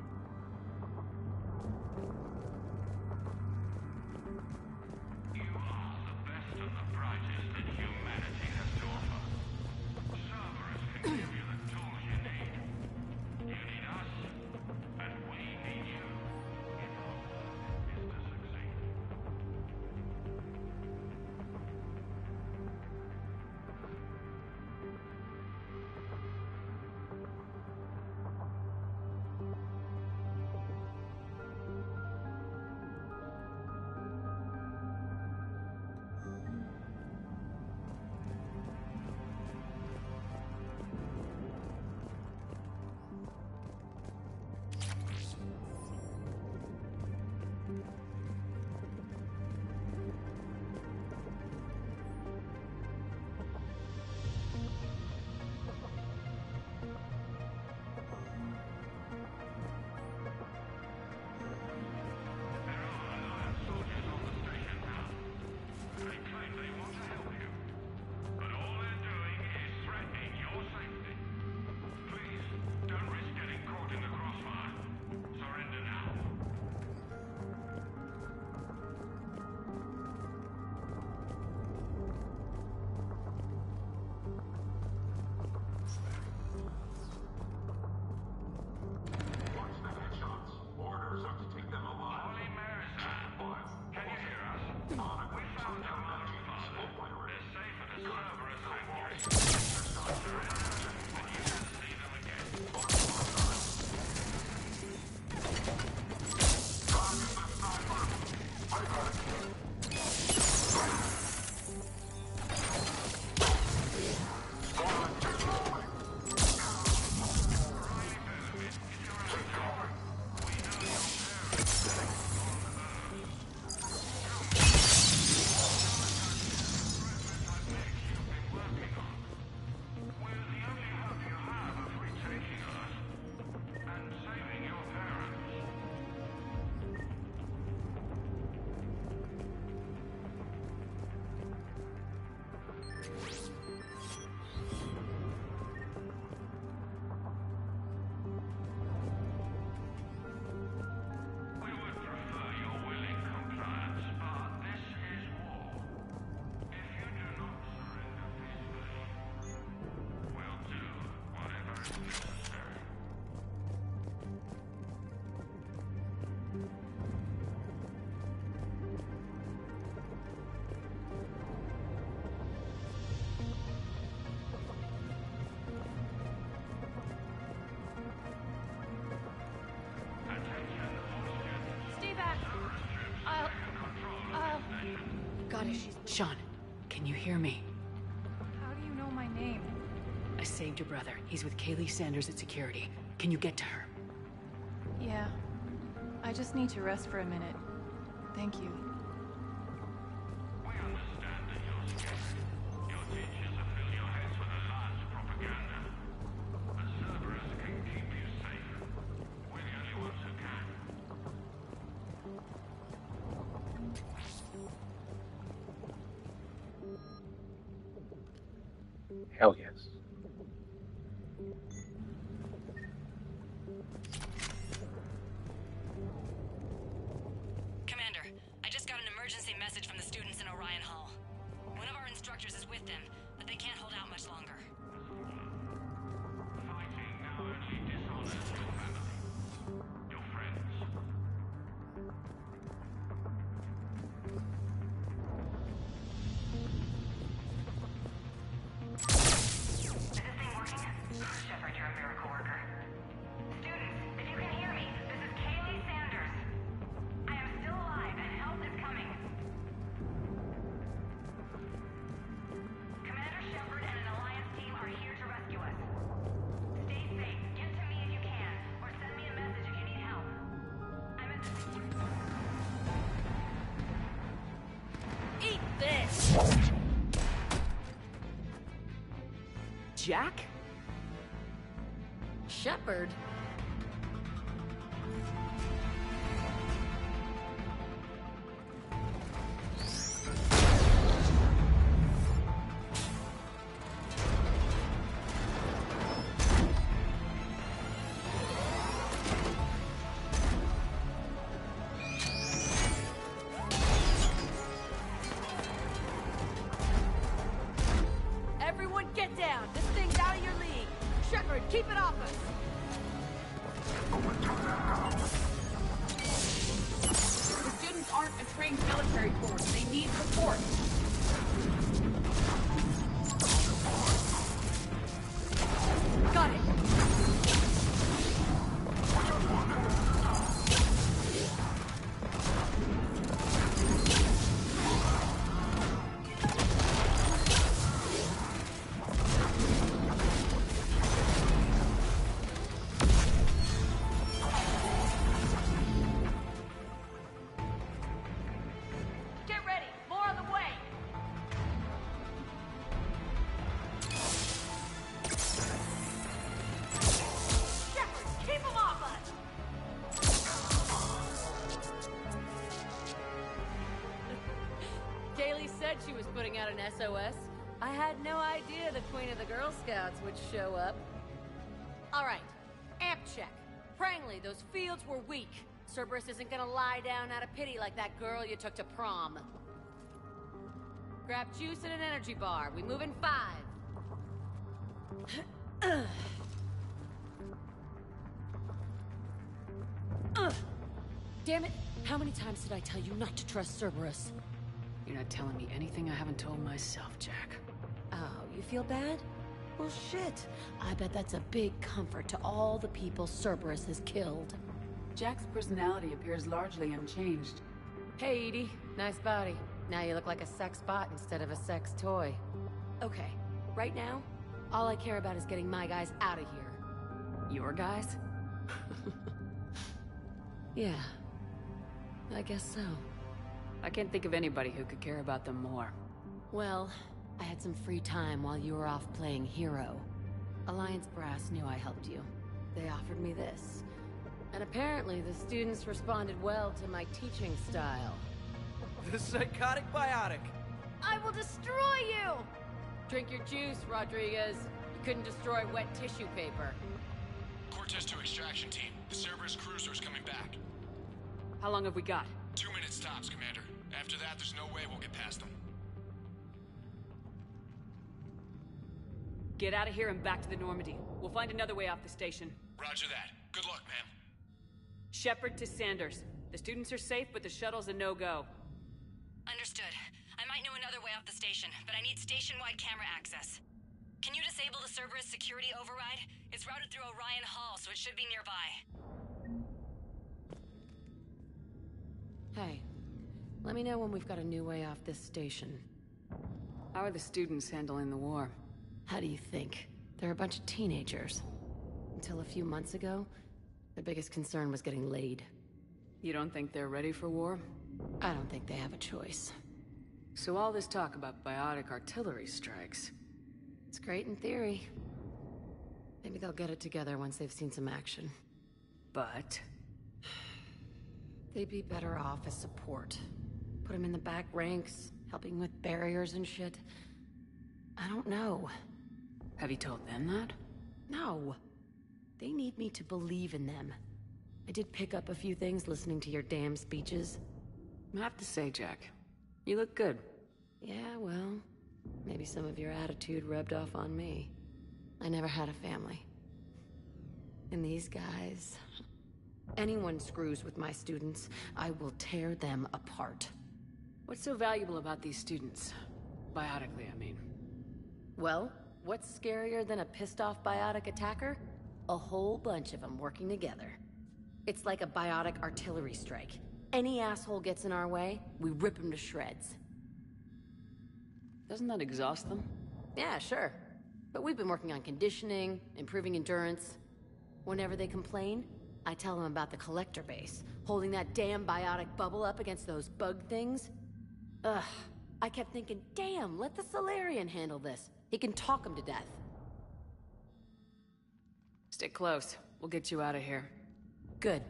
[SPEAKER 1] Sean, can you hear me?
[SPEAKER 23] How do you know my name?
[SPEAKER 1] I saved your brother. He's with Kaylee Sanders at security. Can you get to her?
[SPEAKER 23] Yeah. I just need to rest for a minute. Thank you.
[SPEAKER 4] We understand that you're scared. Your teachers have filled your heads with a lies propaganda. But Cerberus can keep you safe. We're the only ones who can.
[SPEAKER 12] Hell yes.
[SPEAKER 13] Commander, I just got an emergency message from the students in Orion Hall. One of our instructors is with them, but they can't hold out much longer.
[SPEAKER 4] Fighting now only dishonors your family, your friends.
[SPEAKER 1] Jack?
[SPEAKER 13] Shepard?
[SPEAKER 3] Everyone get down! This thing's out of your league! Shepard, keep it off us!
[SPEAKER 7] The students aren't a trained military force. They need support.
[SPEAKER 3] Got it! Get ready! More on the way! Shepard, keep them off us!
[SPEAKER 9] Kaylee said she was putting out an SOS. I had no idea the Queen of the Girl Scouts would show up. All right, amp check. Prangley, those fields were weak. Cerberus isn't gonna lie down out of pity like that girl you took to prom. Grab juice and an energy bar. We move in 5. Damn it! How many times did I tell you not to trust Cerberus?
[SPEAKER 1] You're not telling me anything I haven't told myself, Jack.
[SPEAKER 9] Oh, you feel bad? Well, shit. I bet that's a big comfort to all the people Cerberus has killed.
[SPEAKER 7] Jack's personality appears largely unchanged.
[SPEAKER 9] Hey, Edie. Nice body. Now you look like a sex bot instead of a sex toy. Okay, right now, all I care about is getting my guys out of here.
[SPEAKER 1] Your guys?
[SPEAKER 9] Yeah. I guess so.
[SPEAKER 1] I can't think of anybody who could care about them more.
[SPEAKER 9] Well, I had some free time while you were off playing hero. Alliance Brass knew I helped you. They offered me this. And apparently the students responded well to my teaching style.
[SPEAKER 8] The psychotic biotic!
[SPEAKER 9] I will destroy you! Drink your juice, Rodriguez. You couldn't destroy wet tissue paper.
[SPEAKER 19] Cortez to extraction team. The Cerberus cruiser's coming back.
[SPEAKER 1] How long have we got?
[SPEAKER 19] 2 minutes tops, Commander. After that, there's no way we'll get past them.
[SPEAKER 1] Get out of here and back to the Normandy. We'll find another way off the station.
[SPEAKER 19] Roger that. Good luck, ma'am.
[SPEAKER 1] Shepard to Sanders. The students are safe, but the shuttle's a no-go.
[SPEAKER 13] Understood. I might know another way off the station, but I need station-wide camera access. Can you disable the Cerberus security override? It's routed through Orion Hall, so it should be nearby.
[SPEAKER 9] Hey, let me know when we've got a new way off this station.
[SPEAKER 1] How are the students handling the war?
[SPEAKER 9] How do you think? They're a bunch of teenagers. Until a few months ago, their biggest concern was getting laid.
[SPEAKER 1] You don't think they're ready for war?
[SPEAKER 9] I don't think they have a choice.
[SPEAKER 1] So all this talk about biotic artillery strikes...
[SPEAKER 9] It's great in theory. Maybe they'll get it together once they've seen some action.
[SPEAKER 1] But...
[SPEAKER 9] they'd be better off as support. Put them in the back ranks, helping with barriers and shit. I don't know.
[SPEAKER 1] Have you told them that?
[SPEAKER 9] No. They need me to believe in them. I did pick up a few things listening to your damn speeches.
[SPEAKER 1] I have to say, Jack, you look good.
[SPEAKER 9] Yeah, well, maybe some of your attitude rubbed off on me. I never had a family. And these guys... anyone screws with my students, I will tear them apart.
[SPEAKER 1] What's so valuable about these students? Biotically, I mean.
[SPEAKER 9] Well, what's scarier than a pissed-off biotic attacker? A whole bunch of them working together. It's like a biotic artillery strike. Any asshole gets in our way, we rip him to shreds.
[SPEAKER 1] Doesn't that exhaust them?
[SPEAKER 9] Yeah, sure. But we've been working on conditioning, improving endurance. Whenever they complain, I tell them about the collector base, holding that damn biotic bubble up against those bug things. Ugh, I kept thinking, damn, let the Solarian handle this. He can talk them to death.
[SPEAKER 1] Stick close. We'll get you out of here.
[SPEAKER 13] Good.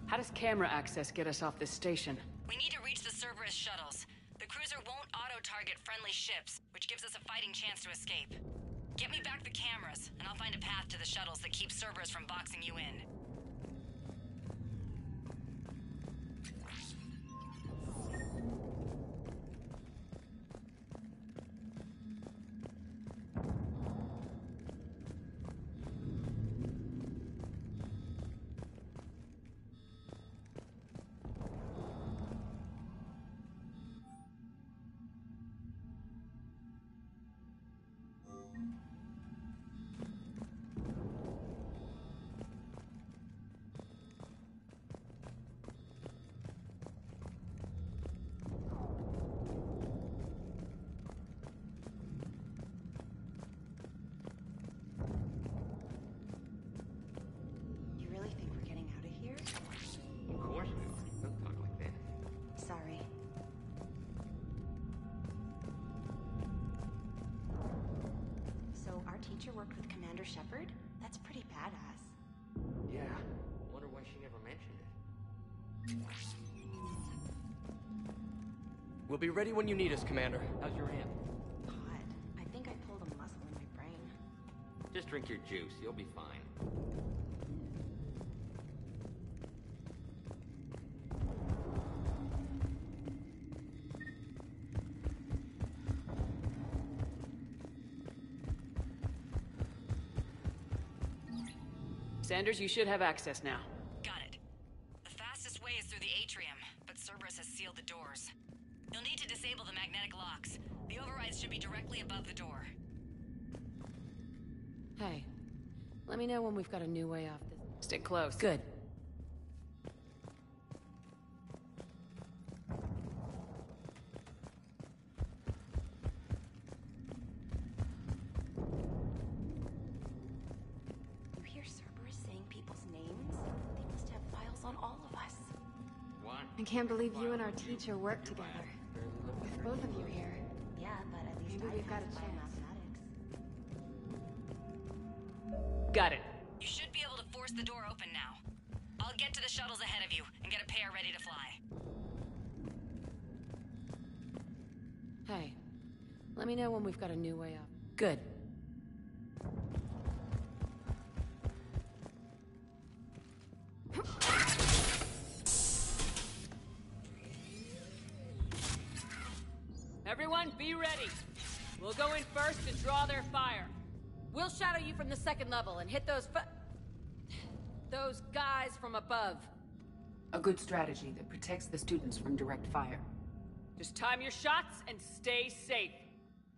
[SPEAKER 1] How does camera access get us off this station?
[SPEAKER 13] We need to reach the Cerberus shuttles. The cruiser won't auto-target friendly ships, which gives us a fighting chance to escape. Get me back the cameras, and I'll find a path to the shuttles that keeps Cerberus from boxing you in.
[SPEAKER 16] You really think we're getting out of here?
[SPEAKER 20] Of course we are. Don't talk like that.
[SPEAKER 16] Sorry. So our teacher worked with Commander Shepard? That's pretty badass.
[SPEAKER 20] Yeah. Wonder why she never mentioned it.
[SPEAKER 15] We'll be ready when you need us, Commander. How's your hand?
[SPEAKER 16] Odd. I think I pulled a muscle in my brain.
[SPEAKER 20] Just drink your juice. You'll be fine.
[SPEAKER 1] Sanders, you should have access now.
[SPEAKER 13] Got it. The fastest way is through the atrium, but Cerberus has sealed the doors. You'll need to disable the magnetic locks. The overrides should be directly above the door.
[SPEAKER 9] Hey, let me know when we've got a new way off this.
[SPEAKER 1] Stick close.
[SPEAKER 9] Good.
[SPEAKER 16] You hear Cerberus saying people's names? They must have files on all of us.
[SPEAKER 20] What?
[SPEAKER 22] I can't believe you and our teacher work together. With both of you here.
[SPEAKER 16] Yeah, but at least
[SPEAKER 22] Maybe we've got a
[SPEAKER 16] passed
[SPEAKER 22] chance.
[SPEAKER 16] mathematics.
[SPEAKER 1] Got it.
[SPEAKER 13] You should be able to force the door open now. I'll get to the shuttles ahead of you and get a pair ready to fly.
[SPEAKER 9] Hey, let me know when we've got a new way off. Good.
[SPEAKER 1] Everyone, be ready. We'll go in first and draw their fire.
[SPEAKER 9] We'll shadow you from the second level and hit those guys from above.
[SPEAKER 7] A good strategy that protects the students from direct fire.
[SPEAKER 1] Just time your shots and stay safe.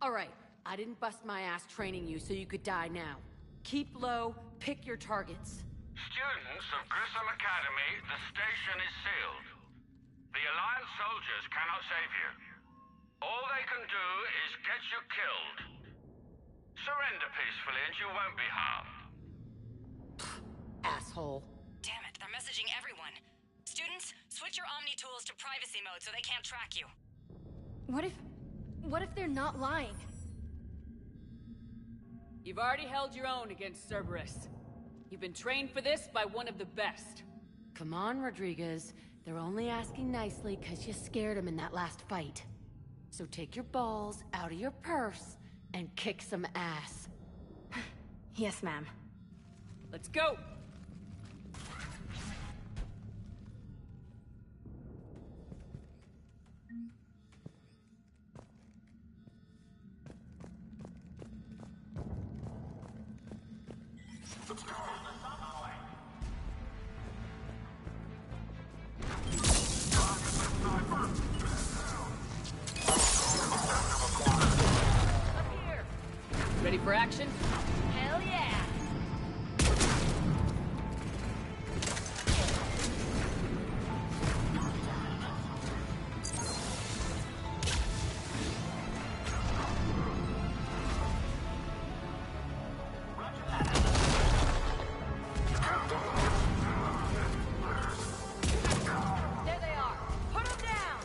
[SPEAKER 9] All right, I didn't bust my ass training you so you could die now. Keep low, pick your targets.
[SPEAKER 4] Students of Grissom Academy, the station is sealed. The Alliance soldiers cannot save you. All they can do is get you killed. Surrender peacefully and you won't be harmed.
[SPEAKER 9] Asshole.
[SPEAKER 13] Damn it, they're messaging everyone. Students, switch your Omni tools to privacy mode so they can't track you.
[SPEAKER 22] What if they're not lying?
[SPEAKER 1] You've already held your own against Cerberus. You've been trained for this by one of the best.
[SPEAKER 9] Come on, Rodriguez. They're only asking nicely because you scared them in that last fight. So take your balls out of your purse and kick some ass.
[SPEAKER 22] Yes, ma'am.
[SPEAKER 1] Let's go! Ready for action?
[SPEAKER 9] Hell yeah!
[SPEAKER 3] There they are. Put them down.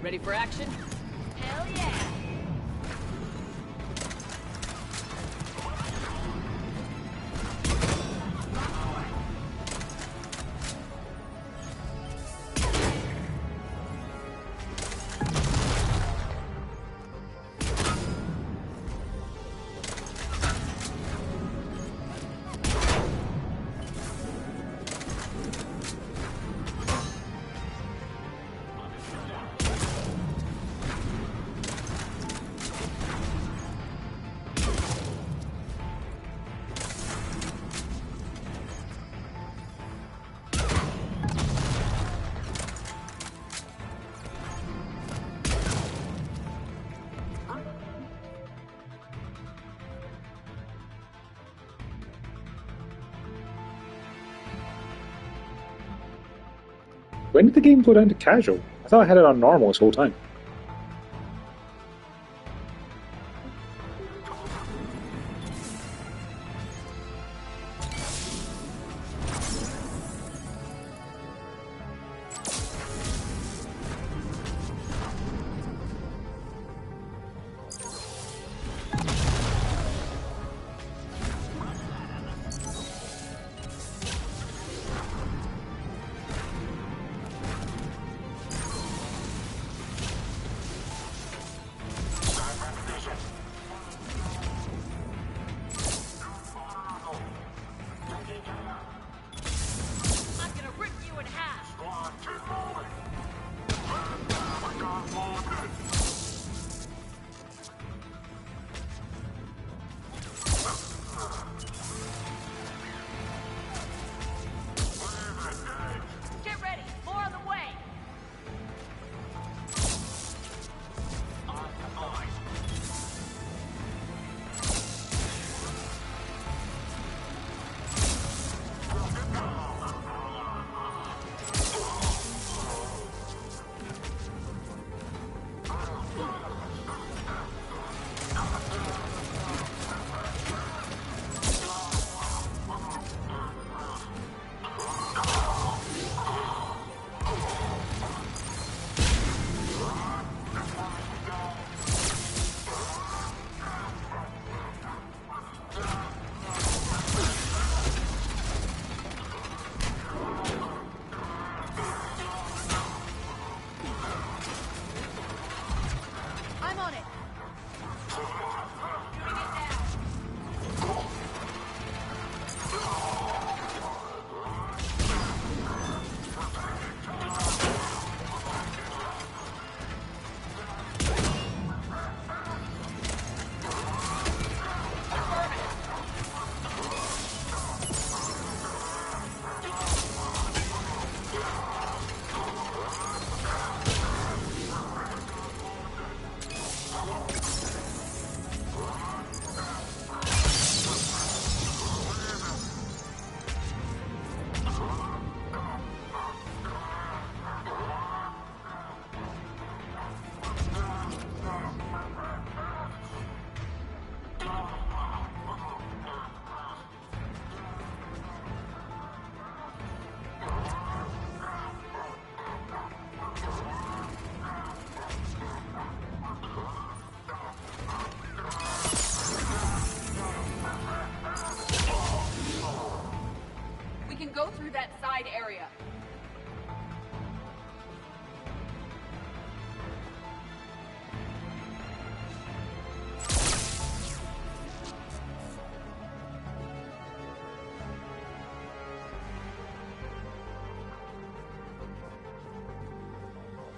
[SPEAKER 1] Ready for action?
[SPEAKER 3] Hell yeah!
[SPEAKER 12] When did the game go down to casual? I thought I had it on normal this whole time.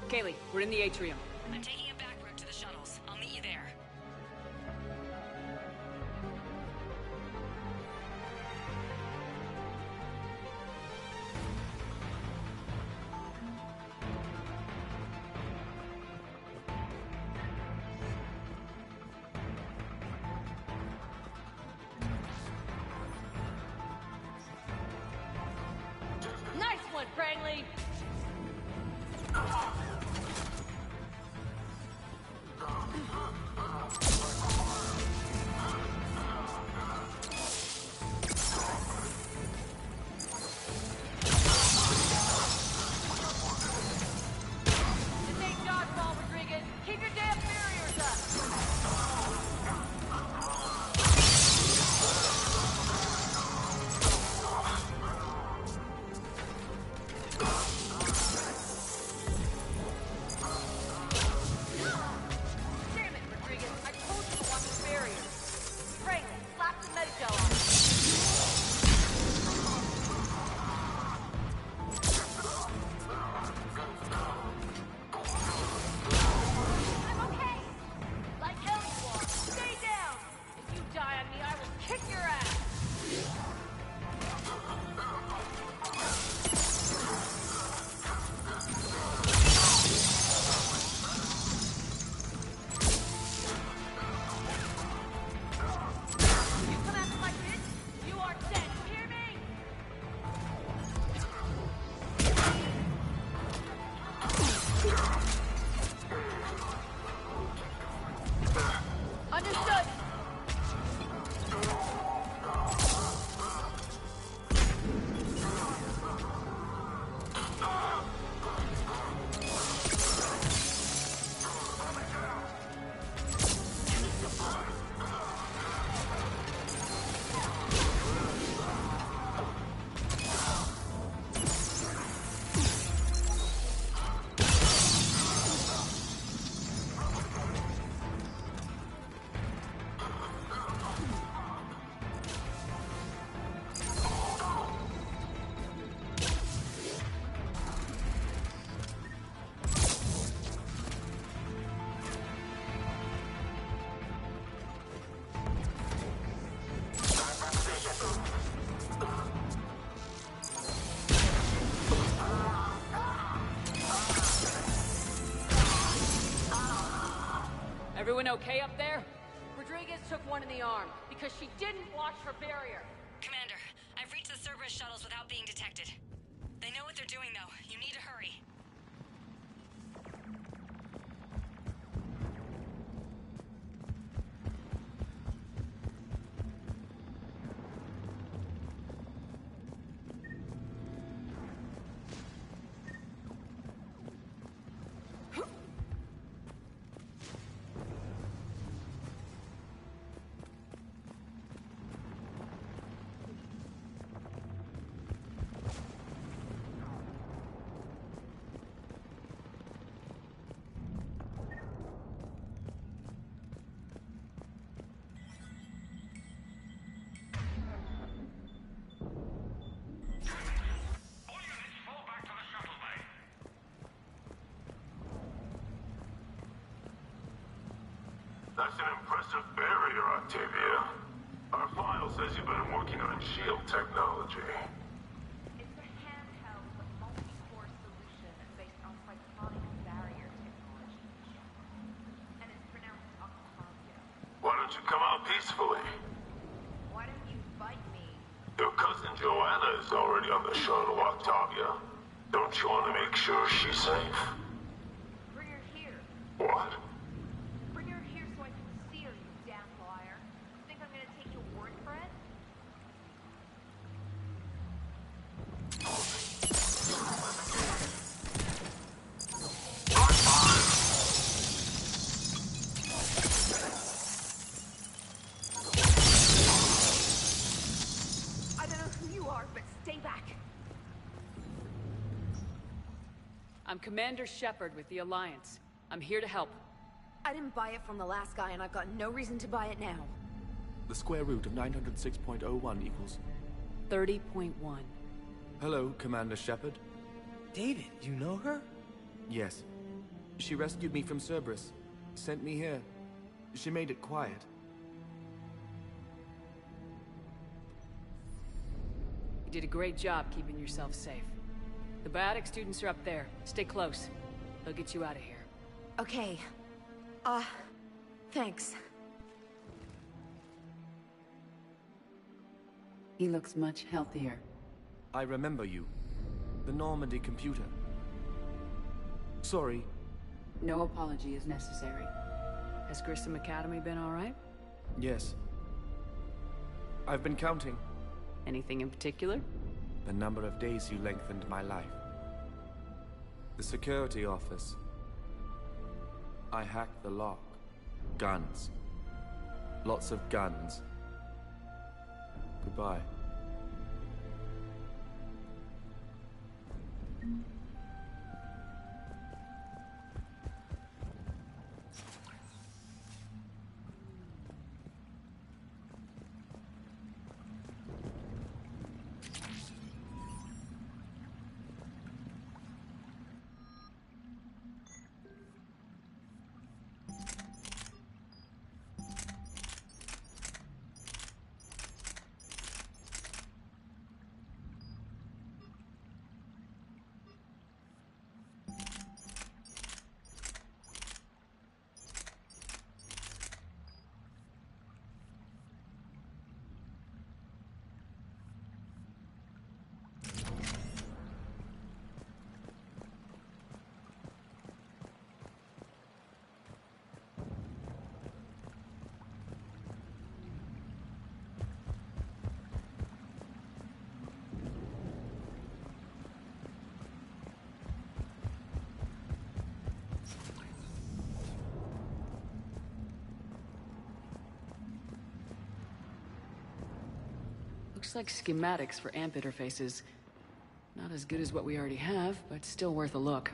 [SPEAKER 1] Kaylee, we're in the atrium.
[SPEAKER 13] I'm taking a back route to the shuttles. I'll meet you there.
[SPEAKER 9] Nice one, Prangley! This ain't dodgeball, Rodriguez. Keep your damn barriers up! Damn it, Rodriguez. I told you to watch the barriers. Prangley, slap some Medicel on it. I'm okay. Like hell you are. Stay down. If you die on me, I will kick your ass. You come after my kids, you are dead. You hear me? Understood.
[SPEAKER 1] Everyone okay up there?
[SPEAKER 9] Rodriguez took one in the arm because she didn't watch her barrier.
[SPEAKER 13] Commander, I've reached the Cerberus shuttles without being detected. They know what they're doing, though. You need to hurry.
[SPEAKER 4] That's an impressive barrier, Octavia. Our file says you've been working on shield technology.
[SPEAKER 16] It's a handheld but multi-core solution based on cyclonic barrier technology. And it's pronounced Octavia.
[SPEAKER 4] Why don't you come out peacefully?
[SPEAKER 16] Why don't you bite me?
[SPEAKER 4] Your cousin Joanna is already on the shuttle, Octavia. Don't you want to make sure she's safe?
[SPEAKER 16] Bring her here.
[SPEAKER 4] What?
[SPEAKER 16] Bring her here so I can see her, you damn liar. Think I'm gonna take your word for it? I don't know who you are, but stay back.
[SPEAKER 1] I'm Commander Shepard with the Alliance. I'm here to help.
[SPEAKER 3] I didn't buy it from the last guy, and I've got no reason to buy it now.
[SPEAKER 15] The square root of 906.01 equals...
[SPEAKER 1] 30.1.
[SPEAKER 15] Hello, Commander Shepard.
[SPEAKER 5] David, you know her?
[SPEAKER 15] Yes. She rescued me from Cerberus, sent me here. She made it quiet.
[SPEAKER 1] You did a great job keeping yourself safe. The biotic students are up there. Stay close. They'll get you out of here.
[SPEAKER 22] Okay. Thanks.
[SPEAKER 7] He looks much healthier.
[SPEAKER 15] I remember you. The Normandy computer. Sorry.
[SPEAKER 7] No apology is necessary.
[SPEAKER 1] Has Grissom Academy been all right?
[SPEAKER 15] Yes. I've been counting.
[SPEAKER 1] Anything in particular?
[SPEAKER 15] The number of days you lengthened my life. The security office. I hacked the lock. Guns. Lots of guns. Goodbye.
[SPEAKER 1] Looks like schematics for AMP interfaces. Not as good as what we already have, but still worth a look.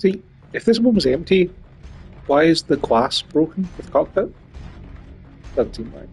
[SPEAKER 12] See, if this one was empty, why is the glass broken with the cockpit? Doesn't seem right.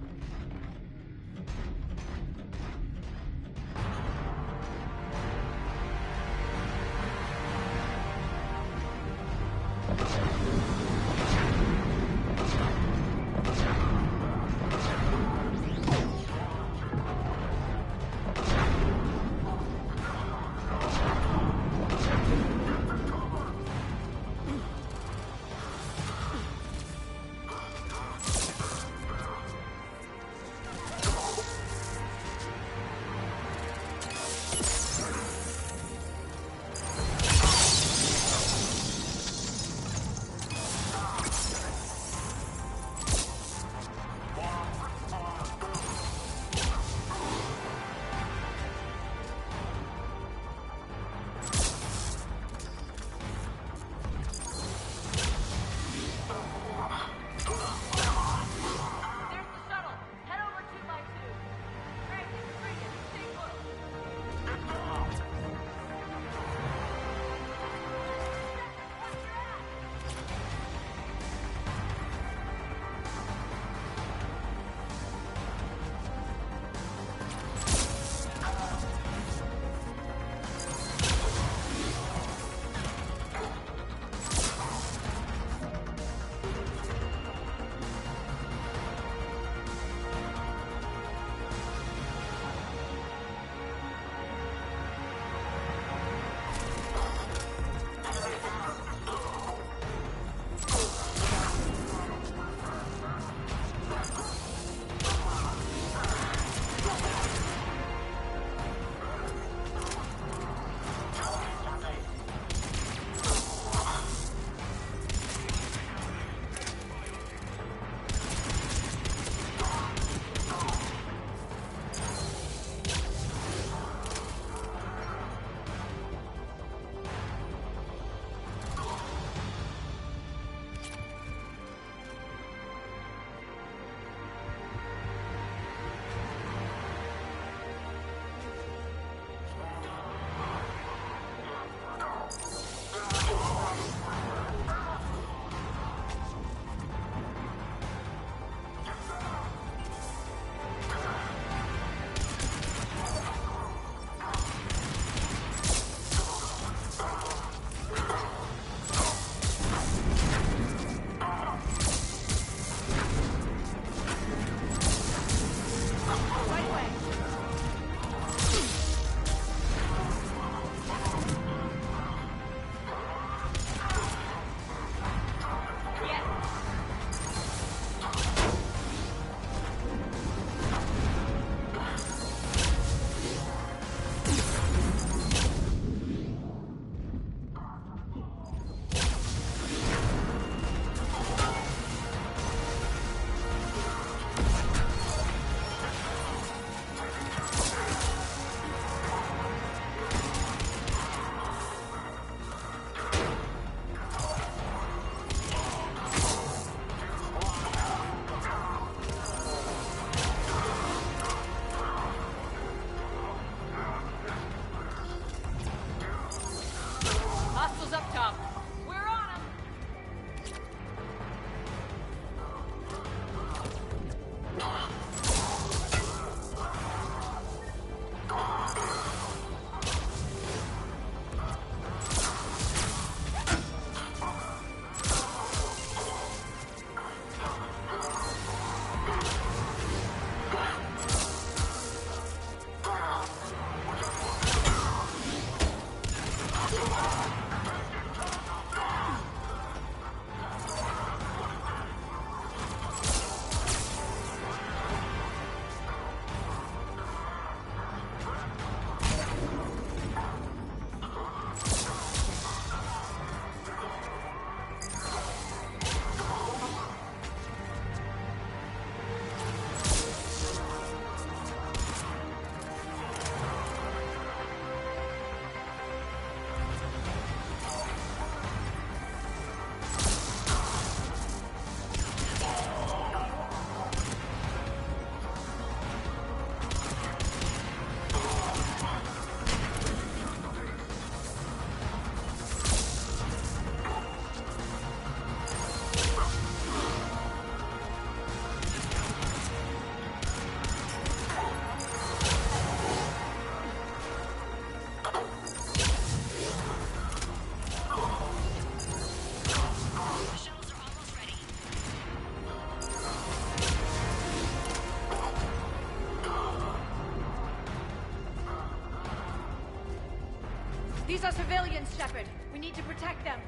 [SPEAKER 3] These are civilians, Shepard. We need to protect them.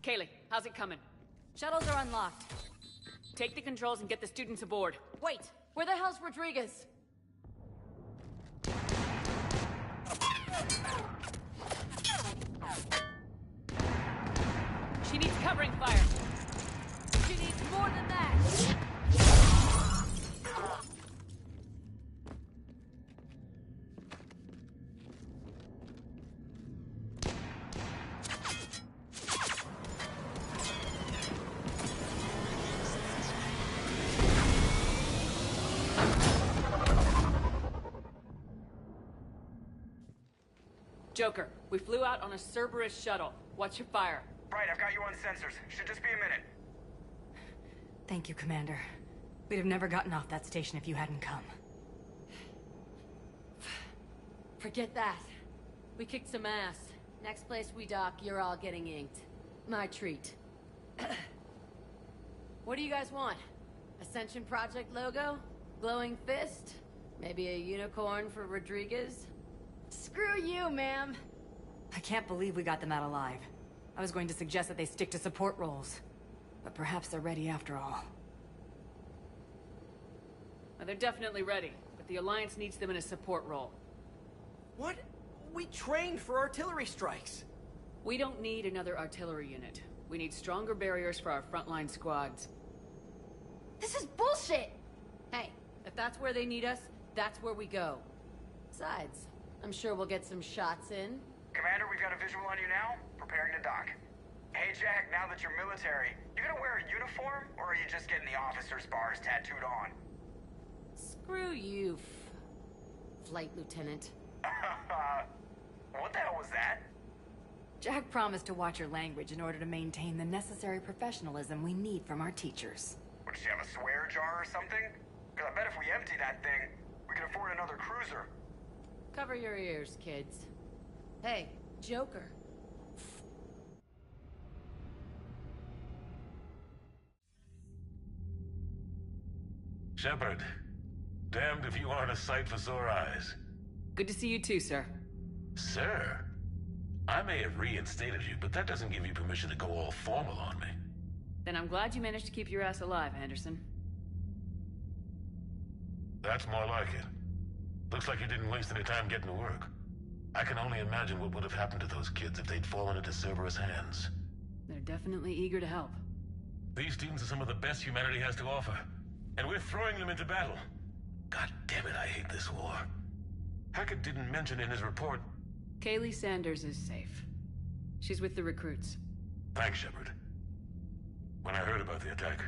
[SPEAKER 1] Kaylee, how's it coming?
[SPEAKER 9] Shuttles are unlocked.
[SPEAKER 1] Take the controls and get the students aboard.
[SPEAKER 9] Wait, where the hell's Rodriguez?
[SPEAKER 1] She needs covering fire.
[SPEAKER 3] She needs more than that.
[SPEAKER 1] Joker, we flew out on a Cerberus shuttle. Watch your fire.
[SPEAKER 19] Right, I've got you on sensors. Should just be a minute.
[SPEAKER 13] Thank you, Commander. We'd have never gotten off that station if you hadn't come.
[SPEAKER 9] Forget that. We kicked some ass. Next place we dock, you're all getting inked. My treat. What do you guys want? Ascension Project logo? Glowing fist? Maybe a unicorn for Rodriguez?
[SPEAKER 3] Screw you, ma'am.
[SPEAKER 13] I can't believe we got them out alive. I was going to suggest that they stick to support roles. But perhaps they're ready after all.
[SPEAKER 1] Well, they're definitely ready, but the Alliance needs them in a support role.
[SPEAKER 5] What? We trained for artillery strikes.
[SPEAKER 1] We don't need another artillery unit. We need stronger barriers for our frontline squads.
[SPEAKER 3] This is bullshit!
[SPEAKER 9] Hey, if that's where they need us, that's where we go. Besides, I'm sure we'll get some shots in.
[SPEAKER 19] Commander, we've got a visual on you now. Preparing to dock. Hey, Jack, now that you're military, you gonna wear a uniform, or are you just getting the officer's bars tattooed on?
[SPEAKER 9] Screw you, Flight Lieutenant.
[SPEAKER 19] What the hell was that?
[SPEAKER 13] Jack promised to watch your language in order to maintain the necessary professionalism we need from our teachers.
[SPEAKER 19] What, does she have a swear jar or something? Because I bet if we empty that thing, we can afford another cruiser.
[SPEAKER 9] Cover your ears, kids. Hey, Joker.
[SPEAKER 21] Shepard, damned if you aren't a sight for sore eyes.
[SPEAKER 1] Good to see you too, sir.
[SPEAKER 21] Sir? I may have reinstated you, but that doesn't give you permission to go all formal on me.
[SPEAKER 1] Then I'm glad you managed to keep your ass alive, Henderson.
[SPEAKER 21] That's more like it. Looks like you didn't waste any time getting to work. I can only imagine what would have happened to those kids if they'd fallen into Cerberus hands.
[SPEAKER 1] They're definitely eager to help.
[SPEAKER 21] These students are some of the best humanity has to offer, and we're throwing them into battle. God damn it, I hate this war. Hackett didn't mention in his report...
[SPEAKER 1] Kaylee Sanders is safe. She's with the recruits.
[SPEAKER 21] Thanks, Shepard. When I heard about the attack,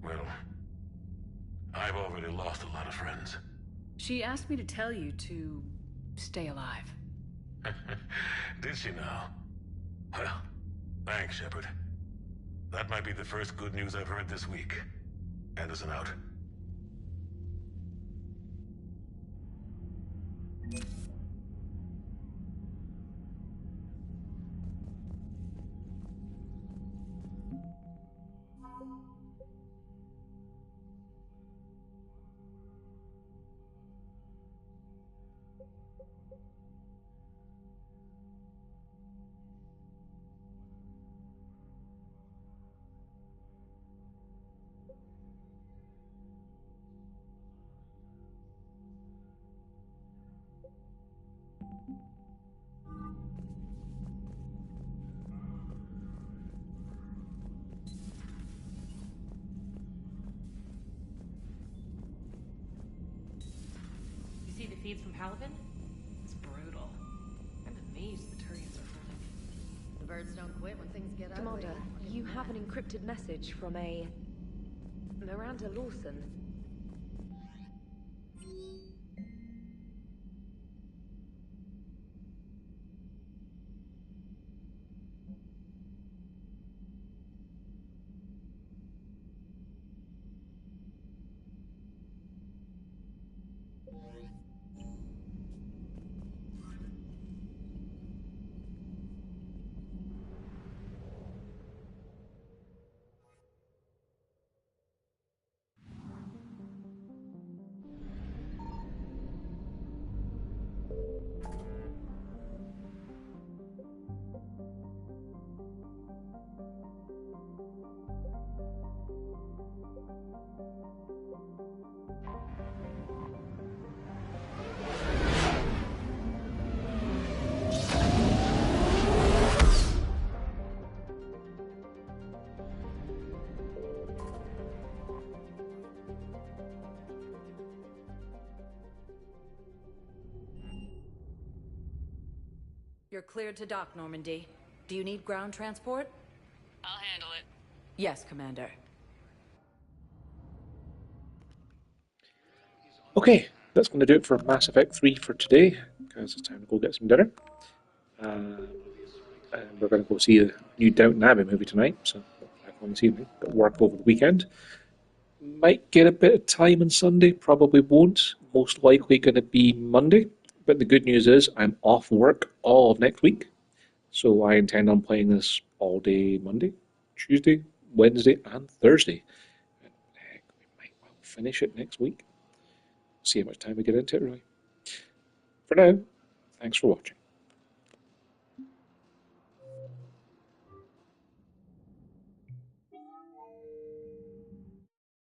[SPEAKER 21] well, I've already lost a lot of friends.
[SPEAKER 1] She asked me to tell you to stay alive.
[SPEAKER 21] Did she now? Well, thanks, Shepard. That might be the first good news I've heard this week. Anderson out.
[SPEAKER 6] feeds from Halvin? It's brutal. I'm amazed the Turians are holding.
[SPEAKER 9] The birds don't quit when things get ugly.
[SPEAKER 11] Commander, you have an encrypted message from a Miranda Lawson.
[SPEAKER 13] You're cleared to dock, Normandy. Do you need ground transport?
[SPEAKER 6] I'll handle it.
[SPEAKER 13] Yes, Commander.
[SPEAKER 12] Okay, that's going to do it for Mass Effect 3 for today, because it's time to go get some dinner. And we're going to go see the new Downton Abbey movie tonight, so back on this evening. Got work over the weekend. Might get a bit of time on Sunday, probably won't. Most likely going to be Monday. But the good news is I'm off work all of next week. So I intend on playing this all day Monday, Tuesday, Wednesday, and Thursday. And heck, we might well finish it next week. See how much time we get into it, really. For now, thanks for watching.